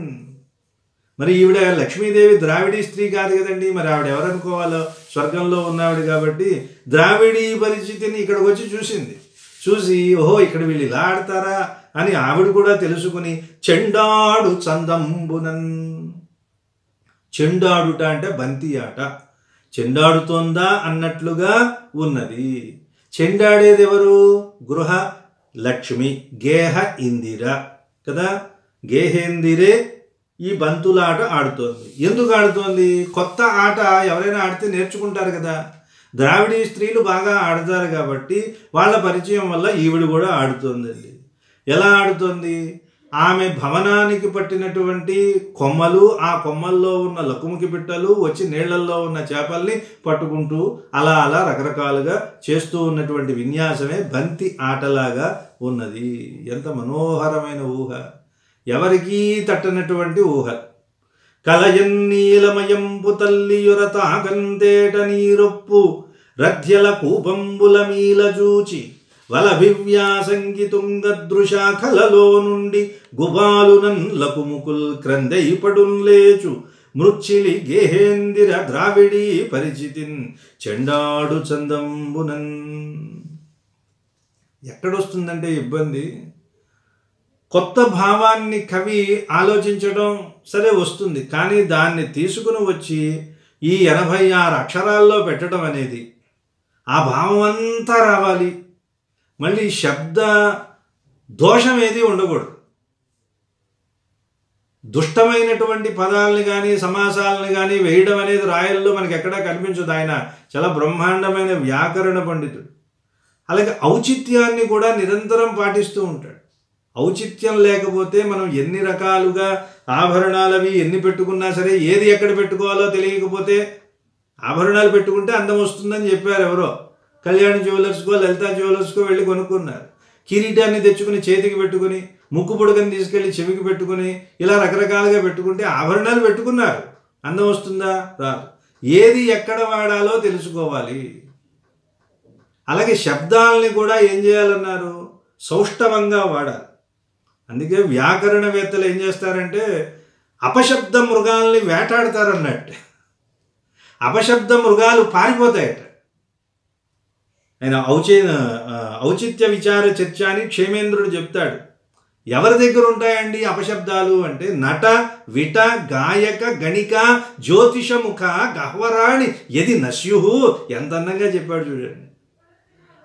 మరి ఈవిడ లక్ష్మీదేవి ద్రావిడీ స్త్రీ కాదు కదండి, మరి ఆవిడ ఎవరనుకోవాలో? స్వర్గంలో ఉన్నావిడ కాబట్టి ద్రావిడీ పరిచితిని ఇక్కడికి వచ్చి చూసింది. చూసి ఓహో ఇక్కడ వీళ్ళు ఇలా ఆడతారా అని ఆవిడ కూడా తెలుసుకుని చెండాడు చందంబునన్. చెండాడుట అంటే బంతి ఆట. చెండాడుతోందా అన్నట్లుగా ఉన్నది. చెండాడేది ఎవరు? గృహ లక్ష్మి, గేహ ఇందిర కదా. గేహేందిరే ఈ బంతులాట ఆడుతోంది. ఎందుకు ఆడుతోంది? కొత్త ఆట ఎవరైనా ఆడితే నేర్చుకుంటారు కదా. ద్రావిడీ స్త్రీలు బాగా ఆడతారు కాబట్టి వాళ్ళ పరిచయం వల్ల ఈవిడ కూడా ఆడుతోందండి. ఎలా ఆడుతోంది? ఆమె భవనానికి పట్టినటువంటి కొమ్మలు, ఆ కొమ్మల్లో ఉన్న లకుముకి పిట్టలు వచ్చి నీళ్లల్లో ఉన్న చేపల్ని పట్టుకుంటూ అలా అలా రకరకాలుగా చేస్తూ ఉన్నటువంటి విన్యాసమే బంతి ఆటలాగా ఉన్నది. ఎంత మనోహరమైన ఊహ! ఎవరికీ తట్టనటువంటి ఊహ. కలయన్నీలమయంపు తల్లియురతాకంతేట నీరొప్పు రథ్యల కూపంబుల మీలజూచి వలభివ్యాసంగి తుంగదృశాఖలలో నుండి గుబాలునన్ లకుముకుల్ క్రందై పడున్లేచు మృచ్చిలి గేహేందిర ద్రావిడీ పరిచితిన్ చెండాడు చందంబునన్. ఎక్కడొస్తుందంటే ఇబ్బంది? కొత్త భావాన్ని కవి ఆలోచించడం సరే వస్తుంది, కానీ దాన్ని తీసుకుని వచ్చి ఈ 86 అక్షరాల్లో పెట్టడం అనేది, ఆ భావం అంతా రావాలి. మళ్ళీ శబ్ద దోషం ఏది ఉండకూడదు. దుష్టమైనటువంటి పదాలని కానీ సమాసాలను కానీ వేయడం అనేది రాయల్లో మనకి ఎక్కడా కనిపించదు. ఆయన చాలా బ్రహ్మాండమైన వ్యాకరణ పండితుడు. అలాగే ఔచిత్యాన్ని కూడా నిరంతరం పాటిస్తూ ఉంటాడు. ఔచిత్యం లేకపోతే మనం ఎన్ని రకాలుగా ఆభరణాలవి ఎన్ని పెట్టుకున్నా సరే ఏది ఎక్కడ పెట్టుకోవాలో తెలియకపోతే, ఆభరణాలు పెట్టుకుంటే అందం వస్తుందని చెప్పారు ఎవరో. కళ్యాణ్ జ్యువెలర్స్కో లలితా జ్యువెలర్స్కో వెళ్ళి కొనుక్కున్నారు. కిరీటాన్ని తెచ్చుకుని చేతికి పెట్టుకుని, ముక్కు పొడుగని తీసుకెళ్ళి చెవికి పెట్టుకుని, ఇలా రకరకాలుగా పెట్టుకుంటే ఆభరణాలు పెట్టుకున్నారు. అందం వస్తుందా? రాదు. ఏది ఎక్కడ వాడాలో తెలుసుకోవాలి. అలాగే శబ్దాలని కూడా ఏం చేయాలన్నారు? సౌష్ఠవంగా వాడాలి. అందుకే వ్యాకరణవేత్తలు ఏం చేస్తారంటే అపశబ్ద మృగాల్ని వేటాడతారన్నట్టు. అపశబ్ద మృగాలు పారిపోతాయట. ఆయన ఔచిత్య విచార చర్చ అని క్షేమేంద్రుడు చెప్తాడు. ఎవరి దగ్గర ఉంటాయండి అపశబ్దాలు అంటే నట విట గాయక గణిక జ్యోతిషముఖ గహ్వరాణి యది నశ్యు. ఎంత అందంగా చెప్పాడు చూడండి.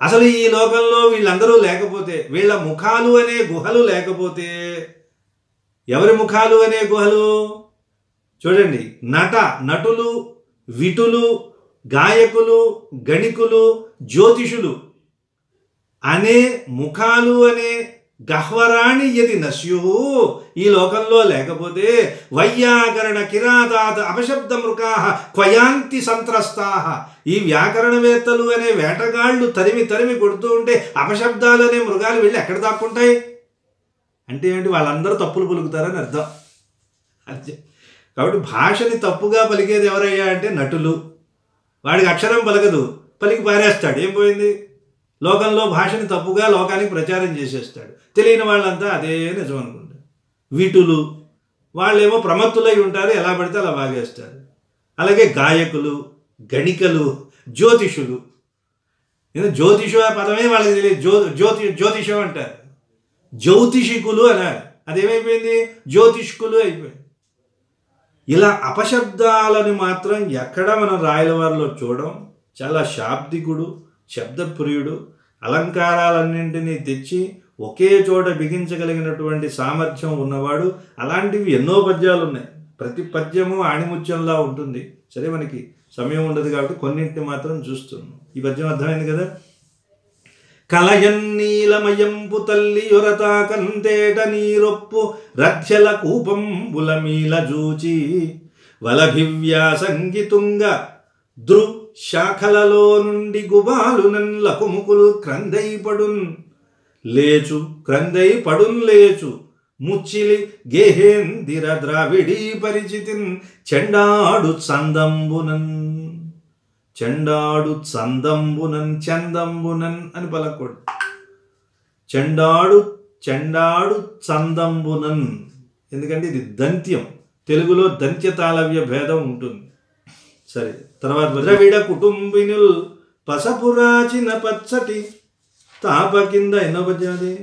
అసలు ఈ లోకంలో వీళ్ళందరూ లేకపోతే, వీళ్ళ ముఖాలు అనే గుహలు లేకపోతే, ఎవరి ముఖాలు అనే గుహలు చూడండి. నటులు, విటులు, గాయకులు, గణికులు, జ్యోతిషులు అనే ముఖాలు అనే గహ్వరాణి యది నశ్యు, ఈ లోకంలో లేకపోతే వైయాకరణ కిరాతాత అపశబ్ద మృకాహ క్వయాంతి సంత్రస్తాహ. ఈ వ్యాకరణవేత్తలు అనే వేటగాళ్ళు తరిమి తరిమి కొడుతూ ఉంటే అపశబ్దాలు అనే మృగాలు వెళ్ళి ఎక్కడ దాక్కుంటాయి అంటే ఏంటి? వాళ్ళందరూ తప్పులు పలుకుతారని అర్థం. కాబట్టి భాషని తప్పుగా పలికేది ఎవరయ్యా అంటే నటులు. వాడికి అక్షరం పలకదు, పలికి పారేస్తాడు. ఏం పోయింది? లోకంలో భాషని తప్పుగా లోకానికి ప్రచారం చేసేస్తాడు. తెలియని వాళ్ళంతా అదే నిజం అనుకుంటారు. వీటులు వాళ్ళేమో ప్రమత్తులై ఉంటారు, ఎలా పడితే అలా బాగేస్తారు. అలాగే గాయకులు, గణికలు, జ్యోతిషులు. జ్యోతిషు ఆ పదమే వాళ్ళకి తెలియదు. జ్యోతిషం అంటారు. జ్యోతిషికులు అన్నారు, అదేమైపోయింది? జ్యోతిష్కులు అయిపోయింది. ఇలా అపశబ్దాలను మాత్రం ఎక్కడ మనం రాయలవారిలో చూడం. చాలా శాబ్దికుడు, శబ్దప్రియుడు, అలంకారాలన్నింటినీ తెచ్చి ఒకే చోట బిగించగలిగినటువంటి సామర్థ్యం ఉన్నవాడు. అలాంటివి ఎన్నో పద్యాలు ఉన్నాయి. ప్రతి పద్యము ఆణిముత్యంలా ఉంటుంది. సరే, మనకి సమయం ఉండదు కాబట్టి కొన్నింటిని మాత్రం చూస్తున్నాం. ఈ పద్యం అర్థమైంది కదా? కలయన్నీలమయంపు తల్లియురతాకంతేట నీరొప్పు రథ్యల కూపంబుల మీల జూచి వలభివ్యాసంగితుంగ దృ శాఖలలో నుండి గుబాలునన్ లకుముకుల్ క్రందై పడున్ లేచు క్రందై పడున్ లేచు ముచ్చిలి గేహేందిర ద్రావిడీ పరిచితిన్ చెండాడు చందంబునన్ చెండాడు చందంబునన్ చందంబునన్ అని పలకూడదు. చెండాడు చెండాడు చందంబునన్, ఎందుకంటే ఇది దంత్యం, తెలుగులో దంత్య తాళవ్య భేదం ఉంటుంది. సరే, తర్వాత ద్రవిడ కుటుంబినుల్ పసపురాచిన పచ్చటి తాప కింద ఎన్నో పద్యాది.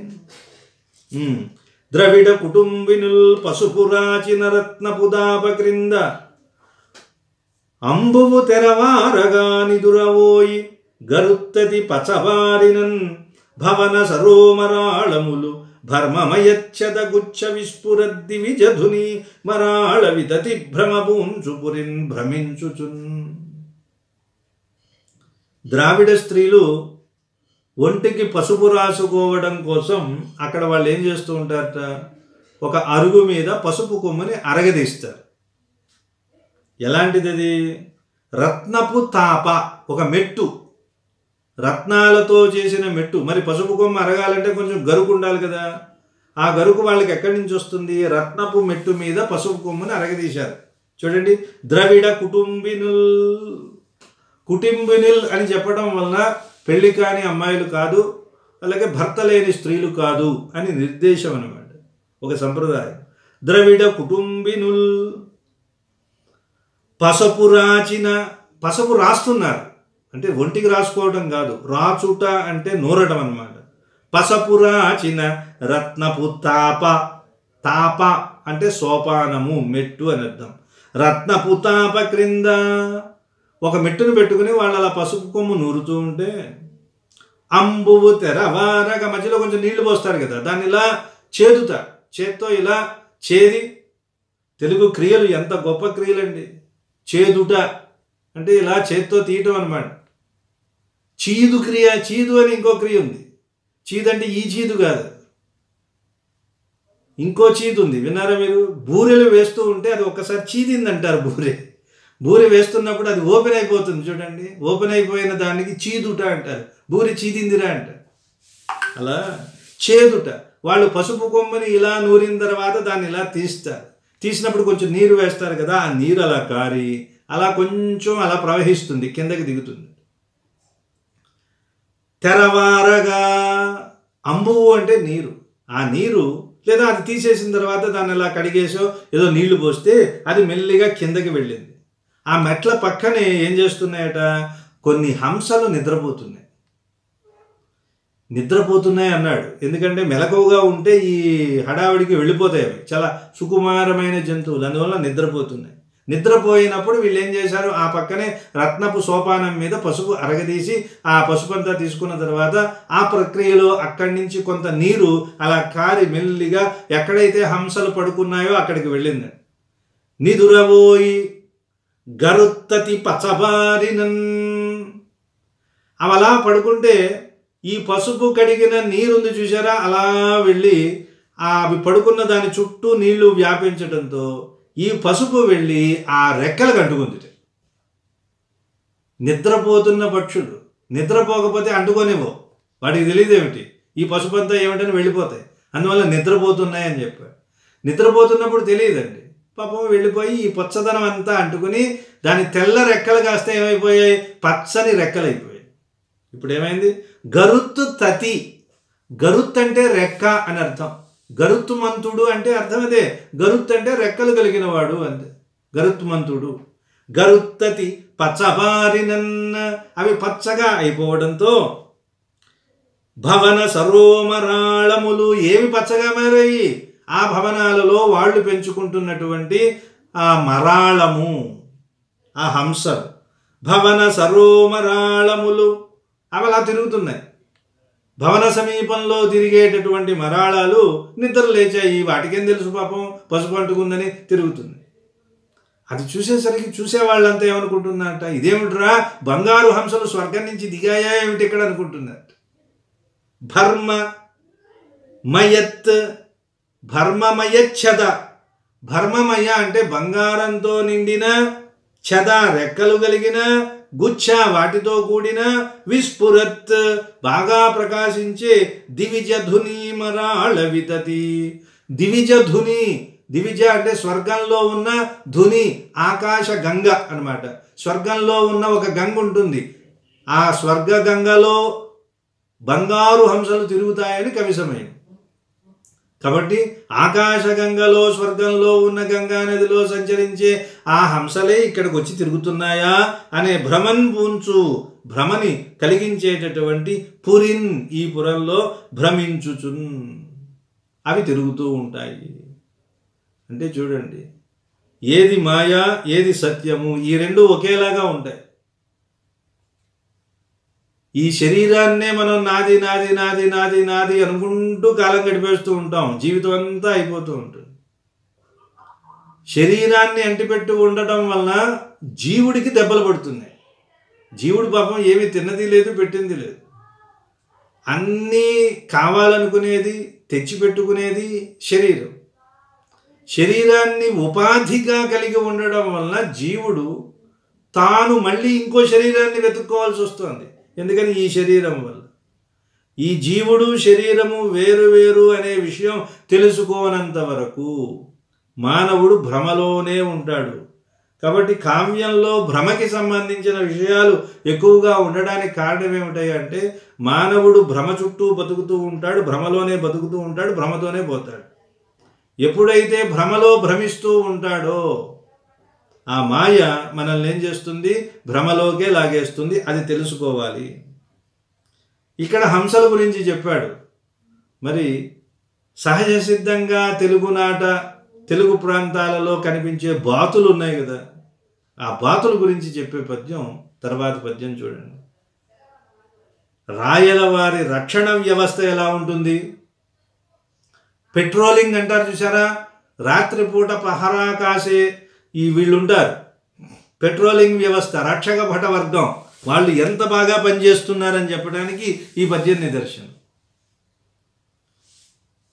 ద్రవిడ కుటుంబినుల్ పసుపురాచిన రత్నపు దాప క్రింద అంబువు తెరవారగాని దురవోయి గరుత్తది పచవారినన్ భవన సరోమరాళములు భర్మమయచ్చద గుచ్చ విస్ఫురద్ది విజధుని మరాళ విదతి భ్రమభూంచుపురిన్ భ్రమించుచున్. ద్రావిడ స్త్రీలు ఒంటికి పసుపు రాసుకోవడం కోసం అక్కడ వాళ్ళు ఏం చేస్తూ ఉంటారట, ఒక అరుగు మీద పసుపు కొమ్ముని అరగదీస్తారు. ఎలాంటిది అది? రత్నపు తాప, ఒక మెట్టు, రత్నాలతో చేసిన మెట్టు. మరి పసుపు కొమ్మ అరగాలంటే కొంచెం గరుకు ఉండాలి కదా. ఆ గరుకు వాళ్ళకి ఎక్కడి నుంచి వస్తుంది? రత్నపు మెట్టు మీద పసుపు కొమ్ముని అరగదీశారు. చూడండి, ద్రవిడ కుటుంబినుల్, కుటుంబినుల్ అని చెప్పడం వలన పెళ్లి కాని అమ్మాయిలు కాదు, అలాగే భర్త లేని స్త్రీలు కాదు అని నిర్దేశం అన్నమాట, ఒక సంప్రదాయం. ద్రవిడ కుటుంబినుల్ పసుపు రాచిన, పసుపు రాస్తున్నారు అంటే ఒంటికి రాసుకోవడం కాదు, రాచుట అంటే నూరటం అన్నమాట. పసపు రాచిన రత్నపు తాప, తాప అంటే సోపానము, మెట్టు అని అర్థం. రత్నపు తాప క్రింద, ఒక మెట్టును పెట్టుకుని వాళ్ళు అలా పసుపు కొమ్ము నూరుతూ ఉంటే అంబువు తెరవారగా, మధ్యలో కొంచెం నీళ్లు పోస్తారు కదా, దాన్ని ఇలా చేదుతా, చేత్తో ఇలా చేది. తెలుగు క్రియలు ఎంత గొప్ప క్రియలండి. చేదుట అంటే ఇలా చేత్తో తీయటం అన్నమాట. చీదు క్రియ, చీదు అని ఇంకో క్రియ ఉంది. చీదు అంటే ఈ చీదు కాదు, ఇంకో చీదు ఉంది, విన్నారా మీరు? బూరెలు వేస్తూ ఉంటే అది ఒక్కసారి చీదింది అంటారు. బూరె వేస్తున్నప్పుడు అది ఓపెన్ అయిపోతుంది చూడండి, ఓపెన్ అయిపోయిన దానికి చీదుట అంటారు, బూరె చీదిందిరా అంటారు. అలా చేదుట. వాళ్ళు పసుపు కొమ్మని ఇలా నూరిన తర్వాత దాన్ని ఇలా తీస్తారు. తీసినప్పుడు కొంచెం నీరు వేస్తారు కదా, ఆ నీరు అలా కారి అలా కొంచెం అలా ప్రవహిస్తుంది, కిందకి దిగుతుంది. తెరవారగా, అంబువు అంటే నీరు, ఆ నీరు లేదా అది తీసేసిన తర్వాత దాన్ని అలా కడిగేసో ఏదో నీళ్లు పోస్తే అది మెల్లిగా కిందకి వెళ్ళింది. ఆ మెట్ల పక్కనే ఏం చేస్తున్నాయట, కొన్ని హంసలు నిద్రపోతున్నాయి. నిద్రపోతున్నాయి అన్నాడు ఎందుకంటే మెలకువగా ఉంటే ఈ హడావిడికి వెళ్ళిపోతాయి, అవి చాలా సుకుమారమైన జంతువులు, అందువల్ల నిద్రపోతున్నాయి. నిద్రపోయినప్పుడు వీళ్ళు ఏం చేశారు, ఆ పక్కనే రత్నపు సోపానం మీద పసుపు అరగదీసి ఆ పసుపు అంతా తీసుకున్న తర్వాత ఆ ప్రక్రియలో అక్కడి నుంచి కొంత నీరు అలా కారి మెల్లిగా ఎక్కడైతే హంసలు పడుకున్నాయో అక్కడికి వెళ్ళింది. నిదురబోయి గరుత్తతి పచబారినన్, అవి అలా పడుకుంటే ఈ పసుపు కడిగిన నీరుంది చూసారా, అలా వెళ్ళి అవి పడుకున్న దాని చుట్టూ నీళ్లు వ్యాపించడంతో ఈ పసుపు వెళ్ళి ఆ రెక్కలకు అంటుకుంది. నిద్రపోతున్న పక్షులు నిద్రపోకపోతే అంటుకోనివ్వవు, వాటికి తెలియదేమిటి ఈ పసుపు అంతా ఏమిటని వెళ్ళిపోతాయి, అందువల్ల నిద్రపోతున్నాయని చెప్పారు. నిద్రపోతున్నప్పుడు తెలియదండి, పాపం వెళ్ళిపోయి ఈ పచ్చదనం అంతా అంటుకుని దాని తెల్ల రెక్కలు కాస్త ఏమైపోయాయి, పచ్చని రెక్కలు అయిపోయాయి. ఇప్పుడు ఏమైంది, గరుత్తు తతి, గరుత్ అంటే రెక్క అని అర్థం, గరుత్మంతుడు అంటే అర్థం అదే, గరుత్ అంటే రెక్కలు కలిగిన వాడు అంతే, గరుత్మంతుడు. గరుత్తతి పచ్చబారినన్, అవి పచ్చగా అయిపోవడంతో భవన సరోమరాళములు, ఏమి పచ్చగా మారాయి, ఆ భవనాలలో వాళ్ళు పెంచుకుంటున్నటువంటి ఆ మరాళము, ఆ హంసలు. భవన సరోమరాళములు అవి అలా తిరుగుతున్నాయి. భవన సమీపంలో తిరిగేటటువంటి మరాళాలు నిద్ర లేచాయి, వాటికేం తెలుసు పాపం పసుపు అంటుకుందని తిరుగుతుంది. అది చూసేసరికి చూసేవాళ్ళంతా ఏమనుకుంటున్నారట, ఇదేమిట్రా బంగారు హంసలు స్వర్గం నుంచి దిగాయా ఏమిటి ఇక్కడ అనుకుంటున్నారు. భర్మ మయత్, భర్మమయచ్చద భర్మమయ అంటే బంగారంతో నిండిన, చద రెక్కలు కలిగిన, గుచ్ఛ వాటితో కూడిన, విస్ఫురత్ బాగా ప్రకాశించే, దివిజధుని మరాళ వితతి. దివిజధుని, దివిజ అంటే స్వర్గంలో ఉన్న, ధుని ఆకాశ గంగ అన్నమాట. స్వర్గంలో ఉన్న ఒక గంగ ఉంటుంది, ఆ స్వర్గ గంగలో బంగారు హంసలు తిరుగుతాయని కవి సమయం. కాబట్టి ఆకాశగంగలో స్వర్గంలో ఉన్న గంగా నదిలో సంచరించే ఆ హంసలే ఇక్కడికి వచ్చి తిరుగుతున్నాయా అనే భ్రమన్ పూంచు, భ్రమని కలిగించేటటువంటి పురిన్, ఈ పురంలో భ్రమించుచున్ అవి తిరుగుతూ ఉంటాయి. అంటే చూడండి, ఏది మాయా ఏది సత్యము, ఈ రెండు ఒకేలాగా ఉంటాయి. ఈ శరీరాన్నే మనం నాది నాది నాది నాది నాది అనుకుంటూ కాలం గడిపేస్తూ ఉంటాం, జీవితం అంతా అయిపోతూ ఉంటుంది. శరీరాన్ని అంటిపెట్టు ఉండటం వలన జీవుడికి దెబ్బలు పడుతున్నాయి. జీవుడు పాపం ఏమీ తిన్నది లేదు, పెట్టింది లేదు. అన్నీ కావాలనుకునేది, తెచ్చిపెట్టుకునేది శరీరం. శరీరాన్ని ఉపాధిగా కలిగి ఉండడం వలన జీవుడు తాను మళ్ళీ ఇంకో శరీరాన్ని వెతుక్కోవాల్సి వస్తుంది. ఎందుకని? ఈ శరీరం వల్ల. ఈ జీవుడు శరీరము వేరు వేరు అనే విషయం తెలుసుకోనంత వరకు మానవుడు భ్రమలోనే ఉంటాడు. కాబట్టి కావ్యంలో భ్రమకి సంబంధించిన విషయాలు ఎక్కువగా ఉండడానికి కారణం ఏమిటాయి అంటే, మానవుడు భ్రమ చుట్టూ బతుకుతూ ఉంటాడు, భ్రమలోనే బతుకుతూ ఉంటాడు, భ్రమతోనే పోతాడు. ఎప్పుడైతే భ్రమలో భ్రమిస్తూ ఉంటాడో ఆ మాయ మనల్ని ఏం చేస్తుంది? భ్రమలోకే లాగేస్తుంది. అది తెలుసుకోవాలి. ఇక్కడ హంసల గురించి చెప్పాడు. మరి సహజ సిద్ధంగా తెలుగునాట, తెలుగు ప్రాంతాలలో కనిపించే బాతులు ఉన్నాయి కదా, ఆ బాతుల గురించి చెప్పే పద్యం తర్వాత పద్యం చూడండి. రాయల వారి రక్షణ వ్యవస్థ ఎలా ఉంటుంది? పెట్రోలింగ్ అంటారు చూసారా, రాత్రిపూట పహరా కాసే ఈ వీళ్ళుంటారు, పెట్రోలింగ్ వ్యవస్థ, రక్షక భట వర్గం, వాళ్ళు ఎంత బాగా పనిచేస్తున్నారని చెప్పడానికి ఈ పద్యం నిదర్శనం.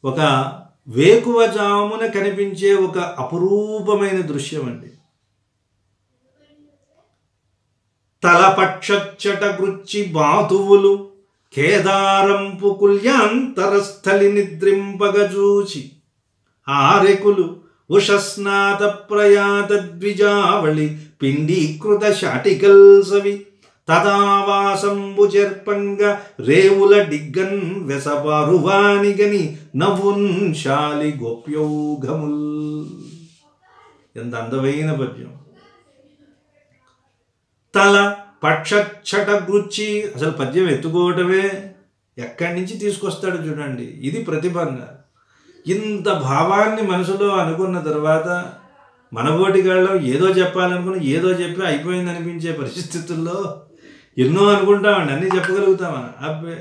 ఒక వేకువజామున కనిపించే ఒక అపురూపమైన దృశ్యం అండి. తలపక్షచ్చట గృచ్చి బాతువులు కేదారంపు కుల్యాంతరస్థలి నిద్రింపగజూచి, ఆరెకులు ఉషస్నాత ప్రయాత ద్విజావళి పిండీకృత శాటికల్సవి, తదావాసంబు చెర్పంగ రేవుల డిగ్గన్ వెసపారువానిగని నవ్వున్ శాలి గోప్యౌఘముల్. ఎంత అందమైన పద్యం. తల పక్షచ్చట గృచ్చి, అసలు పద్యం ఎత్తుకోవటమే ఎక్కడి నుంచి తీసుకొస్తాడు చూడండి. ఇది ప్రతిభంగ. ఇంత భావాన్ని మనసులో అనుకున్న తర్వాత మనబోటిగాళ్ళం ఏదో చెప్పాలనుకుని ఏదో చెప్పి అయిపోయింది అనిపించే పరిస్థితుల్లో ఎన్నో అనుకుంటామండి, అన్నీ చెప్పగలుగుతామా? అబ్బే,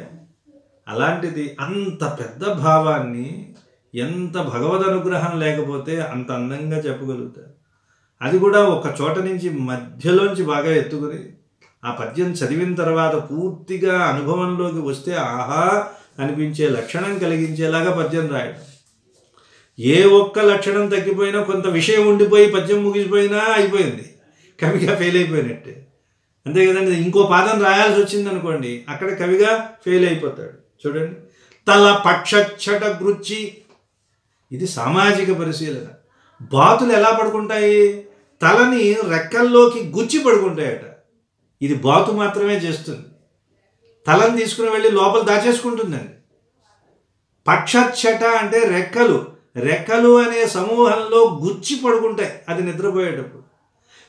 అలాంటిది అంత పెద్ద భావాన్ని ఎంత భగవద్ అనుగ్రహం లేకపోతే అంత అందంగా చెప్పగలుగుతారు. అది కూడా ఒక చోట నుంచి మధ్యలోంచి బాగా ఎత్తుకుని ఆ పద్యం చదివిన తర్వాత పూర్తిగా అనుభవంలోకి వస్తే ఆహా అనిపించే లక్షణం కలిగించేలాగా పద్యం రాయడం. ఏ ఒక్క లక్షణం తగ్గిపోయినా, కొంత విషయం ఉండిపోయి పద్యం ముగిసిపోయినా అయిపోయింది, కవిగా ఫెయిల్ అయిపోయినట్టే. అంతే కదండి. ఇంకో పాదం రాయాల్సి వచ్చింది అనుకోండి, అక్కడ కవిగా ఫెయిల్ అయిపోతాడు. చూడండి, తల పక్షచ్చట గృచ్చి, ఇది సామాజిక పరిశీలన. బాతులు ఎలా పడుకుంటాయి? తలని రెక్కల్లోకి గుచ్చి పడుకుంటాయట. ఇది బాతు మాత్రమే చేస్తుంది. తలని తీసుకుని వెళ్ళి లోపల దాచేసుకుంటుందండి. పక్షచ్చట అంటే రెక్కలు, రెక్కలు అనే సమూహంలో గుచ్చి పడుకుంటాయి అది నిద్రపోయేటప్పుడు.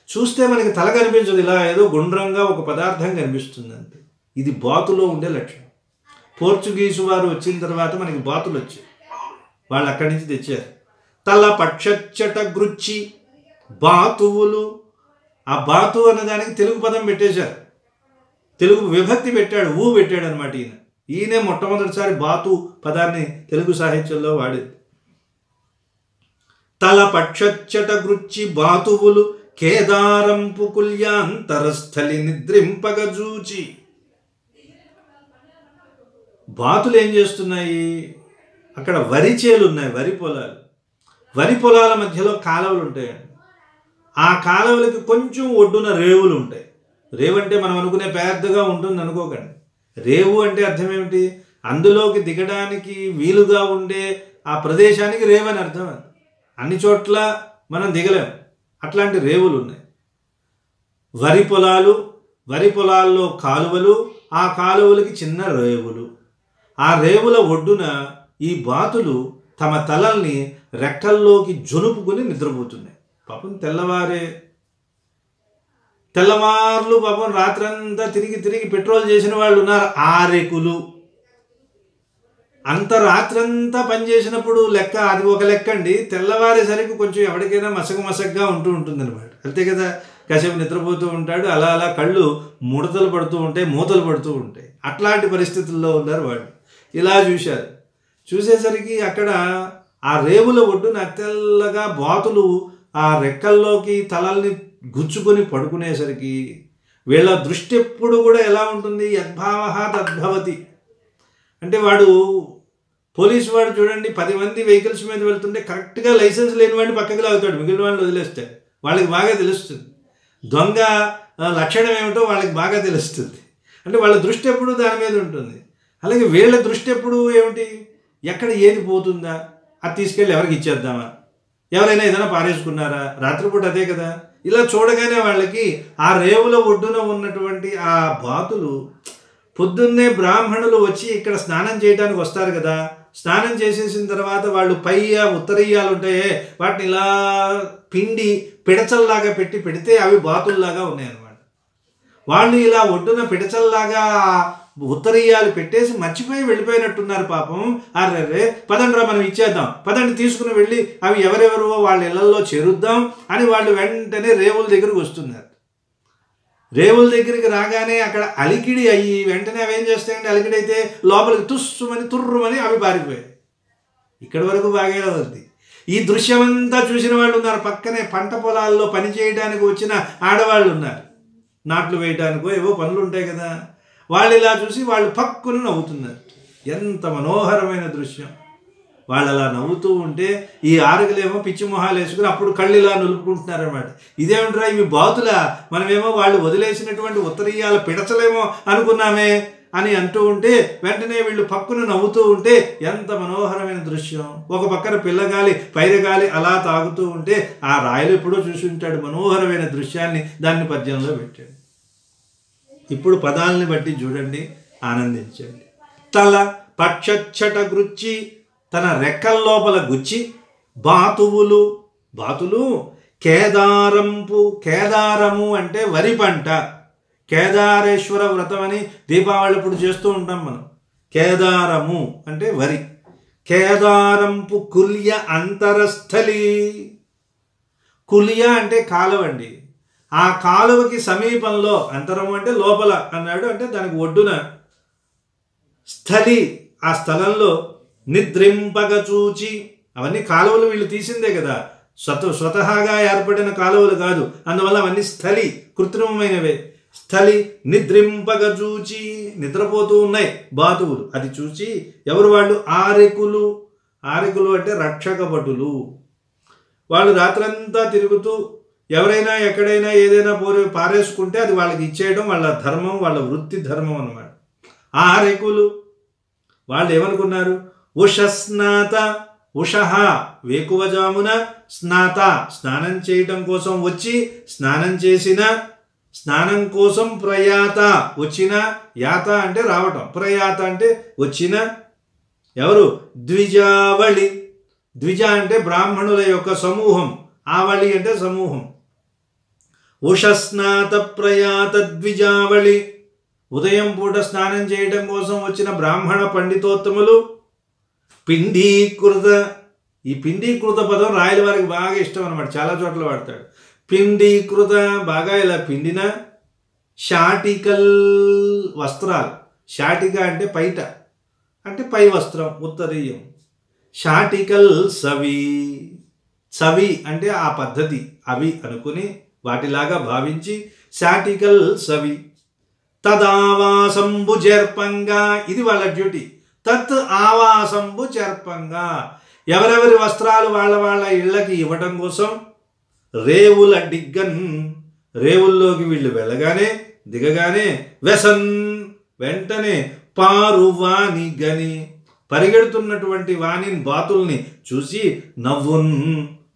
చూస్తే మనకి తల కనిపించదు, ఇలా ఏదో గుండ్రంగా ఒక పదార్థం కనిపిస్తుంది అంతే. ఇది బాతులో ఉండే లక్షణం. పోర్చుగీసు వారు వచ్చిన తర్వాత మనకి బాతులు వచ్చాయి, వాళ్ళు అక్కడి నుంచి తెచ్చారు. తల పక్షచ్చట గృచ్చి బాతువులు, ఆ బాతు అన్నదానికి తెలుగు పదం పెట్టేశారు, తెలుగు విభక్తి పెట్టాడు, ఊ పెట్టాడు అనమాట. ఈయనే మొట్టమొదటిసారి బాతు పదాన్ని తెలుగు సాహిత్యంలో వాడేది. తల పక్షచ్చట గృచ్చి బాతువులు కేదారంపు కుల్యాంతరస్థలి నిద్రింపగజూచి. బాతులు ఏం చేస్తున్నాయి? అక్కడ వరి చేలు ఉన్నాయి, వరి పొలాలు. వరి పొలాల మధ్యలో కాలువలు ఉంటాయండి. ఆ కాలువలకి కొంచెం ఒడ్డున రేవులు ఉంటాయి. రేవు అంటే మనం అనుకునే పెద్దగా ఉంటుంది అనుకోకండి. రేవు అంటే అర్థం ఏమిటి? అందులోకి దిగడానికి వీలుగా ఉండే ఆ ప్రదేశానికి రేవు అని అర్థం. అన్ని చోట్ల మనం దిగలేం, అట్లాంటి రేవులు ఉన్నాయి. వరి పొలాల్లో కాలువలు, ఆ కాలువలకి చిన్న రేవులు. ఆ రేవుల ఒడ్డున ఈ బాతులు తమ తలల్ని రెక్కల్లోకి జొనుపుకుని నిద్రపోతున్నాయి. పాపం తెల్లవార్లు పాపం రాత్రంతా తిరిగి పెట్రోల్ చేసిన వాళ్ళు ఉన్నారు. ఆరెకులు అంత రాత్రంతా పనిచేసినప్పుడు లెక్క అది ఒక లెక్క అండి. తెల్లవారేసరికి కొంచెం ఎవరికైనా మసకగా ఉంటుందన్నమాట. అంతే కదా, కాసేపు నిద్రపోతూ ఉంటాడు, అలా అలా కళ్ళు ముడతలు పడుతూ ఉంటాయి, మూతలు పడుతూ ఉంటాయి. అట్లాంటి పరిస్థితుల్లో ఉన్నారు వాళ్ళు. ఇలా చూసేసరికి అక్కడ ఆ రేవుల ఒడ్డున తెల్లగా బాతులు ఆ రెక్కల్లోకి తలల్ని గుచ్చుకొని పడుకునేసరికి వీళ్ళ దృష్టి ఎప్పుడు కూడా ఎలా ఉంటుంది? యద్భావ తద్భవతి. అంటే పోలీసు వాడు చూడండి, 10 మంది వెహికల్స్ మీద వెళ్తుంటే కరెక్ట్గా లైసెన్స్ లేని వాడిని పక్కకి లాగుతాడు, మిగిలిన వాళ్ళు వదిలేస్తే. వాళ్ళకి బాగా తెలుస్తుంది దొంగ లక్షణం ఏమిటో, వాళ్ళకి బాగా తెలుస్తుంది. అంటే వాళ్ళ దృష్టి ఎప్పుడు దాని మీద ఉంటుంది. అలాగే వీళ్ళ దృష్టి ఎప్పుడు ఏమిటి? ఎక్కడ ఏది పోతుందా, అది తీసుకెళ్ళి ఎవరికి ఇచ్చేద్దామా, ఎవరైనా ఏదైనా పారేసుకున్నారా, రాత్రిపూట అదే కదా. ఇలా చూడగానే వాళ్ళకి ఆ రేవుల ఒడ్డున ఉన్నటువంటి ఆ బాతులు పొద్దున్నే బ్రాహ్మణులు వచ్చి ఇక్కడ స్నానం చేయడానికి వస్తారు కదా, స్నానం చేసేసిన తర్వాత వాళ్ళు ఉత్తరీయాలు ఉంటాయే, వాటిని ఇలా పిండి పిడచల్లాగా పెడితే అవి బాతుల్లాగా ఉన్నాయన్నమాట. వాళ్ళు ఇలా ఒడ్డున పిడచల్లాగా ఉత్తరీయాలు పెట్టేసి మర్చిపోయి వెళ్ళిపోయినట్టున్నారు పాపం. అర్రే పదండ్రా మనం ఇచ్చేద్దాం, పదండి తీసుకుని వెళ్ళి అవి ఎవరెవరో వాళ్ళ ఇళ్లలో చేరుద్దాం అని వాళ్ళు వెంటనే రేవుల దగ్గరికి వస్తున్నారు. రేవుల దగ్గరికి రాగానే అక్కడ అలికిడి అయ్యి వెంటనే అవి ఏం చేస్తాయండి? అలికిడి అయితే లోపలికి తుర్రుమని అవి పారిపోయాయి. ఇక్కడి వరకు బాగా ఉంది. ఈ దృశ్యమంతా చూసిన వాళ్ళు ఉన్నారు. పక్కనే పంట పొలాల్లో పని చేయడానికి వచ్చిన ఆడవాళ్ళు ఉన్నారు, నాట్లు వేయడానికో ఏవో పనులు ఉంటాయి కదా. వాళ్ళు ఇలా చూసి వాళ్ళు పక్కుని నవ్వుతున్నారు. ఎంత మనోహరమైన దృశ్యం! వాళ్ళు అలా నవ్వుతూ ఉంటే ఈ ఆరుగులేమో పిచ్చి మొహాలు వేసుకుని అప్పుడు కళ్ళు ఇలా నులుపుకుంటున్నారన్నమాట. ఇదేమిట్రా, ఇవి బాతులా? మనమేమో వాళ్ళు వదిలేసినటువంటి ఉత్తరీయాల పిడచలేమో అనుకున్నామే అని అంటూ ఉంటే వెంటనే వీళ్ళు పక్కున నవ్వుతూ ఉంటే ఎంత మనోహరమైన దృశ్యం! ఒక పక్కన పిల్లగాలి పైరగాలి అలా తాగుతూ ఉంటే ఆ రాయలు ఎప్పుడో చూసి ఉంటాడు మనోహరమైన దృశ్యాన్ని, దాన్ని పద్యంలో పెట్టాడు. ఇప్పుడు పదాలని బట్టి చూడండి, ఆనందించండి. తల పక్షచ్చట గుచ్చి, తన రెక్కల లోపల గుచ్చి, బాతులు కేదారము అంటే వరి పంట. కేదారేశ్వర వ్రతం అని దీపావళి ఇప్పుడు చేస్తూ ఉంటాం మనం. కేదారము అంటే వరి. కేదారంపు కుల్య అంతరస్థలి. కుల్య అంటే కాలువ అండి. ఆ కాలువకి సమీపంలో, అంతరము అంటే లోపల అన్నాడు, అంటే దానికి ఒడ్డున స్థలి, ఆ స్థలంలో నిద్రింపగ చూచి. అవన్నీ కాలువలు వీళ్ళు తీసిందే కదా, స్వతహాగా ఏర్పడిన కాలువలు కాదు. అందువల్ల అవన్నీ స్థలి, కృత్రిమమైనవే. స్థలి నిద్రింపగ చూచి, నిద్రపోతూ ఉన్నాయి బాతువులు. అది చూచి ఎవరు వాళ్ళు? ఆరెకులు అంటే రక్షక భటులు. వాళ్ళు రాత్రంతా తిరుగుతూ ఎవరైనా ఎక్కడైనా ఏదైనా పారేసుకుంటే అది వాళ్ళకి ఇచ్చేయడం వాళ్ళ ధర్మం, వాళ్ళ వృత్తి ధర్మం అన్నమాట. ఆరెకులు వాళ్ళు ఏమనుకున్నారు? ఉషః వేకువజామున, స్నాత స్నానం చేయటం కోసం వచ్చి, స్నానం చేసిన, స్నానం కోసం ప్రయాత వచ్చిన, యాత అంటే రావటం, ప్రయాత అంటే వచ్చిన ఎవరు? ద్విజావళి. ద్విజ అంటే బ్రాహ్మణుల యొక్క సమూహం, ఆవళి అంటే సమూహం. ఉషస్నాత ప్రయాత ద్విజావళి. ఉదయం పూట స్నానం చేయడం కోసం వచ్చిన బ్రాహ్మణ పండితోత్తములు. పిండీకృత. ఈ పిండీకృత పదం రాయల వారికి బాగా ఇష్టం అన్నమాట, చాలా చోట్ల వాడతాడు. పిండీకృత బాగా ఇలా పిండిన. శాటికల్ వస్త్రాలు. శాటిక అంటే పైట, అంటే పై వస్త్రం, ఉత్తరీయం. శాటికల్ సవి అంటే ఆ పద్ధతి, అవి అనుకుని వాటిలాగా భావించి శాటికల్ సవి. తదావాసంబు జర్పంగా, ఇది వాళ్ళ డ్యూటీ. తత్ ఆవాసంబు జర్పంగా, ఎవరెవరి వస్త్రాలు వాళ్ళ వాళ్ళ ఇళ్ళకి ఇవ్వటం కోసం రేవుల డిగ్గన్, రేవుల్లోకి వీళ్ళు వెళ్ళగానే దిగగానే వెసన్, వెంటనే పారు వాణి గని, పరిగెడుతున్నటువంటి వాణిని బాతుల్ని చూసి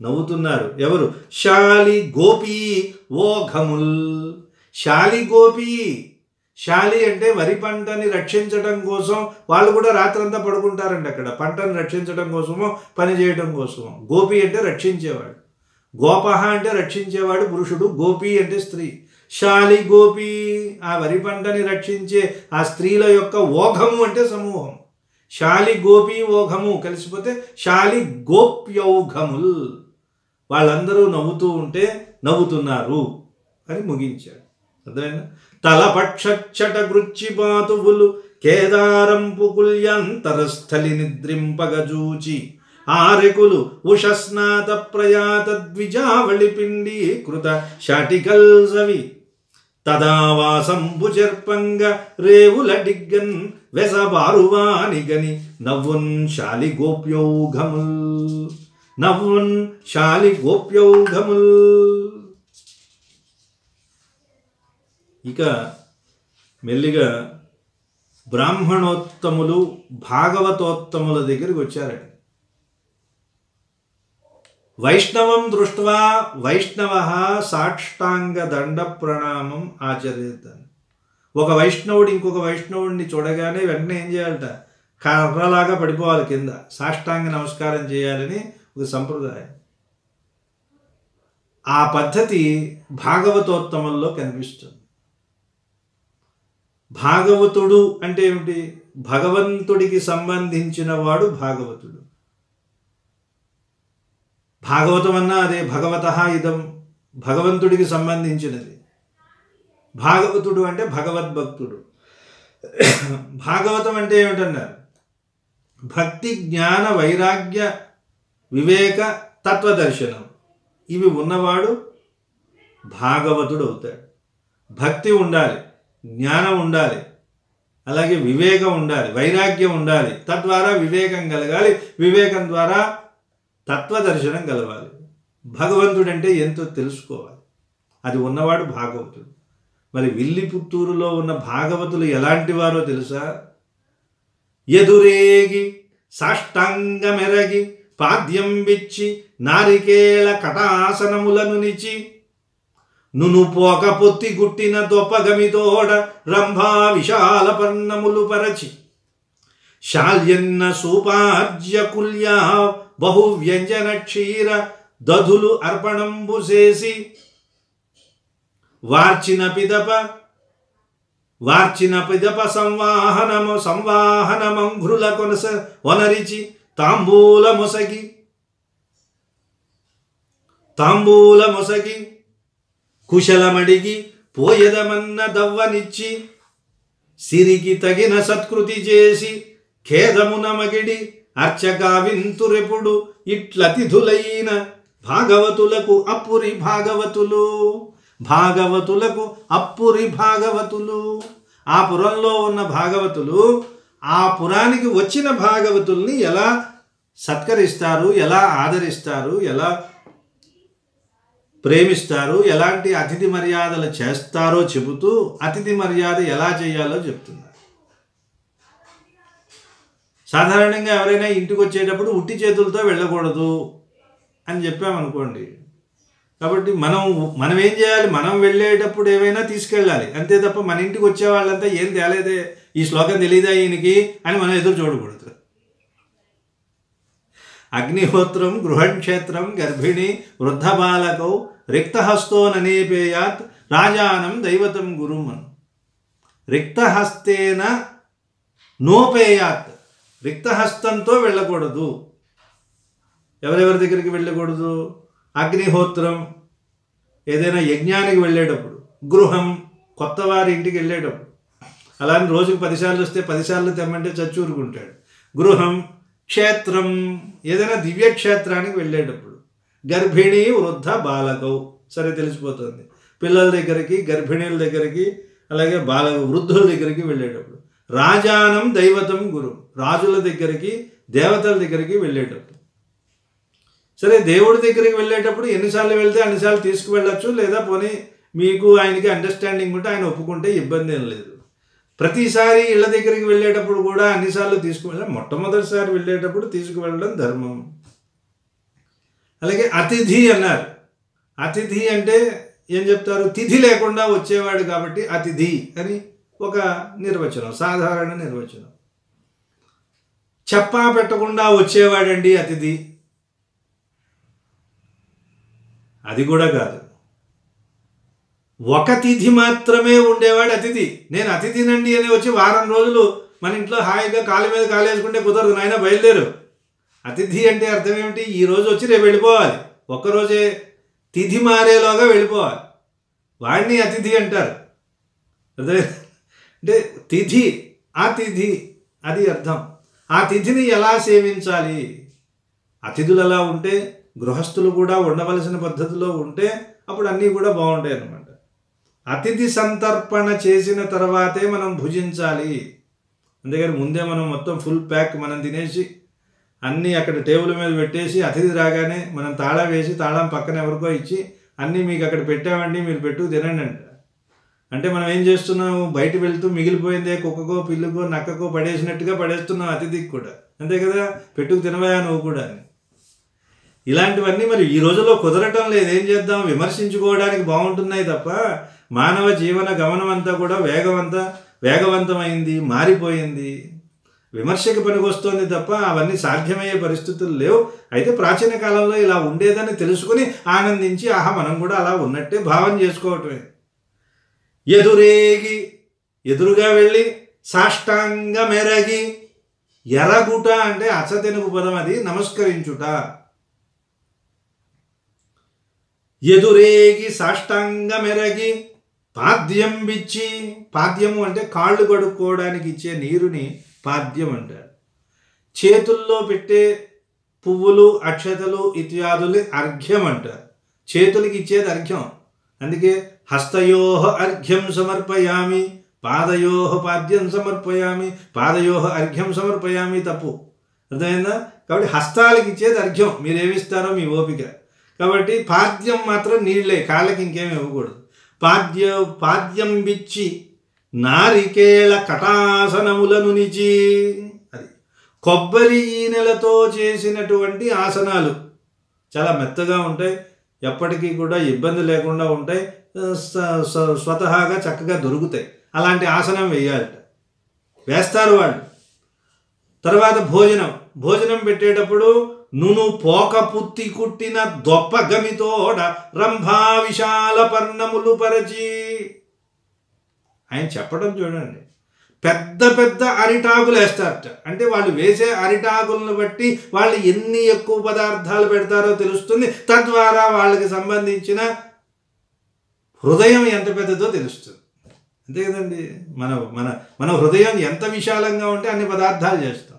నవ్వుతున్నారు. ఎవరు? శాలి గోపి ఓఘముల్. శాలి గోపి, శాలి అంటే వరి పంటని రక్షించడం కోసం వాళ్ళు కూడా రాత్రంతా పడుకుంటారండి అక్కడ, పంటను రక్షించడం కోసమో పని చేయడం కోసమో. గోపి అంటే రక్షించేవాడు, గోపహ అంటే రక్షించేవాడు పురుషుడు, గోపి అంటే స్త్రీ. శాలి గోపి, ఆ వరి పంటని రక్షించే ఆ స్త్రీల యొక్క ఓఘము అంటే సమూహం. శాలి గోపి ఓఘము కలిసిపోతే శాలి గోప్యౌఘముల్. వాళ్ళందరూ నవ్వుతూ ఉంటే నవ్వుతున్నారు అని ముగించాడు. అర్థమైనా? తలపక్షచ్చట గృచ్చిపాతువులు కేదారంపు కుల్యంతరస్థలి నిద్రింపగజూచి ఆరెకులు ఉషస్నాత ప్రయాత ద్విజావళి పిండి కృత శాటికల్సవి తదావాసంబు చెర్పంగ రేవుల డిగ్గన్ వెసబారువానిగని నవ్వున్ శాలి గోప్యౌఘముల్. నవ్వున్ శాలి గోప్యౌఘముల్. ఇక మెల్లిగా బ్రాహ్మణోత్తములు భాగవతోత్తముల దగ్గరికి వచ్చారండి. వైష్ణవం దృష్ట్వా వైష్ణవ సాష్టాంగ దండ ప్రణామం ఆచరిద్దాను. ఒక వైష్ణవుడు ఇంకొక వైష్ణవుడిని చూడగానే వెంటనే ఏం చేయాలట? కర్రలాగా పడిపోవాలి కింద, సాష్టాంగ నమస్కారం చేయాలని ఒక సంప్రదాయం. ఆ పద్ధతి భాగవతోత్తమంలో కనిపిస్తుంది. భాగవతుడు అంటే ఏమిటి? భగవంతుడికి సంబంధించిన వాడు భాగవతుడు. భాగవతం అన్నా అదే, భగవతః ఇదం, భగవంతుడికి సంబంధించినది. భాగవతుడు అంటే భగవద్భక్తుడు. భాగవతం అంటే ఏమిటన్నారు? భక్తి, జ్ఞాన, వైరాగ్య, వివేక, తత్వదర్శనం ఇవి ఉన్నవాడు భాగవతుడు అవుతాడు. భక్తి ఉండాలి, జ్ఞానం ఉండాలి, అలాగే వివేకం ఉండాలి, వైరాగ్యం ఉండాలి, తద్వారా వివేకం కలగాలి, వివేకం ద్వారా తత్వదర్శనం కలవాలి. భగవంతుడంటే ఎంతో తెలుసుకోవాలి, అది ఉన్నవాడు భాగవతుడు. మరి విల్లిపుత్తూరులో ఉన్న భాగవతులు ఎలాంటి వారో తెలుసా? ఎదురేగి సాష్టాంగమెరగి పాద్యం విచ్చి నారికేళ కటాసనములను నిచి నును పోక పొత్తి గుట్టిన దొప్పగమితోడ రంభా విశాల పర్ణములు పరచి శాల్యన్న సూపాజ్య కుల్యా బహు వ్యంజన క్షీర దధులు అర్పణంబు చేసి వార్చిన పిదప సంవాహనమంఘ్రుల కొనస వనరిచి తాంబూల మొసగి కుశలమడిగి పోయదమన్న దవ్వనిచ్చి సిరికి తగిన సత్కృతి చేసి ఖేదమున మగిడి అర్చకావింతురెపుడు ఇట్లతిథులైన భాగవతులకు అప్పురి భాగవతులు. భాగవతులకు అప్పురి భాగవతులు. ఆ పురంలో ఉన్న భాగవతులు ఆ పురానికి వచ్చిన భాగవతుల్ని ఎలా సత్కరిస్తారు, ఎలా ఆదరిస్తారు, ఎలా ప్రేమిస్తారు, ఎలాంటి అతిథి మర్యాదలు చేస్తారో చెబుతూ అతిథి మర్యాద ఎలా చేయాలో చెప్తున్నారు. సాధారణంగా ఎవరైనా ఇంటికి వచ్చేటప్పుడు ఉట్టి చేతులతో వెళ్ళకూడదు అని చెప్పామనుకోండి. కాబట్టి మనం ఏం చేయాలి? మనం వెళ్ళేటప్పుడు ఏమైనా తీసుకెళ్ళాలి, అంతే తప్ప మన ఇంటికి వచ్చే వాళ్ళంతా ఏం తేలేదే, ఈ శ్లోకం తెలియదా ఈయనకి అని మనం ఎదురు చూడకూడదు. అగ్నిహోత్రం గృహక్షేత్రం గర్భిణి వృద్ధ బాలకౌ రిక్తహస్తో ననేపేయాత్ రాజానం దైవతం గురుమన్. రిక్తహస్తేన నోపేయాత్, రిక్తహస్తంతో వెళ్ళకూడదు. ఎవరెవరి దగ్గరికి వెళ్ళకూడదు? అగ్నిహోత్రం ఏదైనా యజ్ఞానికి వెళ్ళేటప్పుడు, గృహం కొత్త వారి ఇంటికి వెళ్ళేటప్పుడు, అలానే రోజుకు 10 సార్లు వస్తే 10 సార్లు తెమ్మంటే చచ్చూరుకుంటాడు. గృహం, క్షేత్రం ఏదైనా దివ్యక్షేత్రానికి వెళ్ళేటప్పుడు, గర్భిణీ వృద్ధ బాలకౌ సరే తెలిసిపోతుంది. పిల్లల దగ్గరికి, గర్భిణీల దగ్గరికి, అలాగే వృద్ధుల దగ్గరికి వెళ్ళేటప్పుడు. రాజానం దైవతం గురు, రాజుల దగ్గరికి, దేవతల దగ్గరికి వెళ్ళేటప్పుడు. సరే దేవుడి దగ్గరికి వెళ్ళేటప్పుడు ఎన్నిసార్లు వెళ్తే అన్నిసార్లు తీసుకువెళ్ళచ్చు, లేదా పోనీ మీకు ఆయనకి అండర్స్టాండింగ్ ఉంటే ఆయన ఒప్పుకుంటే ఇబ్బంది ఏం లేదు. ప్రతిసారి ఇళ్ళ దగ్గరికి వెళ్ళేటప్పుడు కూడా అన్నిసార్లు తీసుకువెళ్ళాలి, మొట్టమొదటిసారి వెళ్ళేటప్పుడు తీసుకువెళ్ళడం ధర్మం. అలాగే అతిథి అన్నారు. అతిథి అంటే ఏం చెప్తారు? తిథి లేకుండా వచ్చేవాడు కాబట్టి అతిథి అని ఒక నిర్వచనం, సాధారణ నిర్వచనం. చెప్పా పెట్టకుండా వచ్చేవాడండి అతిథి, అది కూడా కాదు. ఒక తిథి మాత్రమే ఉండేవాడు అతిథి. నేను అతిథినండి అని వచ్చి వారం రోజులు మన ఇంట్లో హాయిగా కాలు మీద కాలేసుకుంటే కుదరదు నాయన, బయలుదేరు. అతిథి అంటే అర్థం ఏమిటి? ఈరోజు వచ్చి రేపు వెళ్ళిపోవాలి, ఒక్కరోజే తిథి మారేలోగా వెళ్ళిపోవాలి, వాడిని అతిథి అంటారు. అర్థమే? అంటే తిథి, అతిథి అది అర్థం. ఆ తిథిని ఎలా సేవించాలి? అతిథులు అలా ఉంటే, గృహస్థులు కూడా ఉండవలసిన పద్ధతిలో ఉంటే అప్పుడు అన్నీ కూడా బాగుంటాయి అన్నమాట. అతిథి సంతర్పణ చేసిన తర్వాతే మనం భుజించాలి. అందుకని ముందే మనం మొత్తం ఫుల్ ప్యాక్ మనం తినేసి అన్నీ అక్కడ టేబుల్ మీద పెట్టేసి అతిథి రాగానే మనం తాళం వేసి తాళం పక్కన ఎవరికో ఇచ్చి అన్నీ మీకు అక్కడ పెట్టామండి మీరు పెట్టు తినండి అంట. అంటే మనం ఏం చేస్తున్నాము? బయట వెళ్తూ మిగిలిపోయిందే కుక్కకో పిల్లుకో నక్కకో పడేసినట్టుగా పడేస్తున్నాం అతిథికి కూడా. అంతే కదా, పెట్టుకు తినవయా నువ్వు కూడా అని. ఇలాంటివన్నీ మరి ఈ రోజుల్లో కుదరటం లేదు. ఏం చేద్దాం? విమర్శించుకోవడానికి బాగుంటున్నాయి తప్ప మానవ జీవన గమనం అంతా కూడా వేగవంతమైంది, మారిపోయింది, విమర్శకు పనికొస్తోంది తప్ప అవన్నీ సాధ్యమయ్యే పరిస్థితులు లేవు. అయితే ప్రాచీన కాలంలో ఇలా ఉండేదని తెలుసుకుని ఆనందించి ఆహా మనం కూడా అలా ఉన్నట్టే భావం చేసుకోవటమే. ఎదురేగి, ఎదురుగా వెళ్ళి, సాష్టాంగ మెరగి, ఎరగుట అంటే అచ్చతెనుగు పదం, అది నమస్కరించుట. ఎదురేగి సాష్టాంగ మెరగి పాద్యం బిచ్చి, పాద్యము అంటే కాళ్ళు కడుక్కోవడానికి ఇచ్చే నీరుని పాద్యం అంటారు. చేతుల్లో పెట్టే పువ్వులు అక్షతలు ఇత్యాదులు అర్ఘ్యం అంటారు. చేతులకి ఇచ్చేది అర్ఘ్యం. అందుకే హస్తయోహ అర్ఘ్యం సమర్పయామి, పాదయోహ పాద్యం సమర్పయామి, పాదయోహ అర్ఘ్యం సమర్పయామి తప్పు. అర్థమైందా? కాబట్టి హస్తాలకి ఇచ్చేది అర్ఘ్యం, మీరేమిస్తారో మీ ఓపిక. కాబట్టి పాద్యం మాత్రం నీళ్ళే, కాళ్ళకి ఇంకేమి ఇవ్వకూడదు. పాద్యం బిచ్చి నారికేళ కటాసనములను నిచి, అది కొబ్బరి ఈనెలతో చేసినటువంటి ఆసనాలు చాలా మెత్తగా ఉంటాయి, ఎప్పటికీ కూడా ఇబ్బంది లేకుండా ఉంటాయి, స్వతహాగా చక్కగా దొరుకుతాయి. అలాంటి ఆసనం వేయాలట, వేస్తారు వాళ్ళు. తర్వాత భోజనం పెట్టేటప్పుడు నును పోక పుత్తి కుట్టిన దొప్ప గమితోడ రంభా విశాల పర్ణములు పరచి, ఆయన చెప్పడం చూడండి. పెద్ద పెద్ద అరిటాకులు వేస్తారట. అంటే వాళ్ళు వేసే అరిటాకులను బట్టి వాళ్ళు ఎన్ని ఎక్కువ పదార్థాలు పెడతారో తెలుస్తుంది. తద్వారా వాళ్ళకి సంబంధించిన హృదయం ఎంత పెద్దదో తెలుస్తుంది. అంతే కదండి, మన హృదయం ఎంత విశాలంగా ఉంటే అన్ని పదార్థాలు చేస్తాం.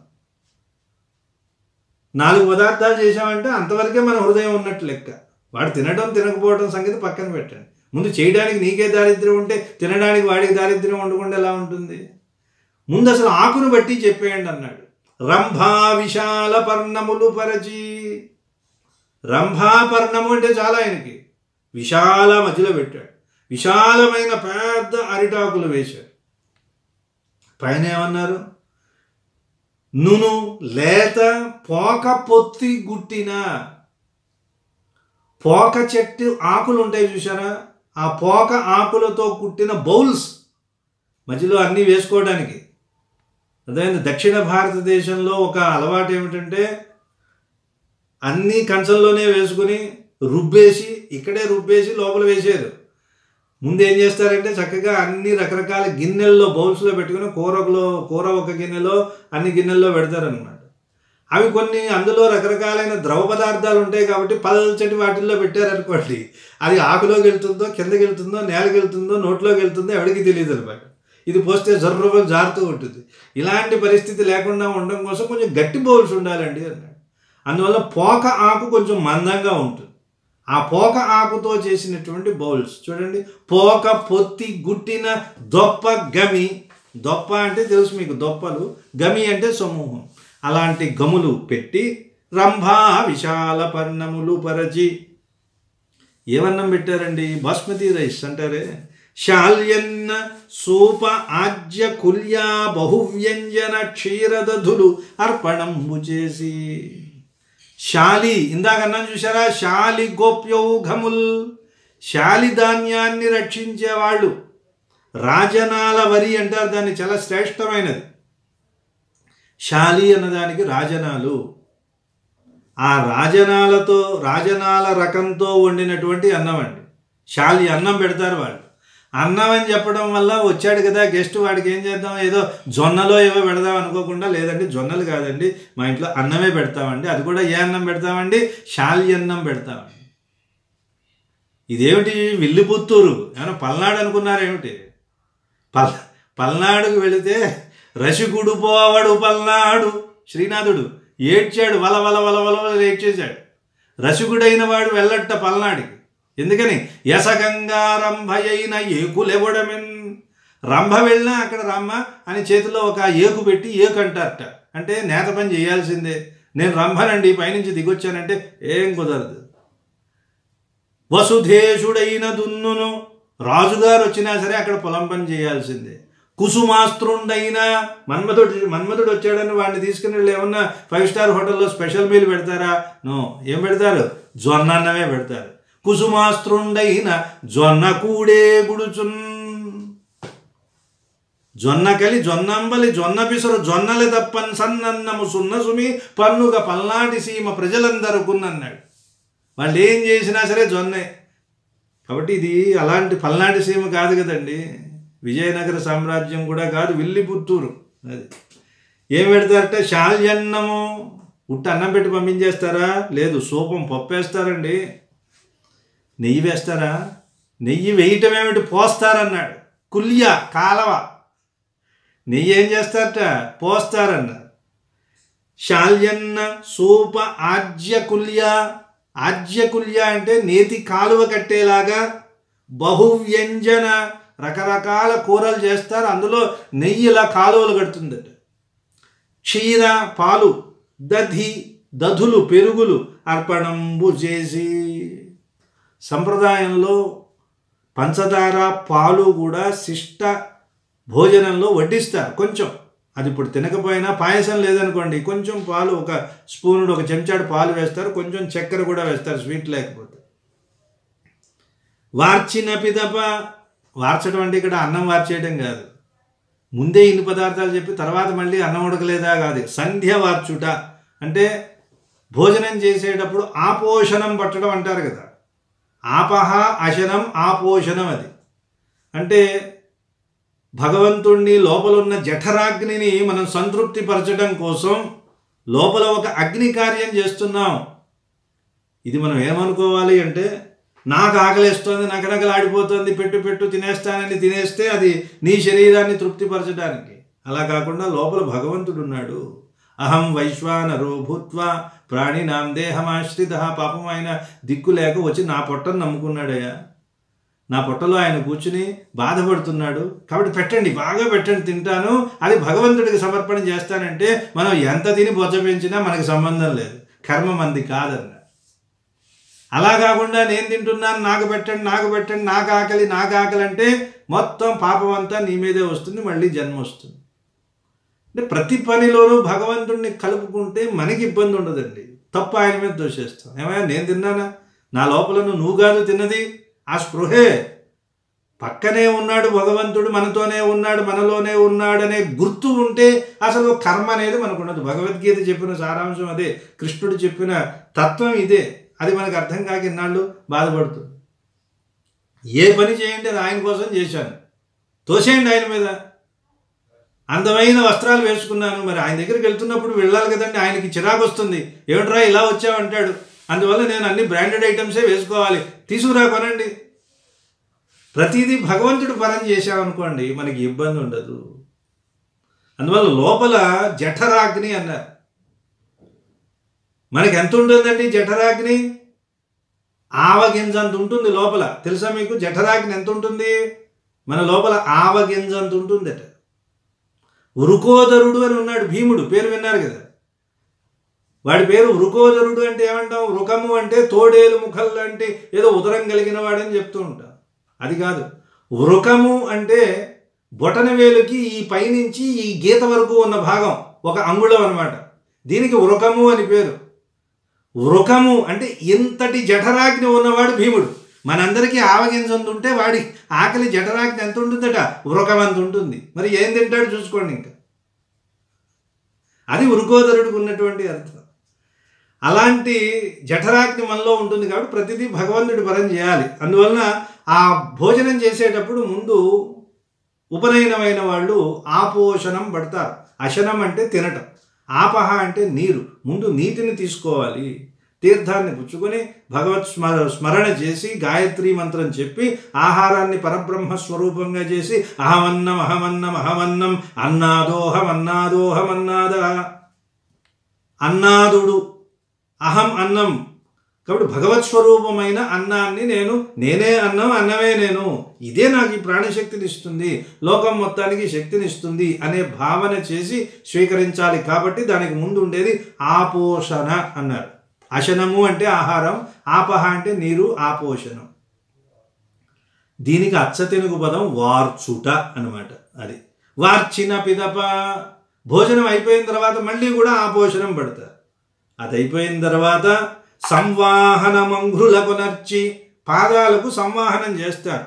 4 పదార్థాలు చేసామంటే అంతవరకే మన హృదయం ఉన్నట్టు లెక్క. వాడు తినడం తినకపోవడం సంగతి పక్కన పెట్టండి. ముందు చేయడానికి నీకే దారిద్ర్యం ఉంటే తినడానికి వాడికి దారిద్ర్యం ఉండకుండా ఎలా ఉంటుంది? ముందు అసలు ఆకును బట్టి చెప్పేయండి అన్నాడు. రంభా విశాల పర్ణములు పరచి, రంభా పర్ణము అంటే చాలా ఆయనకి విశాల మధ్యలో పెట్టాడు. విశాలమైన పెద్ద అరిటాకులు వేశాడు. పైన ఏమన్నారు? నును లేత పోక పొత్తి గుట్టిన, పోక చెట్టు ఆకులు ఉంటాయి చూసారా, ఆ పోక ఆకులతో కుట్టిన బౌల్స్, మధ్యలో అన్నీ వేసుకోవడానికి. అదే దక్షిణ భారతదేశంలో ఒక అలవాటు ఏమిటంటే అన్నీ కంచంలోనే వేసుకుని రుబ్బేసి ఇక్కడే రుబ్బేసి లోపల వేసారు. ముందు ఏం చేస్తారంటే చక్కగా అన్ని రకరకాల గిన్నెల్లో బౌల్స్లో పెట్టుకుని కూర ఒక గిన్నెలో అన్ని గిన్నెల్లో పెడతారనమాట. అవి కొన్ని అందులో రకరకాలైన ద్రవ పదార్థాలు ఉంటాయి కాబట్టి పల్చటి వాటిల్లో పెట్టారనుకోండి, అది ఆకులోకి వెళ్తుందో కిందకి వెళ్తుందో నేలకి వెళ్తుందో నోట్లోకి వెళ్తుందో ఎవరికి తెలియదు అనమాట. ఇది పోస్తే జర్రుగా జారుతూ ఉంటుంది. ఇలాంటి పరిస్థితి లేకుండా ఉండడం కోసం కొంచెం గట్టి బౌల్స్ ఉండాలండి అన్నాడు. అందువల్ల పోక ఆకు కొంచెం మందంగా ఉంటుంది. ఆ పోక ఆకుతో చేసినటువంటి బౌల్స్ చూడండి. పోక పొత్తి గుట్టిన దొప్ప గమి, దొప్ప అంటే తెలుసు మీకు, దొప్పలు, గమి అంటే సమూహం. అలాంటి గములు పెట్టి రంభా విశాల పర్ణములు పరచి. ఏమన్నం పెట్టారండి? బాస్మతి రైస్ అంటారే. శాల్యన్న సూప ఆజ్య కుల్యా బహువ్యంజన క్షీరదధులు అర్పణంబు చేసి. శాలి, ఇందాకన్నా చూసారా, శాలి గోప్యౌఘముల్, శాలి ధాన్యాన్ని రక్షించేవాళ్ళు. రాజనాల వరి అంటారు దాన్ని, చాలా శ్రేష్టమైనది. శాలి అన్నదానికి రాజనాలు. ఆ రాజనాలతో, రాజనాల రకంతో వండినటువంటి అన్నం అండి. శాలి అన్నం పెడతారు వాళ్ళు. అన్నం అని చెప్పడం వల్ల వచ్చాడు కదా గెస్ట్, వాడికి ఏం చేద్దాం, ఏదో జొన్నలో ఏవో పెడదాం అనుకోకుండా, లేదండి జొన్నలు కాదండి మా ఇంట్లో అన్నమే పెడతామండి. అది కూడా ఏ అన్నం పెడతామండి? శాలి అన్నం పెడతామండి. ఇదేమిటి విల్లిపుత్తూరు, ఏమైనా పల్నాడు అనుకున్నారేమిటి? పల్నాడుకు వెళితే రసికుడు పోవడు పల్నాడు, శ్రీనాథుడు ఏడ్చాడు, వల వల వల వల వల ఏడ్చేశాడు. రసికుడైన వాడు వెళ్ళట్ట పల్నాడికి. ఎందుకని? యసగంగా రంభయైన ఏకులెవడమెన్. రంభ వెళ్ళినా అక్కడ రమ్మ అని చేతిలో ఒక ఏకు పెట్టి ఏకు అంటారట. అంటే నేత పని చేయాల్సిందే. నేను రంభనండి, పైనుంచి దిగొచ్చానంటే ఏం కుదరదు. వసుధేశుడైన దున్నును, రాజుగారు వచ్చినా సరే అక్కడ పొలం పని చేయాల్సిందే. కుసుమాస్త్రుండైన మన్మధుడు వచ్చాడని వాడిని తీసుకుని వెళ్ళి ఏమన్నా 5 స్టార్ హోటల్లో స్పెషల్ మీల్ పెడతారా? నో. ఏం పెడతారు? జొన్న అన్నమే పెడతారు. కుసుమాస్త్రుండైన జొన్న కూడే గుడుచున్. జొన్నకలి జొన్నంబలి జొన్న పిసరు జొన్నలే తప్పని సన్నన్నము సున్న సుమి పన్నుగా పల్నాటి సీమ ప్రజలందరుకున్నన్నాడు. వాళ్ళు ఏం చేసినా సరే జొన్నే. కాబట్టి ఇది అలాంటి పల్నాటి సీమ కాదు కదండి, విజయనగర సామ్రాజ్యం కూడా కాదు, విల్లిపుత్తూరు. అది ఏం పెడతారట? శాల్యన్నము. ఉట్ట అన్నం పెట్టి పంపించేస్తారా? లేదు, సూపం పప్పేస్తారండి. నెయ్యి వేస్తారా? నెయ్యి వేయటం ఏమిటి? పోస్తారన్నాడు. కుల్య కాలవ, నెయ్యి ఏం చేస్తారట? పోస్తారన్నారు. శాల్యన్న సూప ఆజ్యకుల్య. ఆజ్యకుల్య అంటే నేతి కాలువ కట్టేలాగా. బహువ్యంజన, రకరకాల కూరలు చేస్తారు, అందులో నెయ్యి ఇలా కాలువలు కడుతుందట. క్షీర పాలు, దధి దధులు పెరుగులు అర్పణంబు చేసి. సంప్రదాయంలో పంచదార పాలు కూడా శిష్ట భోజనంలో వడ్డిస్తారు. కొంచెం, అది ఇప్పుడు తినకపోయినా, పాయసం లేదనుకోండి, కొంచెం పాలు, ఒక స్పూనుడు, ఒక చెంచాడు పాలు వేస్తారు, కొంచెం చక్కెర కూడా వేస్తారు స్వీట్ లేకపోతే. వార్చిన పిదప. వార్చడం అంటే ఇక్కడ అన్నం వార్చేయడం కాదు, ముందే ఇన్ని పదార్థాలు చెప్పి తర్వాత మళ్ళీ అన్నం ఉడకలేదా కాదు. సంధ్య వార్చుట అంటే భోజనం చేసేటప్పుడు ఆపోషణం పట్టడం అంటారు కదా. ఆపహ అశనం ఆపోషణం. అది అంటే భగవంతుణ్ణి, లోపలున్న జఠరాగ్నిని మనం సంతృప్తి పరచడం కోసం లోపల ఒక అగ్ని కార్యం చేస్తున్నాం. ఇది మనం ఏమనుకోవాలి అంటే, నాకు ఆకలిస్తుంది, నకనకలాడిపోతుంది, పెట్టు తినేస్తానని తినేస్తే అది నీ శరీరాన్ని తృప్తిపరచడానికి. అలా కాకుండా లోపల భగవంతుడు ఉన్నాడు. అహం వైశ్వానరో భూత్వా ప్రాణినాం దేహమాశ్రిత. పాపం ఆయన దిక్కు లేక వచ్చి నా పొట్టను నమ్ముకున్నాడయ్యా. నా పొట్టలో ఆయన కూర్చుని బాధపడుతున్నాడు. కాబట్టి పెట్టండి, బాగా పెట్టండి, తింటాను, అది భగవంతుడికి సమర్పణ చేస్తానంటే మనం ఎంత తిని బొజ్జ పెంచినా మనకి సంబంధం లేదు, కర్మ మంది కాదన్న. అలా కాకుండా నేను తింటున్నాను, నాకు పెట్టండి, నాకు ఆకలి అంటే మొత్తం పాపం అంతా నీ మీదే వస్తుంది, మళ్ళీ జన్మ వస్తుంది. అంటే ప్రతి పనిలోనూ భగవంతుడిని కలుపుకుంటే మనకి ఇబ్బంది ఉండదండి. తప్పు ఆయన మీద దోషేస్తాం. ఏమయ్యా నేను తిన్నానా? నా లోపల నువ్వు కాదు తిన్నది. ఆ స్పృహే, పక్కనే ఉన్నాడు భగవంతుడు, మనతోనే ఉన్నాడు, మనలోనే ఉన్నాడనే గుర్తు ఉంటే అసలు కర్మ అనేది మనకు ఉండదు. భగవద్గీత చెప్పిన సారాంశం అదే, కృష్ణుడు చెప్పిన తత్వం ఇదే. అది మనకు అర్థం కాక ఇన్నాళ్ళు బాధపడుతుంది. ఏ పని చేయండి అది ఆయన కోసం చేశాను, తోసేయండి ఆయన మీద. అందమైన వస్త్రాలు వేసుకున్నాను, మరి ఆయన దగ్గరికి వెళ్తున్నప్పుడు వెళ్ళాలి కదండి. ఆయనకి చిరాకు వస్తుంది, ఏమిట్రా ఇలా వచ్చావంటాడు. అందువల్ల నేను అన్ని బ్రాండెడ్ ఐటమ్సే వేసుకోవాలి, తీసుకురా కొనండి. ప్రతిదీ భగవంతుడు పరం చేశామనుకోండి మనకి ఇబ్బంది ఉండదు. అందువల్ల లోపల జఠరాగ్ని అన్నారు. మనకి ఎంత ఉంటుందండి జఠరాగ్ని? ఆవగింజంత ఉంటుంది లోపల. తెలుసా మీకు జఠరాగ్ని ఎంత ఉంటుంది? మన లోపల ఆవగింజంత ఉంటుందట. వృకోదరుడు అని ఉన్నాడు భీముడు, పేరు విన్నారు కదా. వాడి పేరు వృకోదరుడు అంటే ఏమంటాం? వృకము అంటే తోడేలు ముఖల్ అంటే ఏదో ఉదరం కలిగిన వాడని చెప్తూ ఉంటాం. అది కాదు. వృకము అంటే బొటన వేలుకి ఈ పైనుంచి ఈ గీత వరకు ఉన్న భాగం ఒక అంగుళం అన్నమాట. దీనికి వృకము అని పేరు. వృకము అంటే ఇంతటి జఠరాగ్ని ఉన్నవాడు భీముడు. మనందరికీ ఆవగింజ ఉంటే వాడి ఆకలి జఠరాగ్ని ఎంత ఉంటుందట? వృకం అంత ఉంటుంది. మరి ఏం తింటాడు చూసుకోండి. ఇంకా అది వృకోదరుడికి ఉన్నటువంటి అర్థం. అలాంటి జఠరాగ్ని మనలో ఉంటుంది కాబట్టి ప్రతిదీ భగవంతుడి పరం చేయాలి. అందువలన ఆ భోజనం చేసేటప్పుడు ముందు ఉపనయనమైన వాళ్ళు ఆపోషణం పడతారు. అశనం అంటే తినటం, ఆపహ అంటే నీరు. ముందు నీటిని తీసుకోవాలి. తీర్థాన్ని పుచ్చుకొని భగవత్ స్మరణ చేసి గాయత్రీ మంత్రం చెప్పి ఆహారాన్ని పరబ్రహ్మ స్వరూపంగా చేసి అహమన్నం అహమన్నం అహమన్నం అన్నాదోహం అన్నాదోహం అన్నాద అన్నాదుడు అహం అన్నం. కాబట్టి భగవత్ స్వరూపమైన అన్నాన్ని నేనే అన్నం, అన్నమే నేను, ఇదే నాకు ఈ ప్రాణశక్తిని ఇస్తుంది, లోకం మొత్తానికి శక్తిని ఇస్తుంది అనే భావన చేసి స్వీకరించాలి. కాబట్టి దానికి ముందు ఉండేది ఆపోషణ అన్నారు. అశనము అంటే ఆహారం, ఆపహ అంటే నీరు, ఆపోషణం. దీనికి అచ్చతెనుగు పదం వార్చుట అన్నమాట. అది వార్చిన పిదప. భోజనం అయిపోయిన తర్వాత మళ్ళీ కూడా ఆపోషణం పడతారు. అది అయిపోయిన తర్వాత సంవాహన మంఘ్రులకు నర్చి, పాదాలకు సంవాహనం చేస్తారు.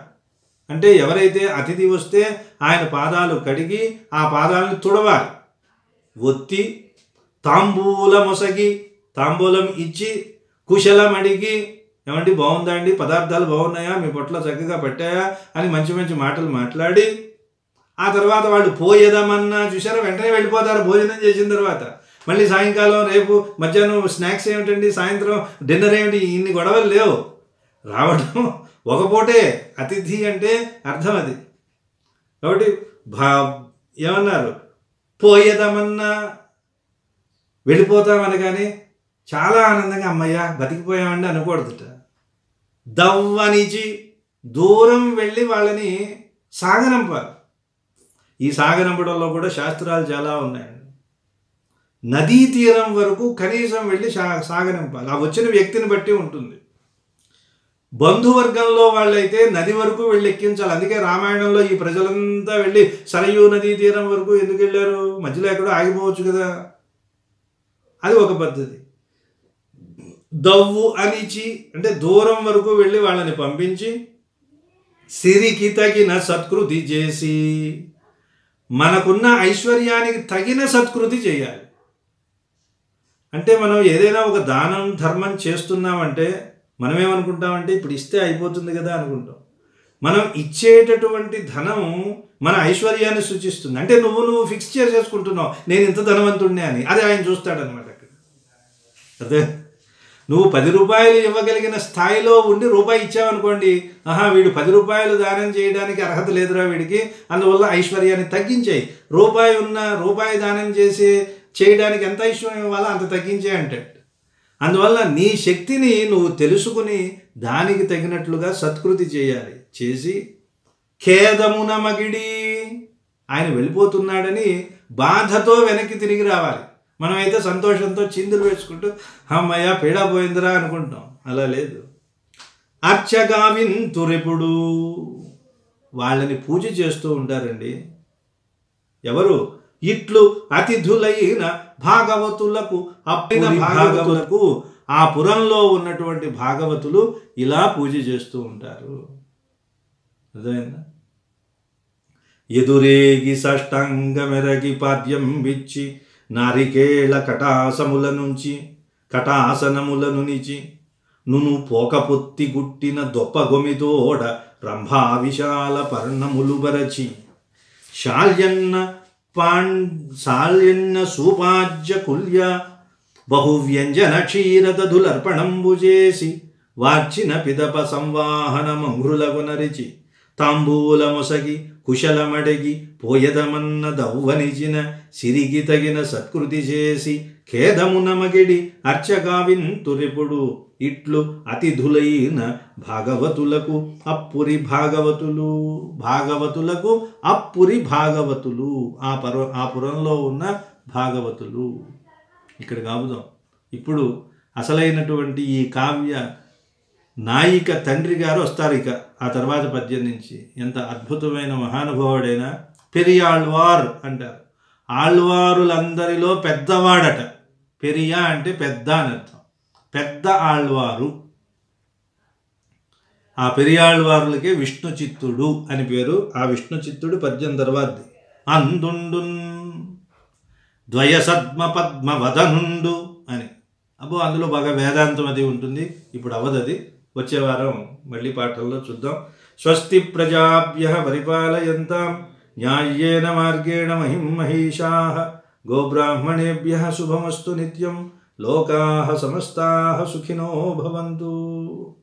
అంటే ఎవరైతే అతిథి వస్తే ఆయన పాదాలు కడిగి ఆ పాదాలను తుడవాలి. ఒత్తి తాంబూల మొసగి, తాంబూలం ఇచ్చి, కుశలం అడిగి, ఏమంటే బాగుందా అండి, పదార్థాలు బాగున్నాయా, మీ పొట్ల చక్కగా పట్టాయా అని మంచి మంచి మాటలు మాట్లాడి, ఆ తర్వాత వాళ్ళు పోయేదామన్నా చూసారా వెంటనే వెళ్ళిపోతారు భోజనం చేసిన తర్వాత. మళ్ళీ సాయంకాలం రేపు మధ్యాహ్నం స్నాక్స్ ఏమిటండి, సాయంత్రం డిన్నర్ ఏమిటి, ఇన్ని గొడవలు లేవు. రావడం ఒక పూటే. అతిథి అంటే అర్థం అది. కాబట్టి ఏమన్నారు, పోయేదామన్నా వెళ్ళిపోతామనగానే చాలా ఆనందంగా అమ్మయ్య బతికిపోయామండి అనకూడదుట. దవ్వనిచి దూరం వెళ్ళి వాళ్ళని సాగనంపాలి. ఈ సాగనంపడంలో కూడా శాస్త్రాలు చాలా ఉన్నాయండి. నదీ తీరం వరకు కనీసం వెళ్ళి సాగనంపాలి. ఆ వచ్చిన వ్యక్తిని బట్టి ఉంటుంది. బంధువర్గంలో వాళ్ళైతే నది వరకు వెళ్ళి ఎక్కించాలి. అందుకే రామాయణంలో ఈ ప్రజలంతా వెళ్ళి సరయూ నదీ తీరం వరకు ఎందుకు వెళ్ళారు? మధ్యలో ఎక్కడో ఆగిపోవచ్చు కదా. అది ఒక పద్ధతి. దవ్వు అనిచి అంటే దూరం వరకు వెళ్ళి వాళ్ళని పంపించి, సిరికి తగిన సత్కృతి చేసి, మనకున్న ఐశ్వర్యానికి తగిన సత్కృతి చేయాలి. అంటే మనం ఏదైనా ఒక దానం ధర్మం చేస్తున్నామంటే మనం ఏమనుకుంటామంటే ఇప్పుడు ఇస్తే అయిపోతుంది కదా అనుకుంటాం. మనం ఇచ్చేటటువంటి ధనం మన ఐశ్వర్యాన్ని సూచిస్తుంది. అంటే నువ్వు ఫిక్స్ చేసేసుకుంటున్నావు నేను ఇంత ధనవంతుడినే అని. అది ఆయన చూస్తాడనమాట. అక్కడ అదే నువ్వు 10 రూపాయలు ఇవ్వగలిగిన స్థాయిలో ఉండి రూపాయి ఇచ్చావనుకోండి, వీడు 10 రూపాయలు దానం చేయడానికి అర్హత లేదురా వీడికి, అందువల్ల ఐశ్వర్యాన్ని తగ్గించేయి. రూపాయి దానం చేయడానికి ఎంత ఐశ్వర్యం ఇవ్వాలో అంత తగ్గించే అంటాడు. అందువల్ల నీ శక్తిని నువ్వు తెలుసుకుని దానికి తగినట్లుగా సత్కృతి చేయాలి. చేసి ఖేదమున మగిడి, ఆయన వెళ్ళిపోతున్నాడని బాధతో వెనక్కి తిరిగి రావాలి. మనమైతే సంతోషంతో చిందులు వేసుకుంటూ అమ్మయ్య పీడా పోయిందిరా అనుకుంటాం. అలా లేదు. అర్చగావింతురెప్పుడు, వాళ్ళని పూజ చేస్తూ ఉంటారండి. ఎవరు? ఇట్లు అతిథులైన భాగవతులకు, అప్పిన భాగవతులకు, ఆ పురంలో ఉన్నటువంటి భాగవతులు ఇలా పూజ చేస్తూ ఉంటారు. అర్థమైందా? ఎదురేగి సాష్టాంగమెరగి పాద్యం విచ్చి, నారికేళ కటాసనముల నుంచి నును పోకపొత్తి గుట్టిన దొప్ప గొమితోడ రంభా విశాల పర్ణములు బరచి, శాల్యన్న సూపాజ్య కుల్య బహువ్యంజన క్షీరదధులర్పణంబు చేసి, వార్చిన పిదప సంవాహన మంఘ్రులకు నరిచి, తాంబూలమొసగి కుశలమడిగి, పోయదమన్న దవ్వనిచిన సిరికి తగిన సత్కృతి చేసి, ఖేదమున మగిడి అర్చగావింతురెప్పుడు, ఇట్లు అతిథులైన భాగవతులకు అప్పురి భాగవతులు. భాగవతులకు అప్పురి భాగవతులు, ఆ పురంలో ఉన్న భాగవతులు. ఇక్కడ కాపుదాం. ఇప్పుడు అసలైనటువంటి ఈ కావ్య నాయిక తండ్రి గారు వస్తారు. ఇక ఆ తర్వాత పద్యం నుంచి ఎంత అద్భుతమైన మహానుభావుడైనా పెరియాళ్వార్ అంటారు. ఆళ్వారులందరిలో పెద్దవాడట. పెరియా అంటే పెద్ద అని అర్థం. పెద్ద ఆళ్వారు. ఆ పెరియాళ్వారులకే విష్ణు చిత్తుడు అని పేరు. ఆ విష్ణు చిత్తుడు పద్యం తర్వాతది. అందుండున్ ద్వయసద్మ పద్మ వదనుండు అని. అబ్బో, అందులో బాగా వేదాంతం అది ఉంటుంది. ఇప్పుడు అవదది, వచ్చే వారం మళ్ళీ పాఠంలో చూద్దాం. స్వస్తి ప్రజాభ్యః పరిపాలయంతాం న్యాయ్యేన మార్గేణ మహిం మహిషాః. గోబ్రాహ్మణేభ్యః శుభమస్తు నిత్యం. లోకాః సమస్తాః సుఖినో భవంతు.